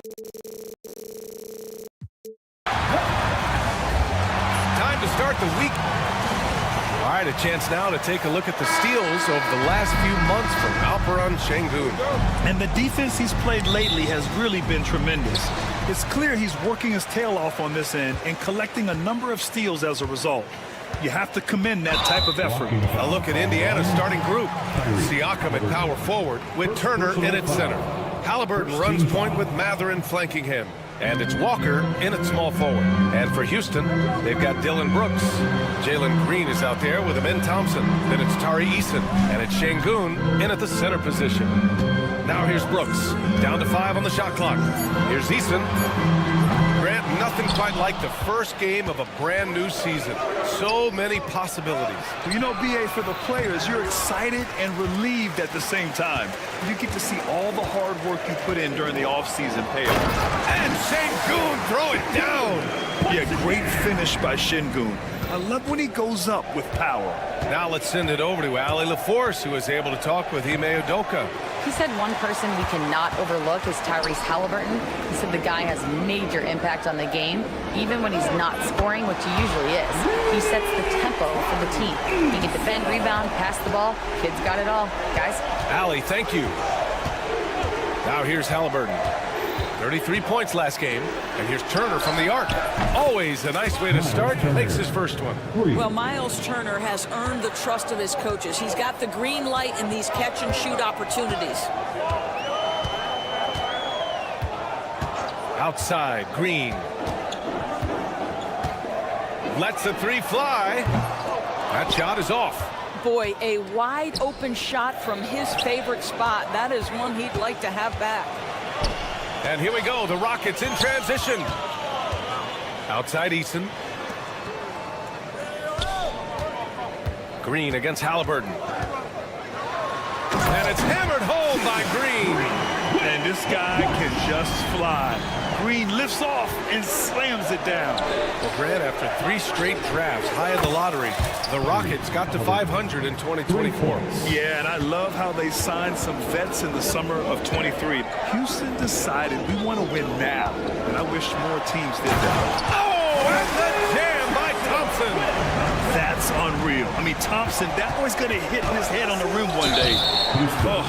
A: Time to start the week. All right, a chance now to take a look at the steals over the last few months from Alperen Şengün.
B: And the defense he's played lately has really been tremendous. It's clear he's working his tail off on this end and collecting a number of steals as a result. You have to commend that type of effort.
A: A look at Indiana's starting group. Siakam at power forward with Turner in at center. Halliburton runs point with Mathurin flanking him. And it's Walker in at small forward. And for Houston, they've got Dylan Brooks. Jalen Green is out there with Amin Thompson. Then it's Tari Eason. And it's Şengün in at the center position. Now here's Brooks. Down to 5 on the shot clock. Here's Eason. Grant, nothing quite like the first game of a brand new season. So many possibilities.
B: You know, B.A., for the players, you're excited and relieved at the same time. You get to see all the hard work you put in during the offseason pay off.
A: And Şengün throw it down.
B: Yeah, great finish by Şengün. I love when he goes up with power.
A: Now let's send it over to Ali LaForce, who was able to talk with Ime Udoka.
D: He said one person we cannot overlook is Tyrese Halliburton. He said the guy has major impact on the game, even when he's not scoring, which he usually is. He sets the tempo for the team. He can defend, rebound, pass the ball. Kid's got it all. Guys.
A: Ali, thank you. Now here's Halliburton. 33 points last game. And here's Turner from the arc. Always a nice way to start. Makes his first one.
C: Well, Miles Turner has earned the trust of his coaches. He's got the green light in these catch-and-shoot opportunities.
A: Outside, Green. Lets the three fly. That shot is off.
C: Boy, a wide-open shot from his favorite spot. That is one he'd like to have back.
A: And here we go, the Rockets in transition. Outside Eason. Green against Halliburton. And it's hammered home by Green.
B: And this guy can just fly. Green lifts off and slams it down.
A: Well, Grant, after 3 straight drafts high in the lottery, the Rockets got to 500 in 2024.
B: Yeah, and I love how they signed some vets in the summer of 23. Houston decided we want to win now, and I wish more teams did that.
A: Oh, and the jam by Thompson.
B: That's unreal. I mean, Thompson, that boy's going to hit his head on the rim one day.
A: Oh. Well,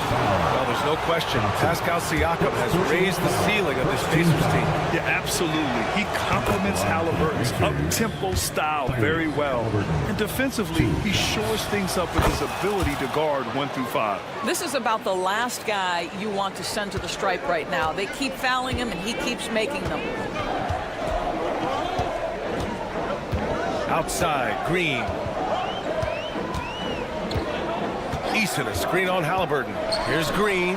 A: there's no question. Pascal Siakam has raised the ceiling of this Pacers team.
B: Yeah, absolutely. He complements Halliburton's up-tempo style very well. And defensively, he shores things up with his ability to guard 1 through 5.
C: This is about the last guy you want to send to the stripe right now. They keep fouling him, and he keeps making them.
A: Outside, Green. Eason, a screen on Halliburton. Here's Green.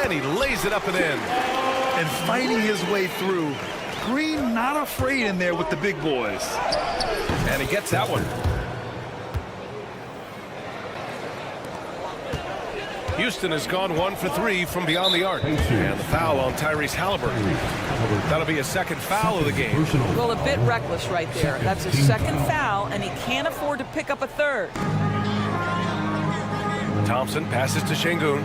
A: And he lays it up and in.
B: And fighting his way through. Green not afraid in there with the big boys.
A: And he gets that one. Houston has gone 1 for 3 from beyond the arc. And the foul on Tyrese Halliburton. That'll be a second foul of the game.
C: Well, a bit reckless right there. That's his second foul, and he can't afford to pick up a third.
A: Thompson passes to Şengün.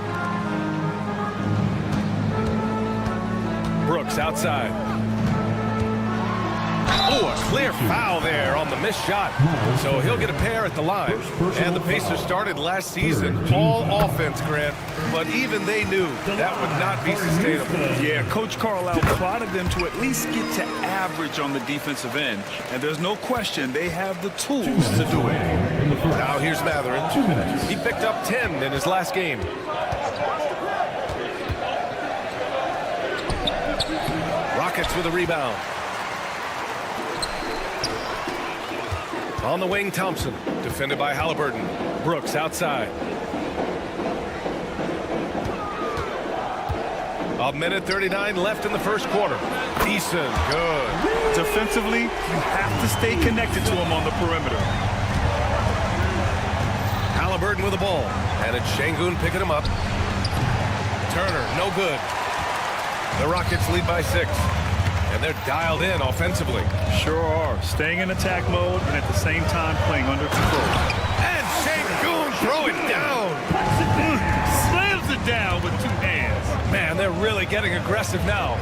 A: Brooks outside. Oh, a clear foul there on the missed shot. So he'll get a pair at the line. And the Pacers started last season all offense, Grant. But even they knew that would not be sustainable.
B: Yeah, Coach Carlisle plotted them to at least get to average on the defensive end. And there's no question they have the tools to do it.
A: Now here's Mathurin. He picked up 10 in his last game. Rockets with a rebound. On the wing, Thompson, defended by Halliburton. Brooks outside. A minute 39 left in the first quarter. Eason, good.
B: Defensively, you have to stay connected to him on the perimeter.
A: Halliburton with the ball. And it's Şengün picking him up. Turner, no good. The Rockets lead by 6. And they're dialed in offensively.
B: Sure are. Staying in attack mode and at the same time playing under control.
A: And Şengün throw it down.
B: Slams it down with 2 hands.
A: Man, And they're really getting aggressive now.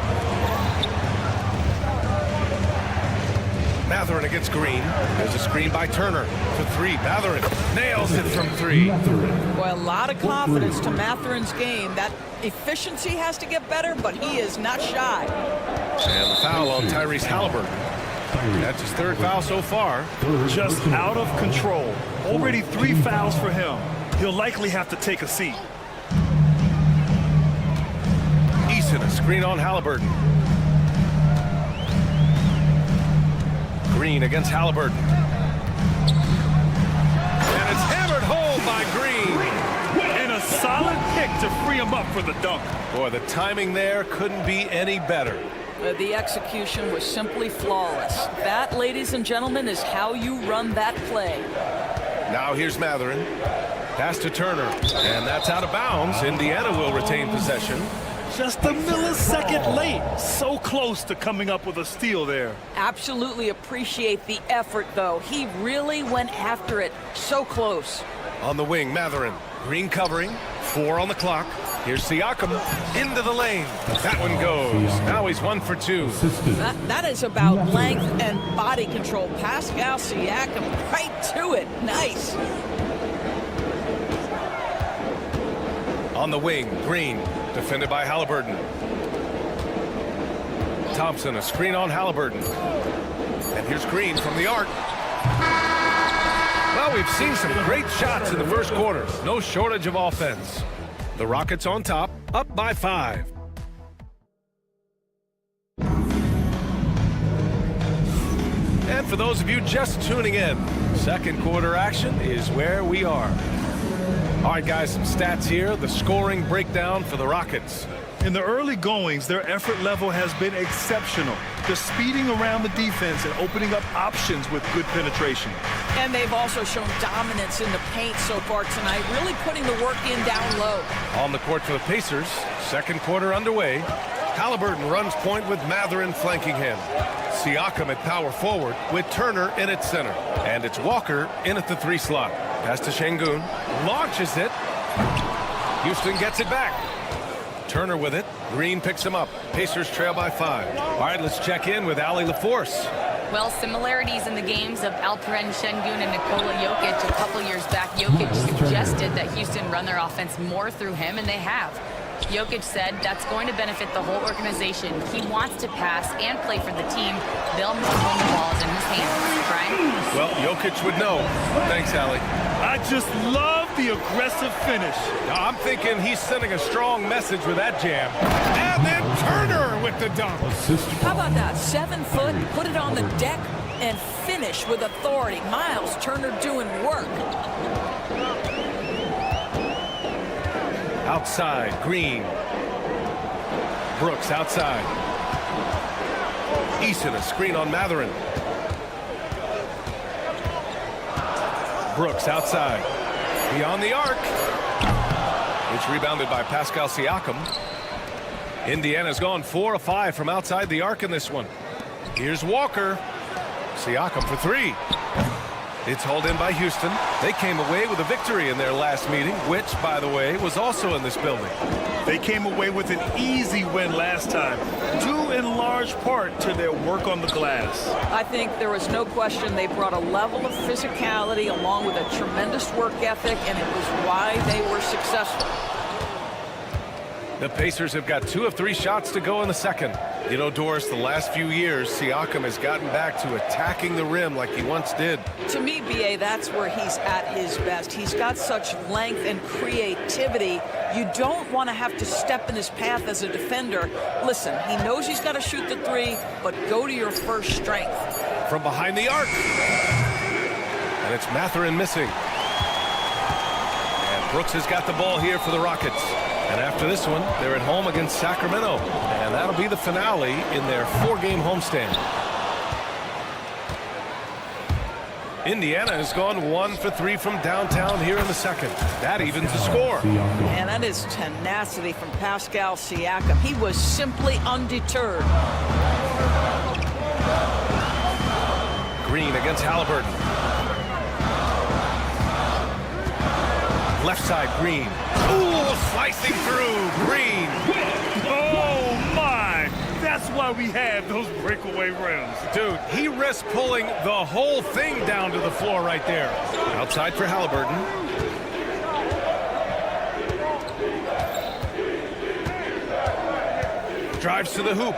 A: Mathurin against Green. There's a screen by Turner for three. Mathurin nails it from three.
C: Well, a lot of confidence to Mathurin's game. That efficiency has to get better, but he is not shy.
A: And the foul on Tyrese Halliburton. That's his third foul so far.
B: Just out of control. Already 3 fouls for him. He'll likely have to take a seat.
A: Eason, a screen on Halliburton. Green against Halliburton. And it's hammered home by Green.
B: And a solid pick to free him up for the dunk.
A: Boy, the timing there couldn't be any better.
C: The execution was simply flawless. That, ladies and gentlemen, is how you run that play.
A: Now here's Mathurin. Pass to Turner. And that's out of bounds. Indiana will retain possession.
B: Just a millisecond late. So close to coming up with a steal there.
C: Absolutely appreciate the effort, though. He really went after it. So close.
A: On the wing, Mathurin. Green covering. 4 on the clock. Here's Siakam into the lane. That one goes. Now he's 1 for 2.
C: That is about length and body control. Pascal Siakam right to it. Nice.
A: On the wing, Green, defended by Halliburton. Thompson, a screen on Halliburton. And here's Green from the arc. Well, we've seen some great shots in the first quarter. No shortage of offense. The Rockets on top, up by 5. And for those of you just tuning in, second quarter action is where we are. All right, guys, some stats here. The scoring breakdown for the Rockets.
B: In the early goings, their effort level has been exceptional. They're speeding around the defense and opening up options with good penetration.
C: And they've also shown dominance in the paint so far tonight, really putting the work in down low.
A: On the court for the Pacers, second quarter underway. Halliburton runs point with Mathurin flanking him. Siakam at power forward with Turner in at center. And it's Walker in at the 3 slot. Pass to Şengün, launches it. Houston gets it back. Turner with it. Green picks him up. Pacers trail by 5. All right, let's check in with Allie LaForce.
D: Well, similarities in the games of Alperen Şengün and Nikola Jokic. A couple years back, Jokic suggested that Houston run their offense more through him, and they have. Jokic said that's going to benefit the whole organization. He wants to pass and play for the team. They'll move when the ball is in his hands. Brian?
A: Well, Jokic would know. Thanks, Allie.
B: I just love the aggressive finish.
A: I'm thinking he's sending a strong message with that jam. And then Turner with the dunk.
C: How about that? 7 foot, put it on the deck, and finish with authority. Miles Turner doing work.
A: Outside, Green. Brooks outside. Eason, a screen on Mathurin. Brooks outside. Beyond the arc. It's rebounded by Pascal Siakam. Indiana's gone 4 of 5 from outside the arc in this one. Here's Walker. Siakam for 3. It's hauled in by Houston. They came away with a victory in their last meeting, which, by the way, was also in this building.
B: They came away with an easy win last time, due in large part to their work on the glass.
C: I think there was no question they brought a level of physicality along with a tremendous work ethic, and it was why they were successful.
A: The Pacers have got 2 of 3 shots to go in the second. You know, Doris, the last few years, Siakam has gotten back to attacking the rim like he once did.
C: To me, B.A., that's where he's at his best. He's got such length and creativity. You don't want to have to step in his path as a defender. Listen, he knows he's got to shoot the 3, but go to your first strength.
A: From behind the arc. And it's Mathurin missing. And Brooks has got the ball here for the Rockets. And after this one, they're at home against Sacramento. And that'll be the finale in their 4-game homestand. Indiana has gone 1 for 3 from downtown here in the second. That evens the score.
C: And that is tenacity from Pascal Siakam. He was simply undeterred. Green
A: against Halliburton. Left side, Green. Ooh, slicing through, Green.
B: Oh, my. That's why we have those breakaway rims.
A: Dude, he risks pulling the whole thing down to the floor right there. Outside for Halliburton. Drives to the hoop.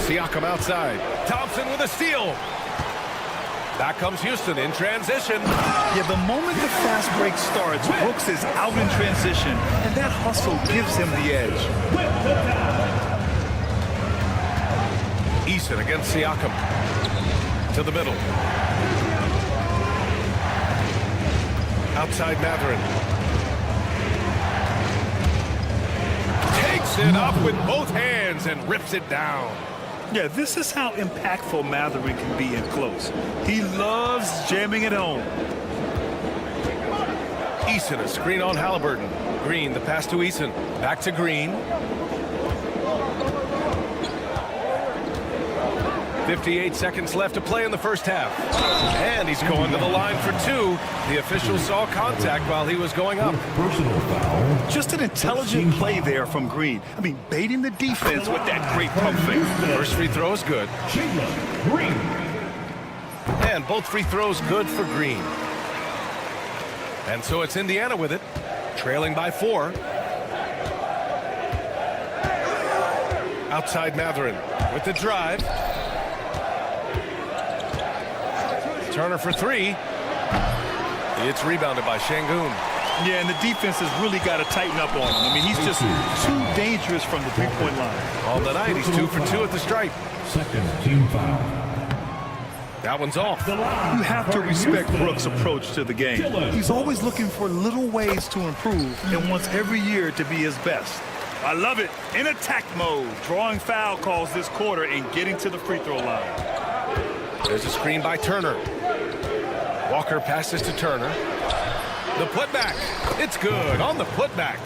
A: Siakam outside. Thompson with a steal. Back comes Houston in transition.
B: Yeah, the moment the fast break starts, Brooks is out in transition, and that hustle gives him the edge.
A: Eason against Siakam. To the middle. Outside Mathurin. Takes it up with both hands and rips it down.
B: Yeah, this is how impactful Mathurin can be in close. He loves jamming it home.
A: Eason, a screen on Halliburton. Green, the pass to Eason. Back to Green. 58 seconds left to play in the first half. And he's going to the line for two. The official saw contact while he was going up.
E: Personal foul.
B: Just an intelligent play there from Green. I mean, baiting the defense with that great pump fake.
A: First free throw is good.
E: Green.
A: And both free throws good for Green. And so it's Indiana with it, trailing by 4. Outside Mathurin with the drive. Turner for 3. It's rebounded by Şengün.
B: Yeah, and the defense has really got to tighten up on him. I mean, he's just too dangerous from the three-point line.
A: All the night, he's 2 for 2 at the stripe.
E: Second team foul.
A: That one's off.
B: You have to respect Brooks' approach to the game. He's always looking for little ways to improve and wants every year to be his best. I love it. In attack mode, drawing foul calls this quarter and getting to the free throw line.
A: There's a screen by Turner. Walker passes to Turner. The putback. It's good on the putback.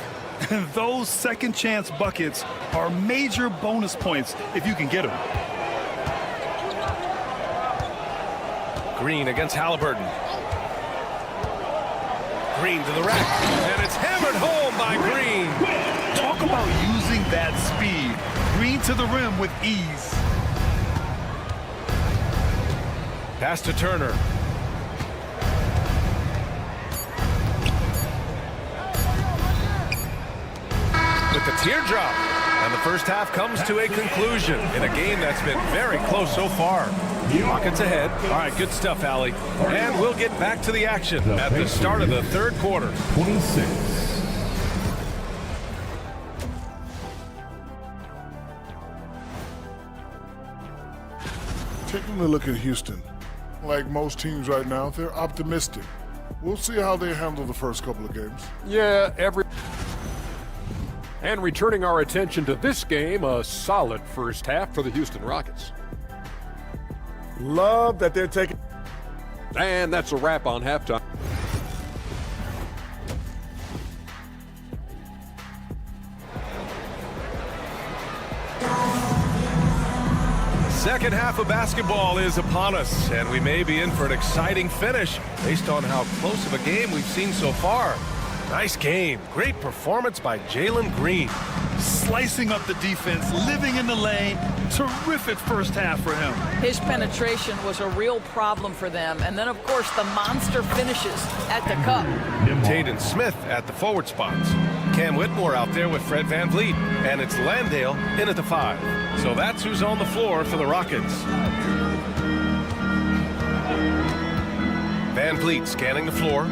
B: Those second chance buckets are major bonus points if you can get them.
A: Green against Halliburton. Green to the rack. And it's hammered home by Green.
B: Talk about using that speed. Green to the rim with ease.
A: Pass to Turner. With the teardrop. And the first half comes to a conclusion in a game that's been very close so far. Rockets ahead. All right, good stuff, Allie. And we'll get back to the action at the start of the third quarter.
E: 26.
F: Taking a look at Houston. Like most teams right now, they're optimistic. We'll see how they handle the first couple of games.
G: Yeah, And returning our attention to this game, a solid first half for the Houston Rockets.
L: Love that they're taking.
G: And that's a wrap on halftime.
A: Second half of basketball is upon us, and we may be in for an exciting finish based on how close of a game we've seen so far. Nice game. Great performance by Jalen Green.
B: Slicing up the defense, living in the lane. Terrific first half for him.
C: His penetration was a real problem for them. And then, of course, the monster finishes at the cup.
A: Taden Smith at the forward spots. Cam Whitmore out there with Fred VanVleet. And it's Landale in at the 5. So that's who's on the floor for the Rockets. VanVleet scanning the floor.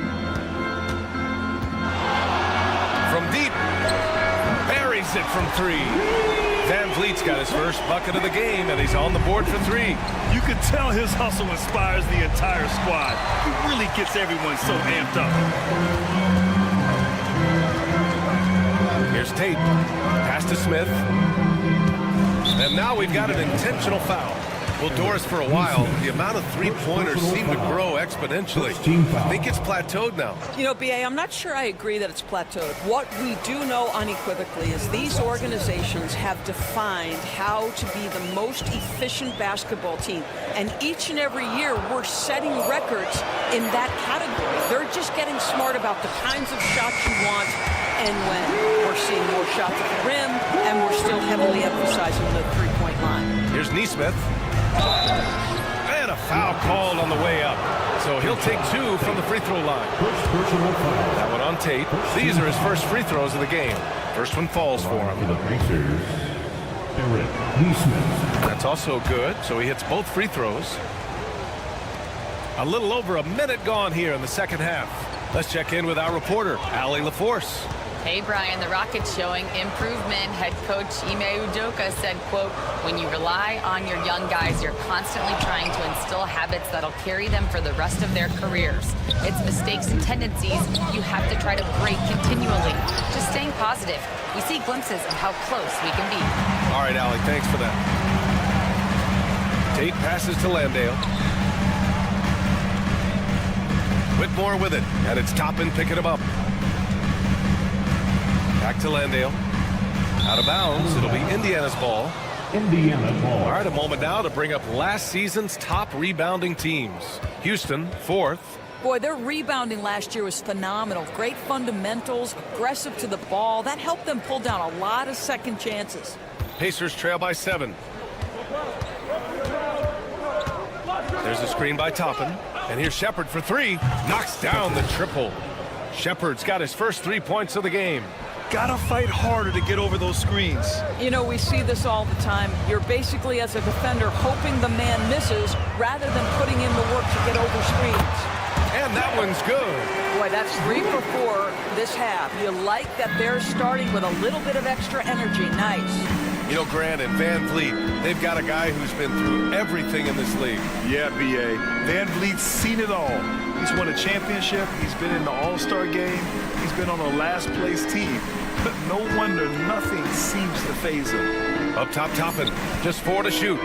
A: From deep, buries it from 3. VanVleet's got his first bucket of the game, and he's on the board for 3.
B: You can tell his hustle inspires the entire squad. He really gets everyone so amped up.
A: Here's Tate. Pass to Smith. And now we've got an intentional foul. Well, Doris, for a while, the amount of three-pointers seemed to grow exponentially. I think it's plateaued now.
C: You know, B.A., I'm not sure I agree that it's plateaued. What we do know unequivocally is these organizations have defined how to be the most efficient basketball team. And each and every year, we're setting records in that category. They're just getting smart about the kinds of shots you want and when. We're seeing more shots at the rim, and we're still heavily emphasizing the three-point line.
A: Here's Neesmith. And a foul called on the way up. So he'll take 2 from the free throw line. That one on tape. These are his first free throws of the game. First one falls for him. That's also good. So he hits both free throws. A little over a minute gone here in the second half. Let's check in with our reporter, Allie LaForce.
D: Hey, Brian, the Rockets showing improvement. Head coach Ime Udoka said, quote, when you rely on your young guys, you're constantly trying to instill habits that'll carry them for the rest of their careers. It's mistakes and tendencies you have to try to break continually. Just staying positive. We see glimpses of how close we can be.
A: All right, Allie, thanks for that. Tate passes to Landale. Whitmore with it, and it's Toppin picking him up. Back to Landale. Out of bounds. It'll be Indiana's ball.
E: Indiana ball.
A: All right, a moment now to bring up last season's top rebounding teams. Houston, 4th.
C: Boy, their rebounding last year was phenomenal. Great fundamentals, aggressive to the ball. That helped them pull down a lot of second chances.
A: Pacers trail by 7. There's a screen by Toppin. And here's Shepard for 3. Knocks down the triple. Shepard's got his first 3 points of the game.
B: Gotta fight harder to get over those screens.
C: You know, we see this all the time. You're basically, as a defender, hoping the man misses rather than putting in the work to get over screens.
A: And that one's good.
C: Boy, that's 3 for 4 this half. You like that they're starting with a little bit of extra energy. Nice.
A: You know, Grant and Van Vliet, they've got a guy who's been through everything in this league.
B: Yeah, B.A. Van Vliet's seen it all. He's won a championship. He's been in the All-Star game. He's been on a last-place team. But no wonder nothing seems to faze him.
A: Up top, Toppin. Just 4 to shoot.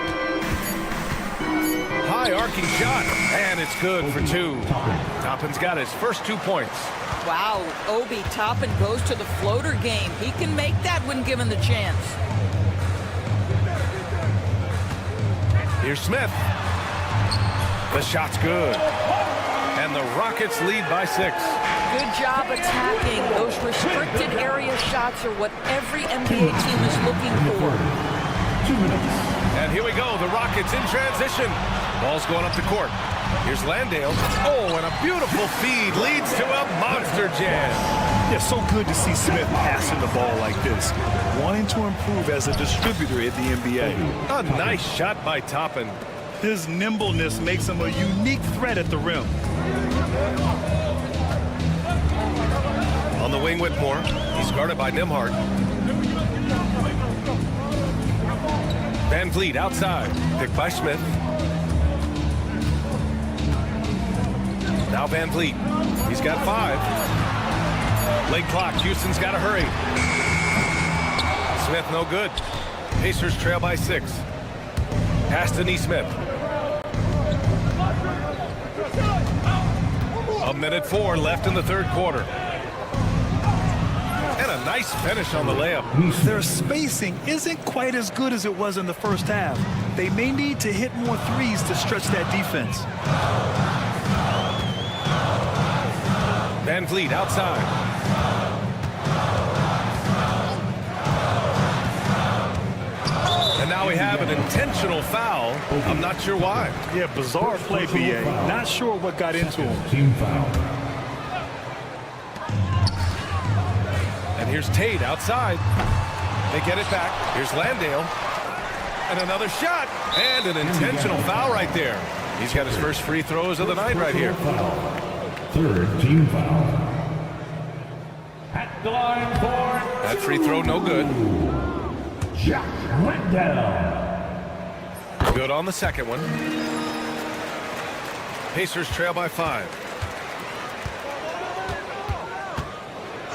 A: High arcing shot. And it's good for 2. Toppin's got his first 2 points.
C: Wow, Obi Toppin goes to the floater game. He can make that when given the chance.
A: Here's Smith. The shot's good. And the Rockets lead by 6.
C: Good job attacking. Those restricted area shots are what every NBA team is looking for.
E: 2 minutes.
A: And here we go. The Rockets in transition. Ball's going up the court. Here's Landale. Oh, and a beautiful feed leads to a monster jam.
B: Yeah, so good to see Smith passing the ball like this. Wanting to improve as a distributor at the NBA.
A: A nice shot by Toppin.
B: His nimbleness makes him a unique threat at the rim.
A: On the wing, Whitmore. He's guarded by Nembhard. Van Vliet outside. Picked by Smith. Now Van Vliet. He's got 5. Late clock. Houston's got to hurry. Smith no good. Pacers trail by 6. Pass to Neesmith. 1:04 left in the third quarter. And a nice finish on the layup.
B: Their spacing isn't quite as good as it was in the first half. They may need to hit more threes to stretch that defense.
A: Van Vliet outside. And now we have an intentional foul. I'm not sure why.
B: Yeah, bizarre play, B.A. Not sure what got into him.
E: Team foul.
A: And here's Tate outside. They get it back. Here's Landale. And another shot. And an intentional foul right there. He's got his first free throws of the night right here.
E: Third team foul. At the line for
A: that free throw, no good.
E: Jack Wendell.
A: Good on the second one. Pacers trail by 5.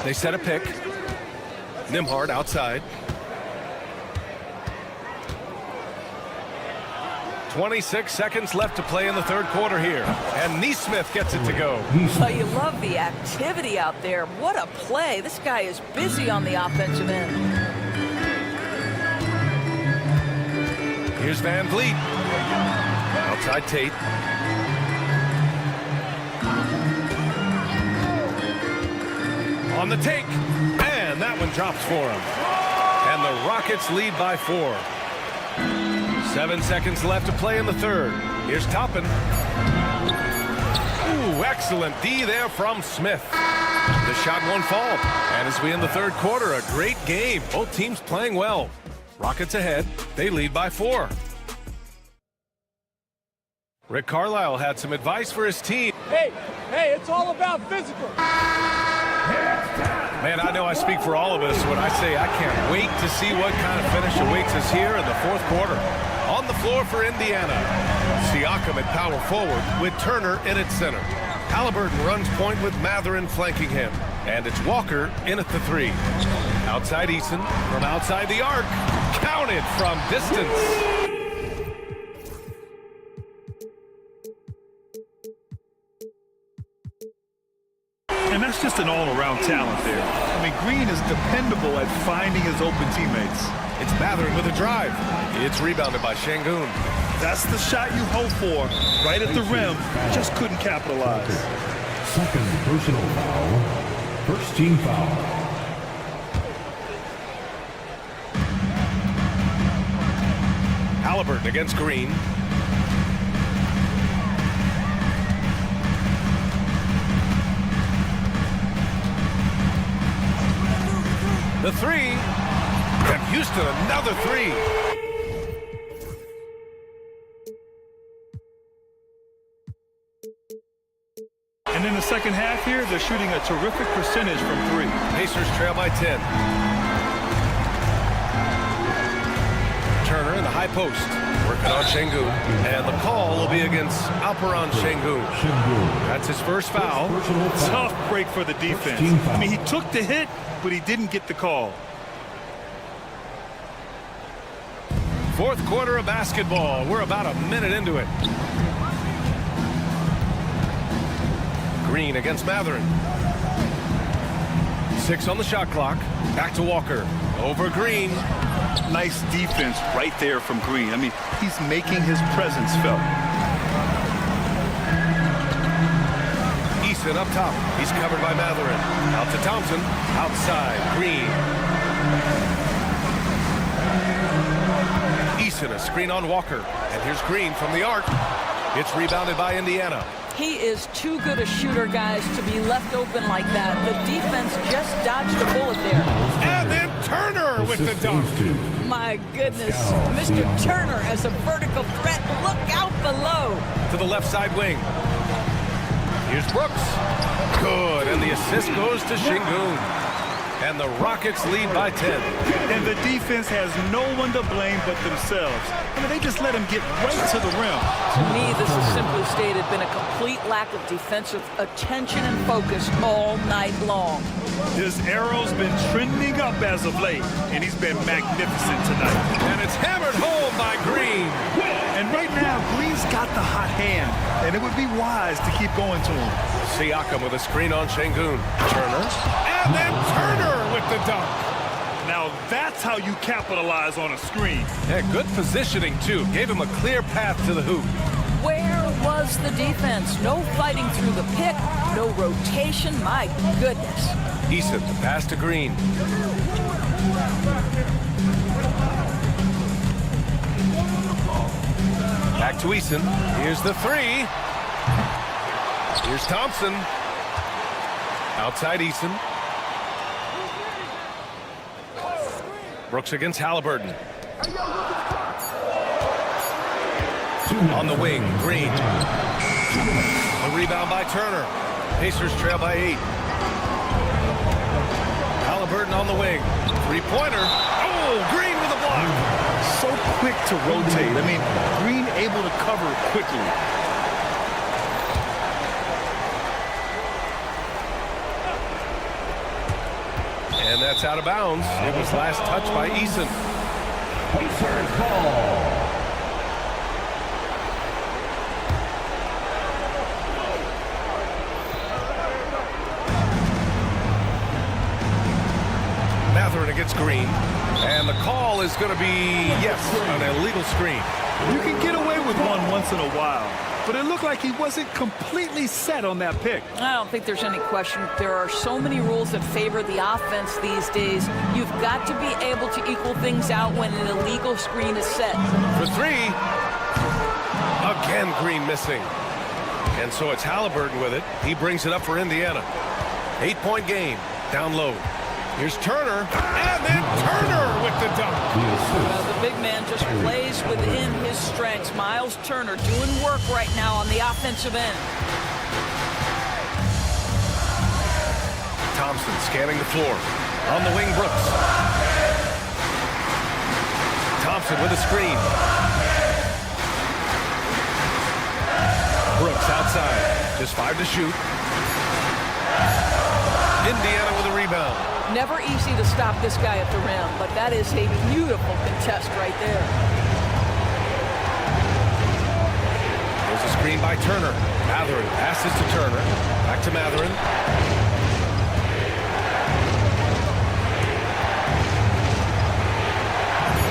A: They set a pick. Nembhard outside. 26 seconds left to play in the third quarter here. And Neesmith gets it to go.
C: Oh, you love the activity out there. What a play. This guy is busy on the offensive end.
A: Here's Van Vliet. Outside Tate. On the take. And that one drops for him. And the Rockets lead by 4. 7 seconds left to play in the third. Here's Toppin. Ooh, excellent D there from Smith. The shot won't fall. And as we end the third quarter, a great game. Both teams playing well. Rockets ahead. They lead by 4. Rick Carlisle had some advice for his team.
O: Hey, it's all about physical.
A: Man, I know I speak for all of us when I say I can't wait to see what kind of finish awaits us here in the fourth quarter. On the floor for Indiana, Siakam at power forward with Turner in at center. Halliburton runs point with Mathurin flanking him. And it's Walker in at the 3. Outside Eason from outside the arc. Counted from distance.
B: And that's just an all-around talent there. I mean, Green is dependable at finding his open teammates.
A: It's Mathurin with a drive. It's rebounded by Şengün.
B: That's the shot you hope for. Right at the rim. Just couldn't capitalize.
E: Second personal foul. First team foul.
A: Halliburton against Green. The 3. And Houston another 3.
B: And in the second half here, they're shooting a terrific percentage from 3.
A: Pacers trail by 10. Turner in the high post, working on Şengün. And the call will be against Alperen Şengün. That's his first foul.
B: Tough break for the defense. I mean, he took the hit, but he didn't get the call.
A: Fourth quarter of basketball. We're about a minute into it. Green against Mathurin. 6 on the shot clock. Back to Walker. Over Green.
B: Nice defense right there from Green. I mean, he's making his presence felt.
A: Eason up top. He's covered by Mathurin. Out to Thompson. Outside. Green. Eason a screen on Walker. And here's Green from the arc. It's rebounded by Indiana.
C: He is too good a shooter, guys, to be left open like that. The defense just dodged a bullet there.
A: And then Turner with the dunk.
C: My goodness, Mr. Turner as a vertical threat. Look out below.
A: To the left side wing. Here's Brooks. Good, and the assist goes to Şengün. And the Rockets lead by 10.
B: And the defense has no one to blame but themselves. I mean, they just let him get right to the rim.
C: To me, this has simply stated been a complete lack of defensive attention and focus all night long.
B: His arrow's been trending up as of late, and he's been magnificent tonight.
A: And it's hammered home by Green.
B: And right now, Green's got the hot hand, and it would be wise to keep going to him.
A: Siakam with a screen on Şengün. Turner. And then Turner with the dunk.
B: Now that's how you capitalize on a screen.
A: Yeah, good positioning, too. Gave him a clear path to the hoop.
C: Where was the defense? No fighting through the pick, no rotation. My goodness.
A: Eason, the pass to Green. Back to Eason. Here's the 3. Here's Thompson. Outside Eason. Brooks against Halliburton. On the wing, Green. A rebound by Turner. Pacers trail by 8. Halliburton on the wing. Three-pointer. Oh, Green with a block.
B: So quick to rotate. I mean, Green able to cover quickly.
A: And that's out of bounds. It was last touched by Eason.
E: Pacers ball.
A: gets Green. And the call is going to be, yes, an illegal screen.
B: You can get away with one once in a while, but it looked like he wasn't completely set on that pick.
C: I don't think there's any question. There are so many rules that favor the offense these days. You've got to be able to equal things out when an illegal screen is set.
A: For three. Again, Green missing. And so it's Halliburton with it. He brings it up for Indiana. 8-point game. Down low. Here's Turner. And then Turner with the dunk.
C: The big man just plays within his strengths. Miles Turner doing work right now on the offensive end.
A: Thompson scanning the floor. On the wing, Brooks. Thompson with a screen. Brooks outside. Just 5 to shoot. Indiana with a rebound.
C: Never easy to stop this guy at the rim, but that is a beautiful contest right there.
A: There's a screen by Turner. Matherin passes to Turner. Back to Matherin.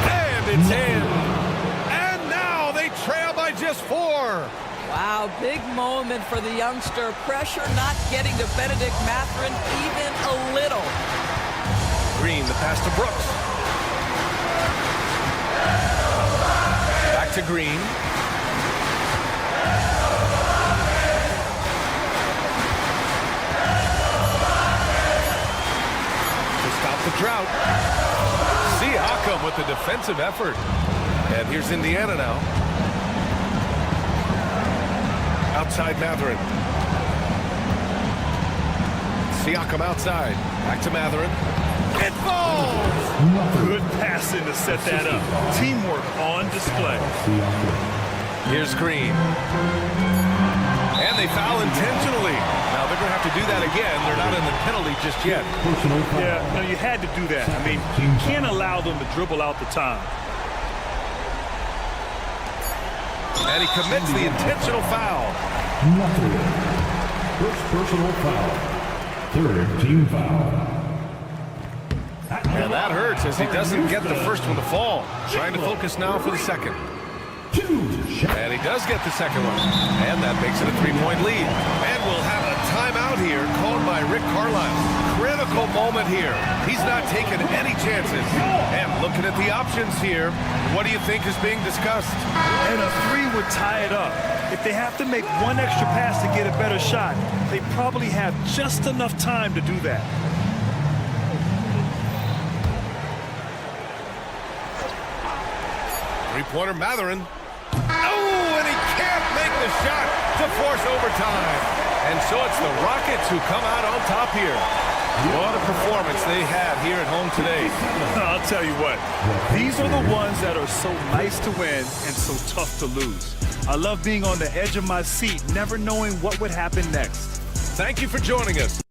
A: And it's in. And now they trail by just 4.
C: Wow, big moment for the youngster. Pressure not getting to Benedict Matherin even a little.
A: Green, the pass to Brooks. Back to Green. To stop the drought. Siakam with the defensive effort. And here's Indiana now. Outside Matherin. Siakam outside. Back to Matherin. It falls!
B: Good passing to set that up. Teamwork on display.
A: Here's Green. And they foul intentionally. Now they're going to have to do that again. They're not in the penalty just yet.
B: Yeah, no, you had to do that. I mean, you can't allow them to dribble out the time.
A: And he commits the intentional foul.
E: First personal foul. Third team foul.
A: And that hurts as he doesn't get the first one to fall. Trying to focus now for the second. And he does get the second one. And that makes it a 3-point lead. And we'll have a timeout here called by Rick Carlisle. Critical moment here. He's not taking any chances. And looking at the options here, what do you think is being discussed?
B: And a 3 would tie it up. If they have to make one extra pass to get a better shot, they probably have just enough time to do that.
A: Three-pointer Matherin. Oh, and he can't make the shot to force overtime. And so it's the Rockets who come out on top here. What a performance they had here at home today.
B: I'll tell you what, these are the ones that are so nice to win and so tough to lose. I love being on the edge of my seat, never knowing what would happen next.
A: Thank you for joining us.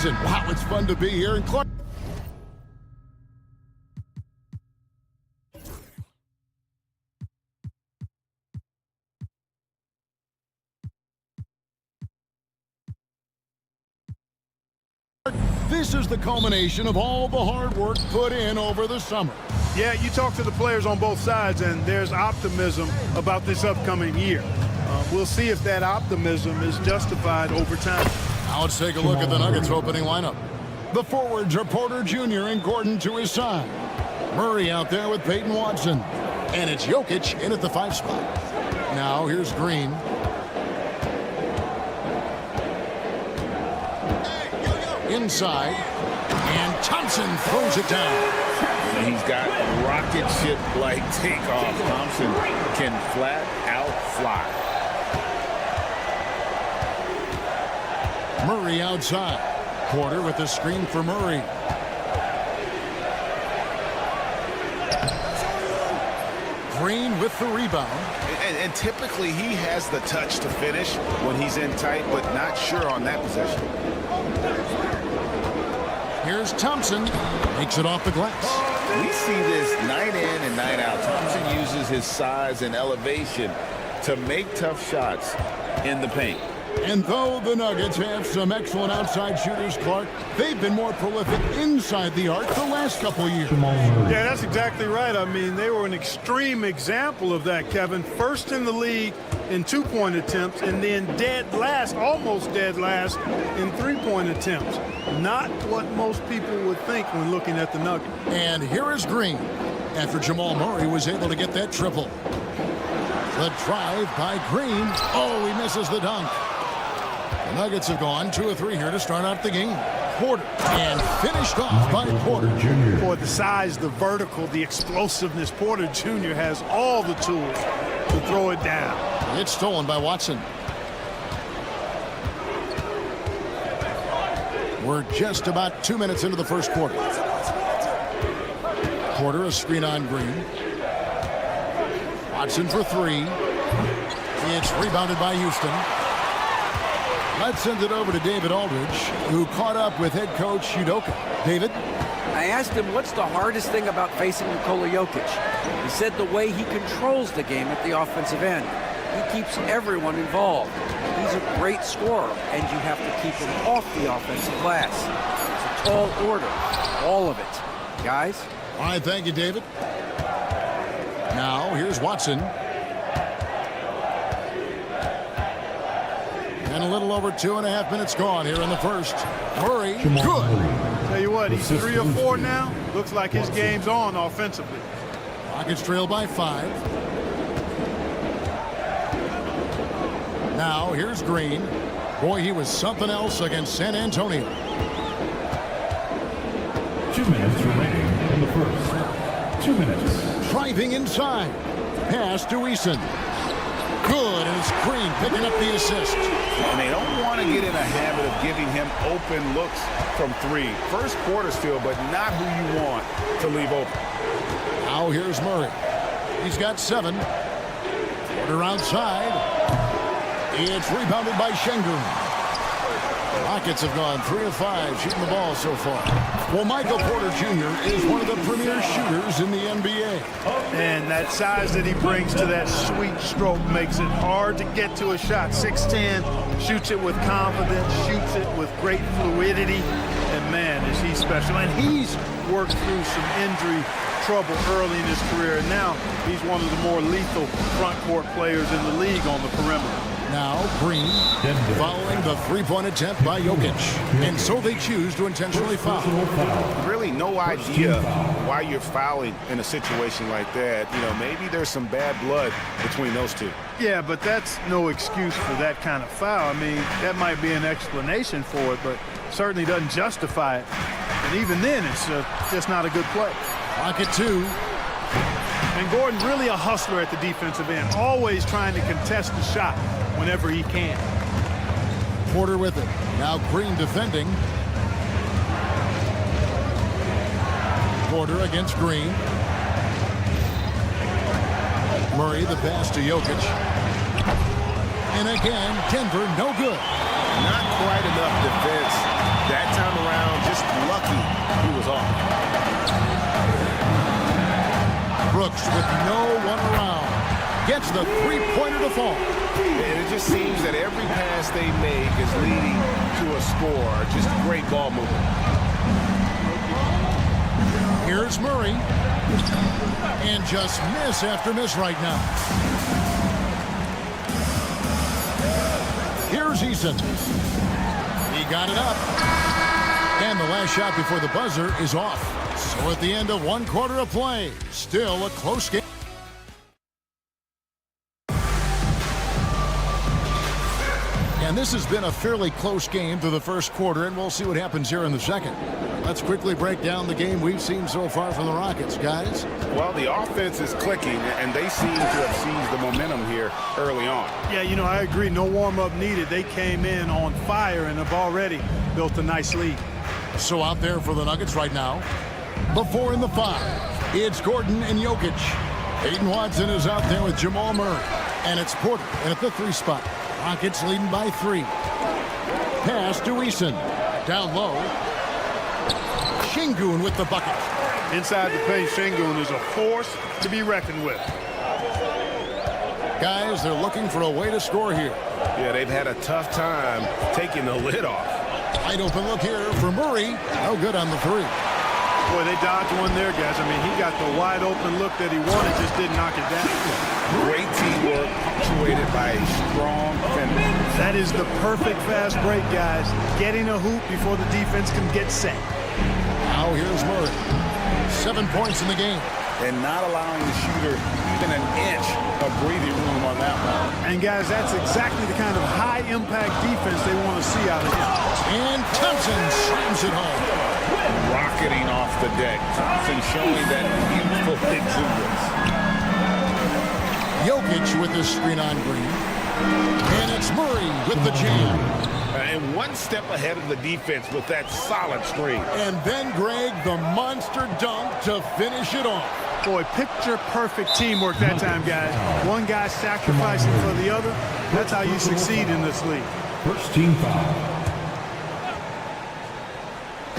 H: season. Wow, it's fun to be here in Clark. This is the culmination of all the hard work put in over the summer.
J: Yeah, you talk to the players on both sides, and there's optimism about this upcoming year. We'll see if that optimism is justified over time.
H: Now let's take a look at the Nuggets opening lineup. The forwards are Porter Jr. and Gordon to his side. Murray out there with Peyton Watson. And it's Jokic in at the 5 spot. Now here's Green. Inside. And Thompson throws it down.
I: And he's got rocket ship-like takeoff. Thompson can flat out fly.
H: Murray outside. Porter with the screen for Murray. Green with the rebound.
I: And typically he has the touch to finish when he's in tight, but not sure on that possession.
H: Here's Thompson. Makes it off the glass.
I: We see this night in and night out. Thompson uses his size and elevation to make tough shots in the paint.
H: And though the Nuggets have some excellent outside shooters, Clark, they've been more prolific inside the arc the last couple years.
J: Yeah, that's exactly right. I mean, they were an extreme example of that, Kevin. First in the league in 2-point attempts, and then dead last, almost dead last, in 3-point attempts. Not what most people would think when looking at the Nuggets.
H: And here is Green after Jamal Murray was able to get that triple. The drive by Green. Oh, he misses the dunk. The Nuggets have gone 2 of 3 here to start out the game. Porter, and finished off by Porter Jr.
J: For the size, the vertical, the explosiveness, Porter Jr. has all the tools to throw it down.
H: It's stolen by Watson. We're just about 2 minutes into the first quarter. Porter, a screen on Green. Watson for 3. It's rebounded by Houston. Let's send it over to David Aldridge, who caught up with head coach Udoka. David?
K: I asked him what's the hardest thing about facing Nikola Jokic. He said the way he controls the game at the offensive end. He keeps everyone involved. He's a great scorer, and you have to keep him off the offensive glass. It's a tall order, all of it. Guys?
H: All right, thank you, David. Now, here's Watson. And a little over 2.5 minutes gone here in the first. Murray, good.
J: Tell you what, he's 3 or 4 now. Looks like his game's on offensively.
H: Rockets trail by 5. Now, here's Green. Boy, he was something else against San Antonio.
E: 2 minutes remaining in the first. 2 minutes.
H: Driving inside. Pass to Eason. Good, and it's Green picking up the assist.
I: And they don't want to get in a habit of giving him open looks from 3. First quarter still, but not who you want to leave open.
H: Now here's Murray. He's got 7. Porter outside. It's rebounded by Şengün. Rockets have gone 3 of 5 shooting the ball so far. Well, Michael Porter Jr. is one of the premier shooters in the NBA.
J: And that size that he brings to that sweet stroke makes it hard to get to a shot. 6'10", shoots it with confidence, shoots it with great fluidity. And man, is he special. And he's worked through some injury trouble early in his career. And now he's one of the more lethal front court players in the league on the perimeter.
H: Now Green following the 3-point attempt by Jokic. And so they choose to intentionally foul.
I: Really no idea why you're fouling in a situation like that. You know, maybe there's some bad blood between those two.
J: Yeah, but that's no excuse for that kind of foul. I mean, that might be an explanation for it, but certainly doesn't justify it. And even then, it's just not a good play.
H: Rocket 2.
J: And Gordon really a hustler at the defensive end, always trying to contest the shot whenever he can.
H: Porter with it. Now Green defending. Porter against Green. Murray the pass to Jokic. And again, Denver no good.
I: Not quite enough defense that time
H: gets the three-pointer to fall.
I: And it just seems that every pass they make is leading to a score. Just great ball movement.
H: Here's Murray. And just miss after miss right now. Here's Eason. He got it up. And the last shot before the buzzer is off. So at the end of one quarter of play, still a close game. And this has been a fairly close game through the first quarter, and we'll see what happens here in the second. Let's quickly break down the game we've seen so far from the Rockets, guys.
I: Well, the offense is clicking, and they seem to have seized the momentum here early on.
J: Yeah, you know, I agree. No warm-up needed. They came in on fire and have already built a nice lead.
H: So out there for the Nuggets right now, the 4 and the 5. It's Gordon and Jokic. Peyton Watson is out there with Jamal Murray. And it's Porter in at the 3 spot. Rockets leading by 3. Pass to Eason. Down low. Şengün with the bucket.
J: Inside the paint, Şengün is a force to be reckoned with.
H: Guys, they're looking for a way to score here.
I: Yeah, they've had a tough time taking the lid off.
H: Wide open look here for Murray. No good on the 3.
J: Boy, they dodged one there, guys. I mean, he got the wide open look that he wanted, just didn't knock it down.
I: Great teamwork, punctuated by a strong finish.
J: That is the perfect fast break, guys. Getting a hoop before the defense can get set.
H: Now here's Murray. 7 points in the game.
I: And not allowing the shooter even an inch of breathing room on that one.
J: And, guys, that's exactly the kind of high-impact defense they want to see out of him.
H: And Thompson slams it home.
I: Rocketing off the deck. Thompson showing that beautiful exuberance.
H: Jokic with the screen on Green. And it's Murray with the jam.
I: And one step ahead of the defense with that solid screen.
H: And then Greg, the monster dunk to finish it off.
J: Boy, picture-perfect teamwork that time, guys. One guy sacrificing for the other. That's how you succeed in this league.
E: First team foul.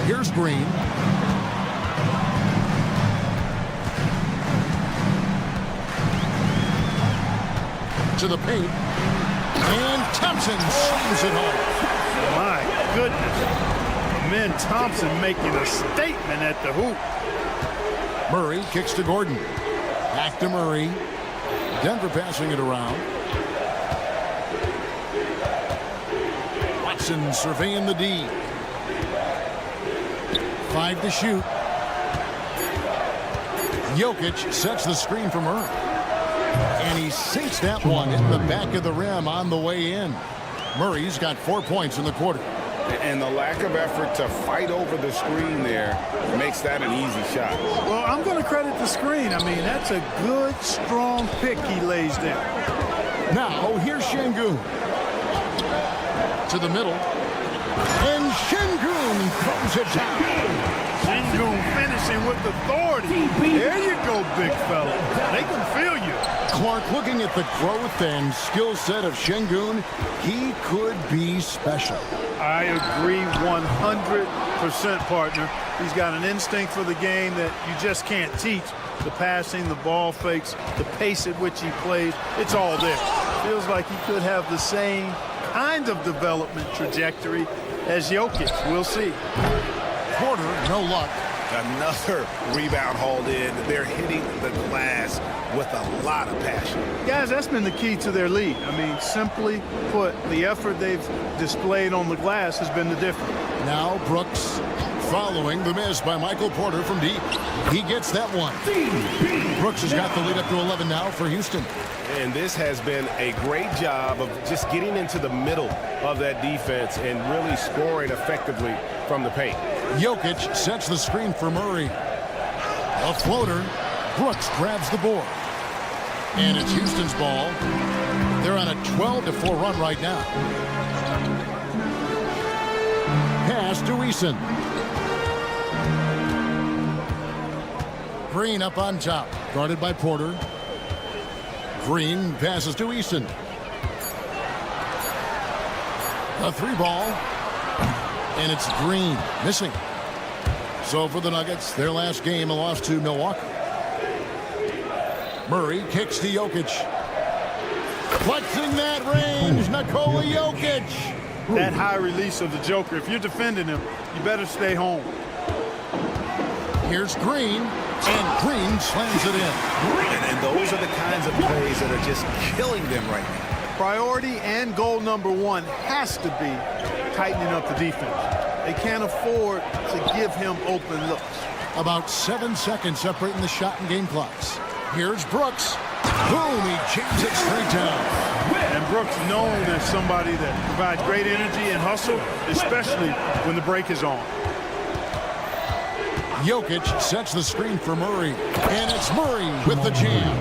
H: Here's Green. To the paint. And Thompson slams it home.
J: My goodness. Men Thompson making a statement at the hoop.
H: Murray kicks to Gordon. Back to Murray. Denver passing it around. Watson surveying the D. 5 to shoot. Jokic sets the screen for Murray. And he sinks that one in the back of the rim on the way in. Murray's got 4 points in the quarter.
I: And the lack of effort to fight over the screen there makes that an easy shot.
J: Well, I'm going to credit the screen. I mean, that's a good, strong pick he lays down.
H: Now, here's Şengün. To the middle. And Şengün throws it down.
J: Şengün finishing with authority. There you go, big fella. They can feel you.
H: Clark, looking at the growth and skill set of Şengün, he could be special.
J: I agree 100%, partner. He's got an instinct for the game that you just can't teach. The passing, the ball fakes, the pace at which he plays, it's all there. Feels like he could have the same kind of development trajectory as Jokic. We'll see.
H: Porter, no luck.
I: Another rebound hauled in. They're hitting the glass with a lot of passion.
J: Guys, that's been the key to their lead. I mean, simply put, the effort they've displayed on the glass has been the difference.
H: Now Brooks following the miss by Michael Porter from deep. He gets that one. Brooks has got the lead up to 11 now for Houston.
I: And this has been a great job of just getting into the middle of that defense and really scoring effectively from the paint.
H: Jokic sets the screen for Murray. A floater. Brooks grabs the board. And it's Houston's ball. They're on a 12-4 run right now. Pass to Eason. Green up on top. Guarded by Porter. Green passes to Eason. A 3-ball. And it's Green missing. So for the Nuggets, their last game, a loss to Milwaukee. Murray kicks to Jokic. Flexing that range, Nikola Jokic.
J: That high release of the Joker, if you're defending him, you better stay home.
H: Here's Green, and Green slams it in.
P: And those are the kinds of plays that are just killing them right now.
J: Priority and goal number one has to be tightening up the defense. They can't afford to give him open looks.
H: About 7 seconds separating the shot and game clocks. Here's Brooks. Boom, he jams it straight down.
J: And Brooks known as somebody that provides great energy and hustle, especially when the break is on.
H: Jokic sets the screen for Murray, and it's Murray with the jam.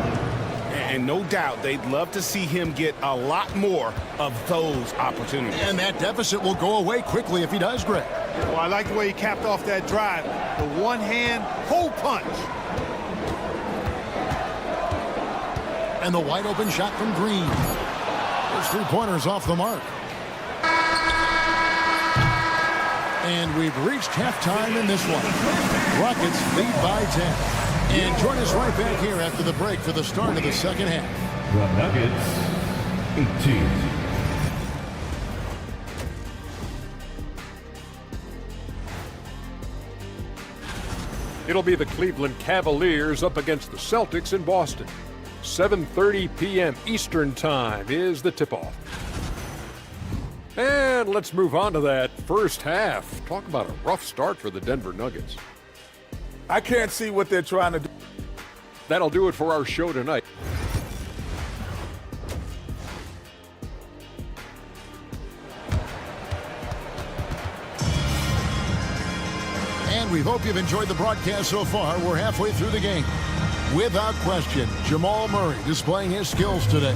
I: And no doubt they'd love to see him get a lot more of those opportunities.
H: And that deficit will go away quickly if he does, Greg.
J: Well, I like the way he capped off that drive. The one-hand hole punch.
H: And the wide open shot from Green. Those three-pointers off the mark. And we've reached halftime in this one. Rockets lead by 10. And join us right back here after the break for the start of the second half.
E: The Nuggets, 18.
G: It'll be the Cleveland Cavaliers up against the Celtics in Boston. 7:30 p.m. Eastern Time is the tip-off. And let's move on to that first half. Talk about a rough start for the Denver Nuggets.
L: I can't see what they're trying to do.
G: That'll do it for our show tonight.
H: And we hope you've enjoyed the broadcast so far. We're halfway through the game. Without question, Jamal Murray displaying his skills today.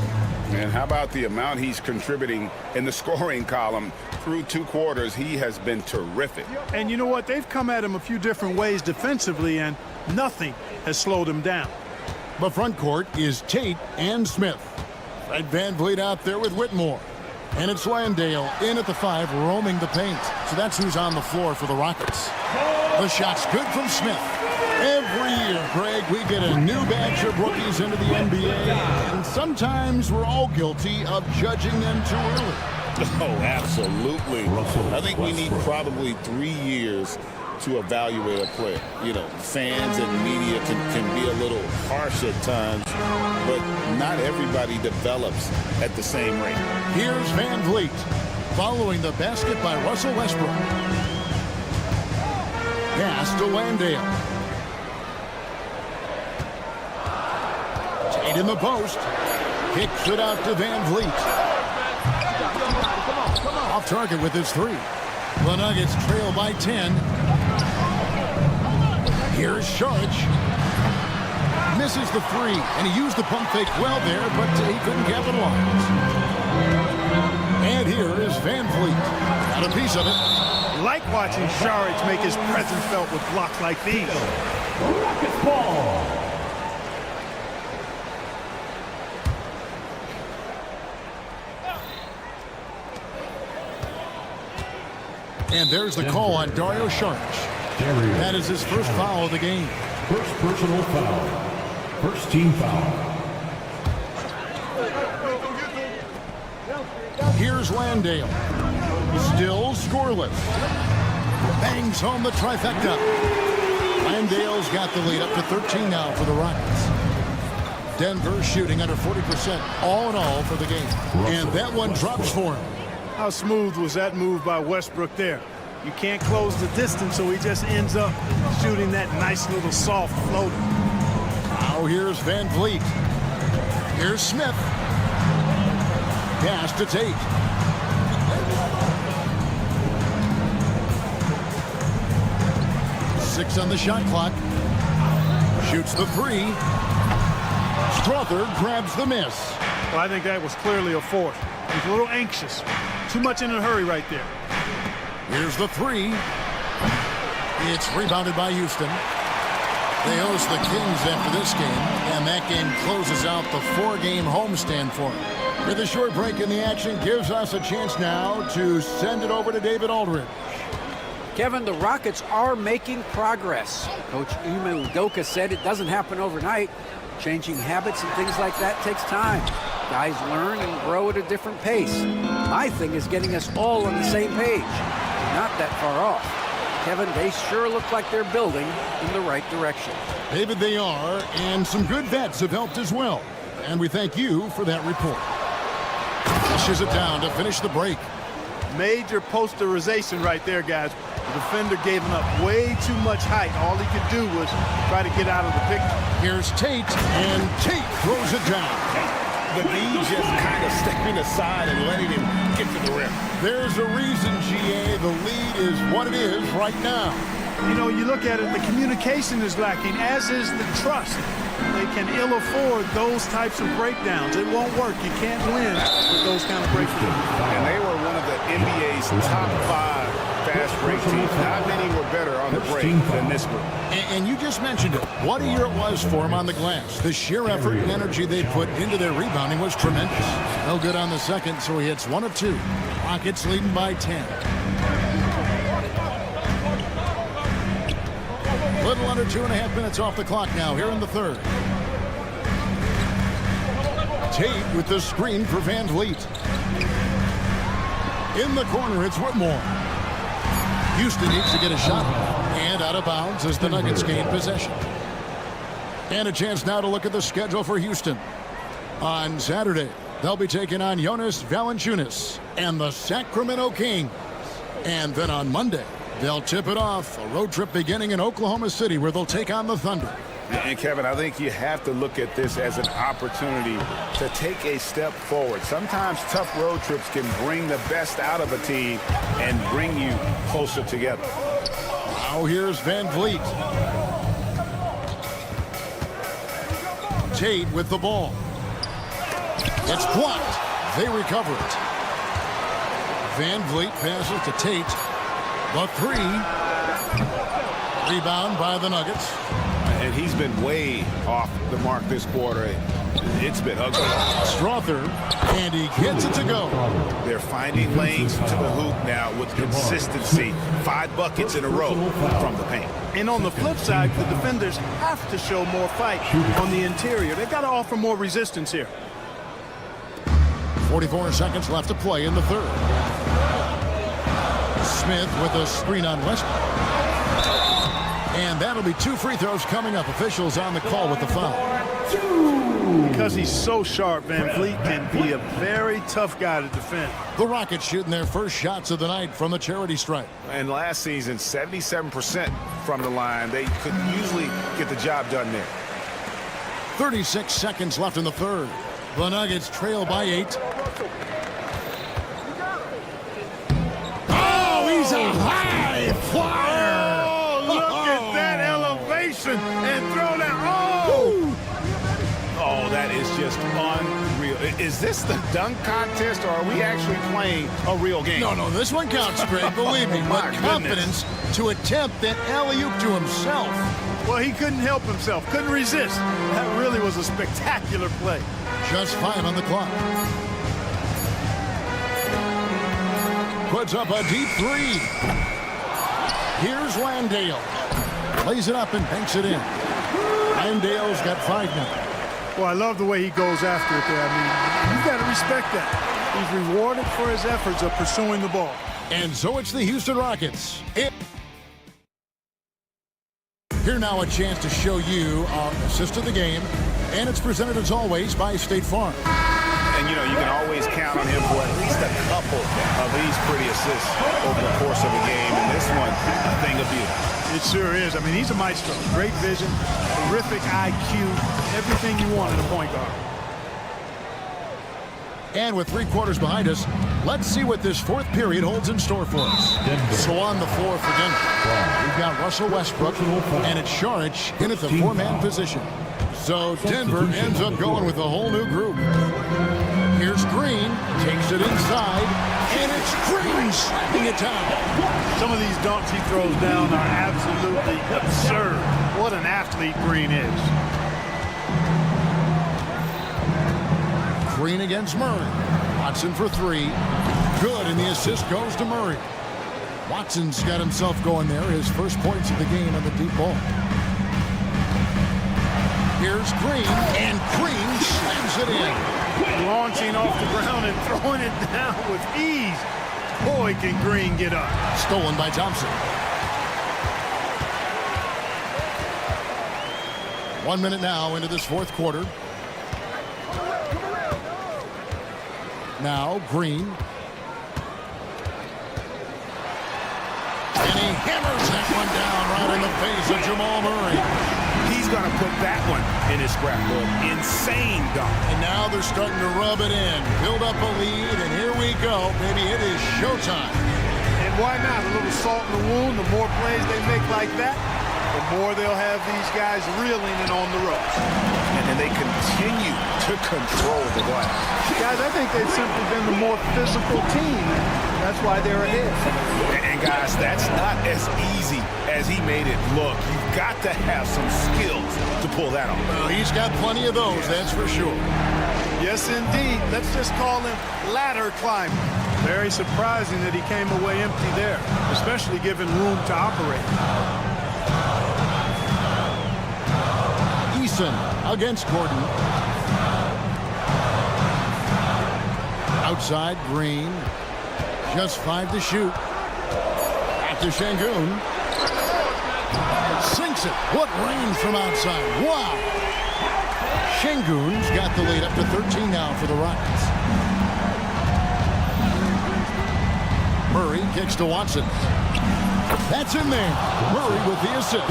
I: And how about the amount he's contributing in the scoring column through 2 quarters? He has been terrific.
J: And you know what? They've come at him a few different ways defensively, and nothing has slowed him down.
H: The front court is Tate and Smith. Fred VanVleet out there with Whitmore. And it's Landale in at the 5, roaming the paint. So that's who's on the floor for the Rockets. The shot's good from Smith. Every year, Greg, we get a new batch of rookies into the NBA, and sometimes we're all guilty of judging them too early.
I: Oh, absolutely. I think we need probably 3 years to evaluate a player. You know, fans and media can be a little harsh at times, but not everybody develops at the same rate.
H: Here's VanVleet, following the basket by Russell Westbrook. Pass to Landale. Tate in the post. Kicks it out to VanVleet. Off target with his 3. The Nuggets trail by 10. Here's Saric. Misses the 3, and he used the pump fake well there, but he couldn't capitalize. And here is VanVleet. Got a piece of it.
J: Like watching Saric make his presence felt with blocks like these.
E: Rockets ball.
H: And there's the call on Dario Saric. That is his first foul of the game.
E: First personal foul. First team foul.
H: Here's Landale. Still scoreless. Bangs home the trifecta. Landale's got the lead up to 13 now for the Rockets. Denver shooting under 40% all in all for the game. And that one drops for him.
J: How smooth was that move by Westbrook there? You can't close the distance, so he just ends up shooting that nice little soft floater.
H: Now here's VanVleet. Here's Smith. Pass to Tate. Six on the shot clock. Shoots the 3. Strother grabs the miss.
J: Well, I think that was clearly a force. He's a little anxious. Too much in a hurry right there.
H: Here's the 3. It's rebounded by Houston. They host the Kings after this game, and that game closes out the 4-game homestand for them. With a short break in the action, gives us a chance now to send it over to David Aldridge.
K: Kevin, the Rockets are making progress. Coach Ime Udoka said it doesn't happen overnight. Changing habits and things like that takes time. Guys learn and grow at a different pace. My thing is getting us all on the same page. Not that far off. Kevin, they sure look like they're building in the right direction.
H: David, they are, and some good vets have helped as well. And we thank you for that report. Pushes it down to finish the break.
J: Major posterization right there, guys. The defender gave him up way too much height. All he could do was try to get out of the picture.
H: Here's Tate, and Tate throws it down.
I: The D just kind of stepping aside and letting him get to the rim.
H: There's a reason, GA, the lead is what it is right now.
J: You know, you look at it, the communication is lacking, as is the trust. They can ill afford those types of breakdowns. It won't work. You can't win with those kind of breakdowns.
I: And they were one of the NBA's top 5 fast break teams. Not many were better on the break than this group.
H: And you just mentioned it. What a year it was for them on the glass. The sheer effort and energy they put into their rebounding was tremendous. No good on the second, so he hits 1 of 2. Rockets leading by 10. Little under 2.5 minutes off the clock now here in the third. Tate with the screen for Van Vliet. In the corner, it's Whitmore. Houston needs to get a shot and out of bounds as the Nuggets gain possession. And a chance now to look at the schedule for Houston. On Saturday, they'll be taking on Jonas Valanciunas and the Sacramento Kings. And then on Monday, they'll tip it off, a road trip beginning in Oklahoma City where they'll take on the Thunder.
I: And Kevin, I think you have to look at this as an opportunity to take a step forward. Sometimes tough road trips can bring the best out of a team and bring you closer together.
H: Now here's Van Vliet. Tate with the ball. It's blocked. They recover it. Van Vliet passes to Tate. The 3. Rebound by the Nuggets.
I: And he's been way off the mark this quarter. It's been ugly.
H: Strother, and he gets it to go.
I: They're finding lanes to the hoop now with consistency. 5 buckets in a row from the paint.
J: And on the flip side, the defenders have to show more fight on the interior. They've got to offer more resistance here.
H: 44 seconds left to play in the third. Smith with a screen on Westbrook. And that'll be 2 free throws coming up. Officials on the call with the foul.
J: Because he's so sharp, Van Vliet can be a very tough guy to defend.
H: The Rockets shooting their first shots of the night from the charity stripe.
I: And last season, 77% from the line. They could usually get the job done there.
H: 36 seconds left in the third. The Nuggets trail by 8. Oh, he's a high flyer!
I: And throw down. Oh, that is just unreal. Is this the dunk contest, or are we actually playing a real game?
H: No, this one counts, Greg, believe me. But confidence to attempt that alley-oop to himself.
J: Well, he couldn't help himself, couldn't resist. That really was a spectacular play.
H: Just 5 on the clock. Puts up a deep 3. Here's Landale. Lays it up and banks it in. Landale's got 5 now.
J: Well, I love the way he goes after it there. I mean, you've got to respect that. He's rewarded for his efforts of pursuing the ball.
H: And so it's the Houston Rockets. Here now a chance to show you our assist of the game. And it's presented as always by State Farm.
I: And, you know, you can always count on him for at least a couple of these pretty assists over the course of a game. And this one, a thing of beauty.
J: It sure is. I mean, he's a maestro. Great vision, terrific IQ, everything you want in a point guard.
H: And with 3 quarters behind us, let's see what this 4th period holds in store for us. So on the floor for Denver, we've got Russell Westbrook, and it's Šarić in at the 4-man position. So Denver ends up going with a whole new group. Here's Green, takes it inside, and it's Green slapping it down.
J: Some of these dunks he throws down are absolutely absurd. What an athlete Green is.
H: Green against Murray. Watson for 3. Good, and the assist goes to Murray. Watson's got himself going there. His first points of the game on the deep ball. Here's Green, and Green slams it in.
J: Launching off the ground and throwing it down with ease. Boy, can Green get up.
H: Stolen by Thompson. 1 minute now into this fourth quarter. Now Green. And he hammers that one down right in the face of Jamal Murray.
P: He's going to put that one in his scrapbook. Insane dunk.
H: And now they're starting to rub it in. Build up a lead, and here we go. Baby, it is showtime.
J: And why not? A little salt in the wound. The more plays they make like that, the more they'll have these guys reeling and on the ropes.
P: And they continue to control the glass.
J: Guys, I think they've simply been the more physical team. That's why they're ahead.
P: And guys, that's not as easy as he made it look. You've got to have some skills to pull that off.
H: Well, he's got plenty of those, that's for sure.
J: Yes, indeed. Let's just call him ladder climber. Very surprising that he came away empty there, especially given room to operate.
H: Eason against Gordon. Outside, Green. Just 5 to shoot. Back to Şengün. Sinks it. What range from outside. Wow. Şengün's got the lead up to 13 now for the Rockets. Murray kicks to Watson. That's in there. Murray with the assist.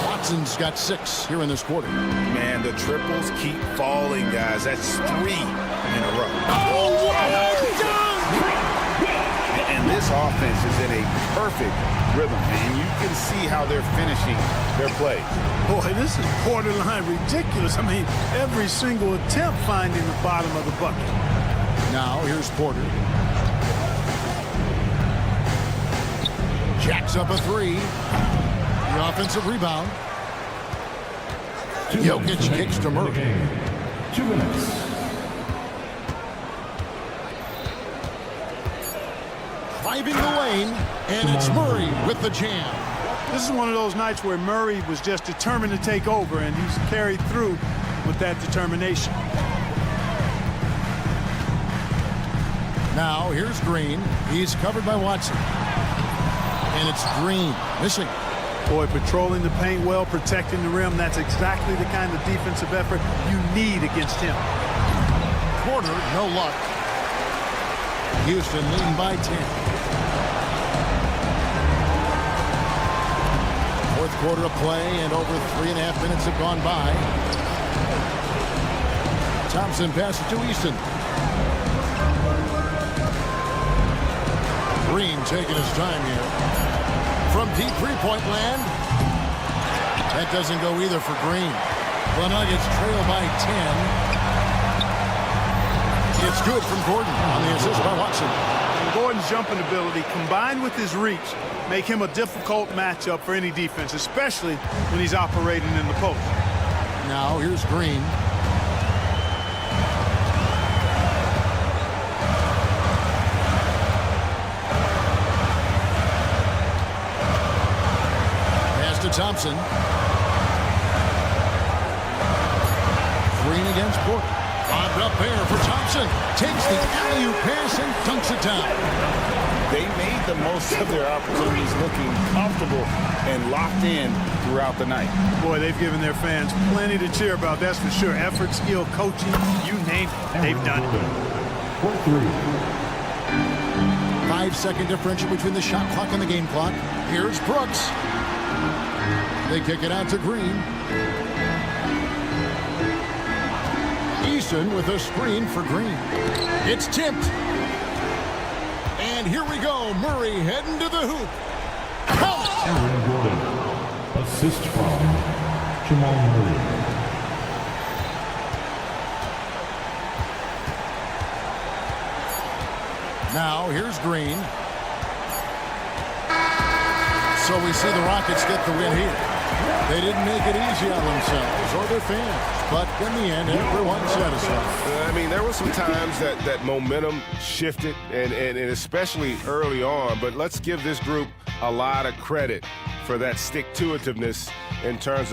H: Watson's got 6 here in this quarter.
P: Man, the triples keep falling, guys. That's 3 in a row.
H: Oh, what a dunk!
P: And this offense is in a perfect rhythm, and you can see how they're finishing their play.
J: Boy, this is borderline ridiculous. I mean, every single attempt finding the bottom of the bucket.
H: Now, here's Porter. Jacks up a 3. The offensive rebound. Jokic kicks to Murray.
E: 2 minutes.
H: Driving the lane, and it's Murray with the jam.
J: This is one of those nights where Murray was just determined to take over, and he's carried through with that determination.
H: Now, here's Green. He's covered by Watson. And it's Green missing.
J: Boy, patrolling the paint well, protecting the rim. That's exactly the kind of defensive effort you need against him.
H: Porter, no luck. Houston leading by 10. Fourth quarter of play, and over 3.5 minutes have gone by. Thompson passes to Easton. Green taking his time here. From deep three-point land. That doesn't go either for Green. The Nuggets trail by 10. It's good from Gordon on the assist by Watson.
J: And Gordon's jumping ability combined with his reach make him a difficult matchup for any defense, especially when he's operating in the post.
H: Now here's Green. Pass to Thompson. Green against Porter. Bobbed up there for Thompson. Takes the alley-oop pass and dunks it down.
P: They made the most of their opportunities, looking comfortable and locked in throughout the night.
J: Boy, they've given their fans plenty to cheer about, that's for sure. Effort, skill, coaching, you name it, they've done it.
H: 5-second differential between the shot clock and the game clock. Here's Brooks. They kick it out to Green. Eason with a screen for Green. It's tipped. And here we go. Murray heading to the hoop.
E: Aaron Gordon. Assist from Jamal Murray.
H: Now here's Green. So we see the Rockets get the win here. They didn't make it easy on themselves or their fans, but in the end, everyone's satisfied.
A: I mean, there were some times that momentum shifted, and especially early on, but let's give this group a lot of credit for that stick-to-itiveness in terms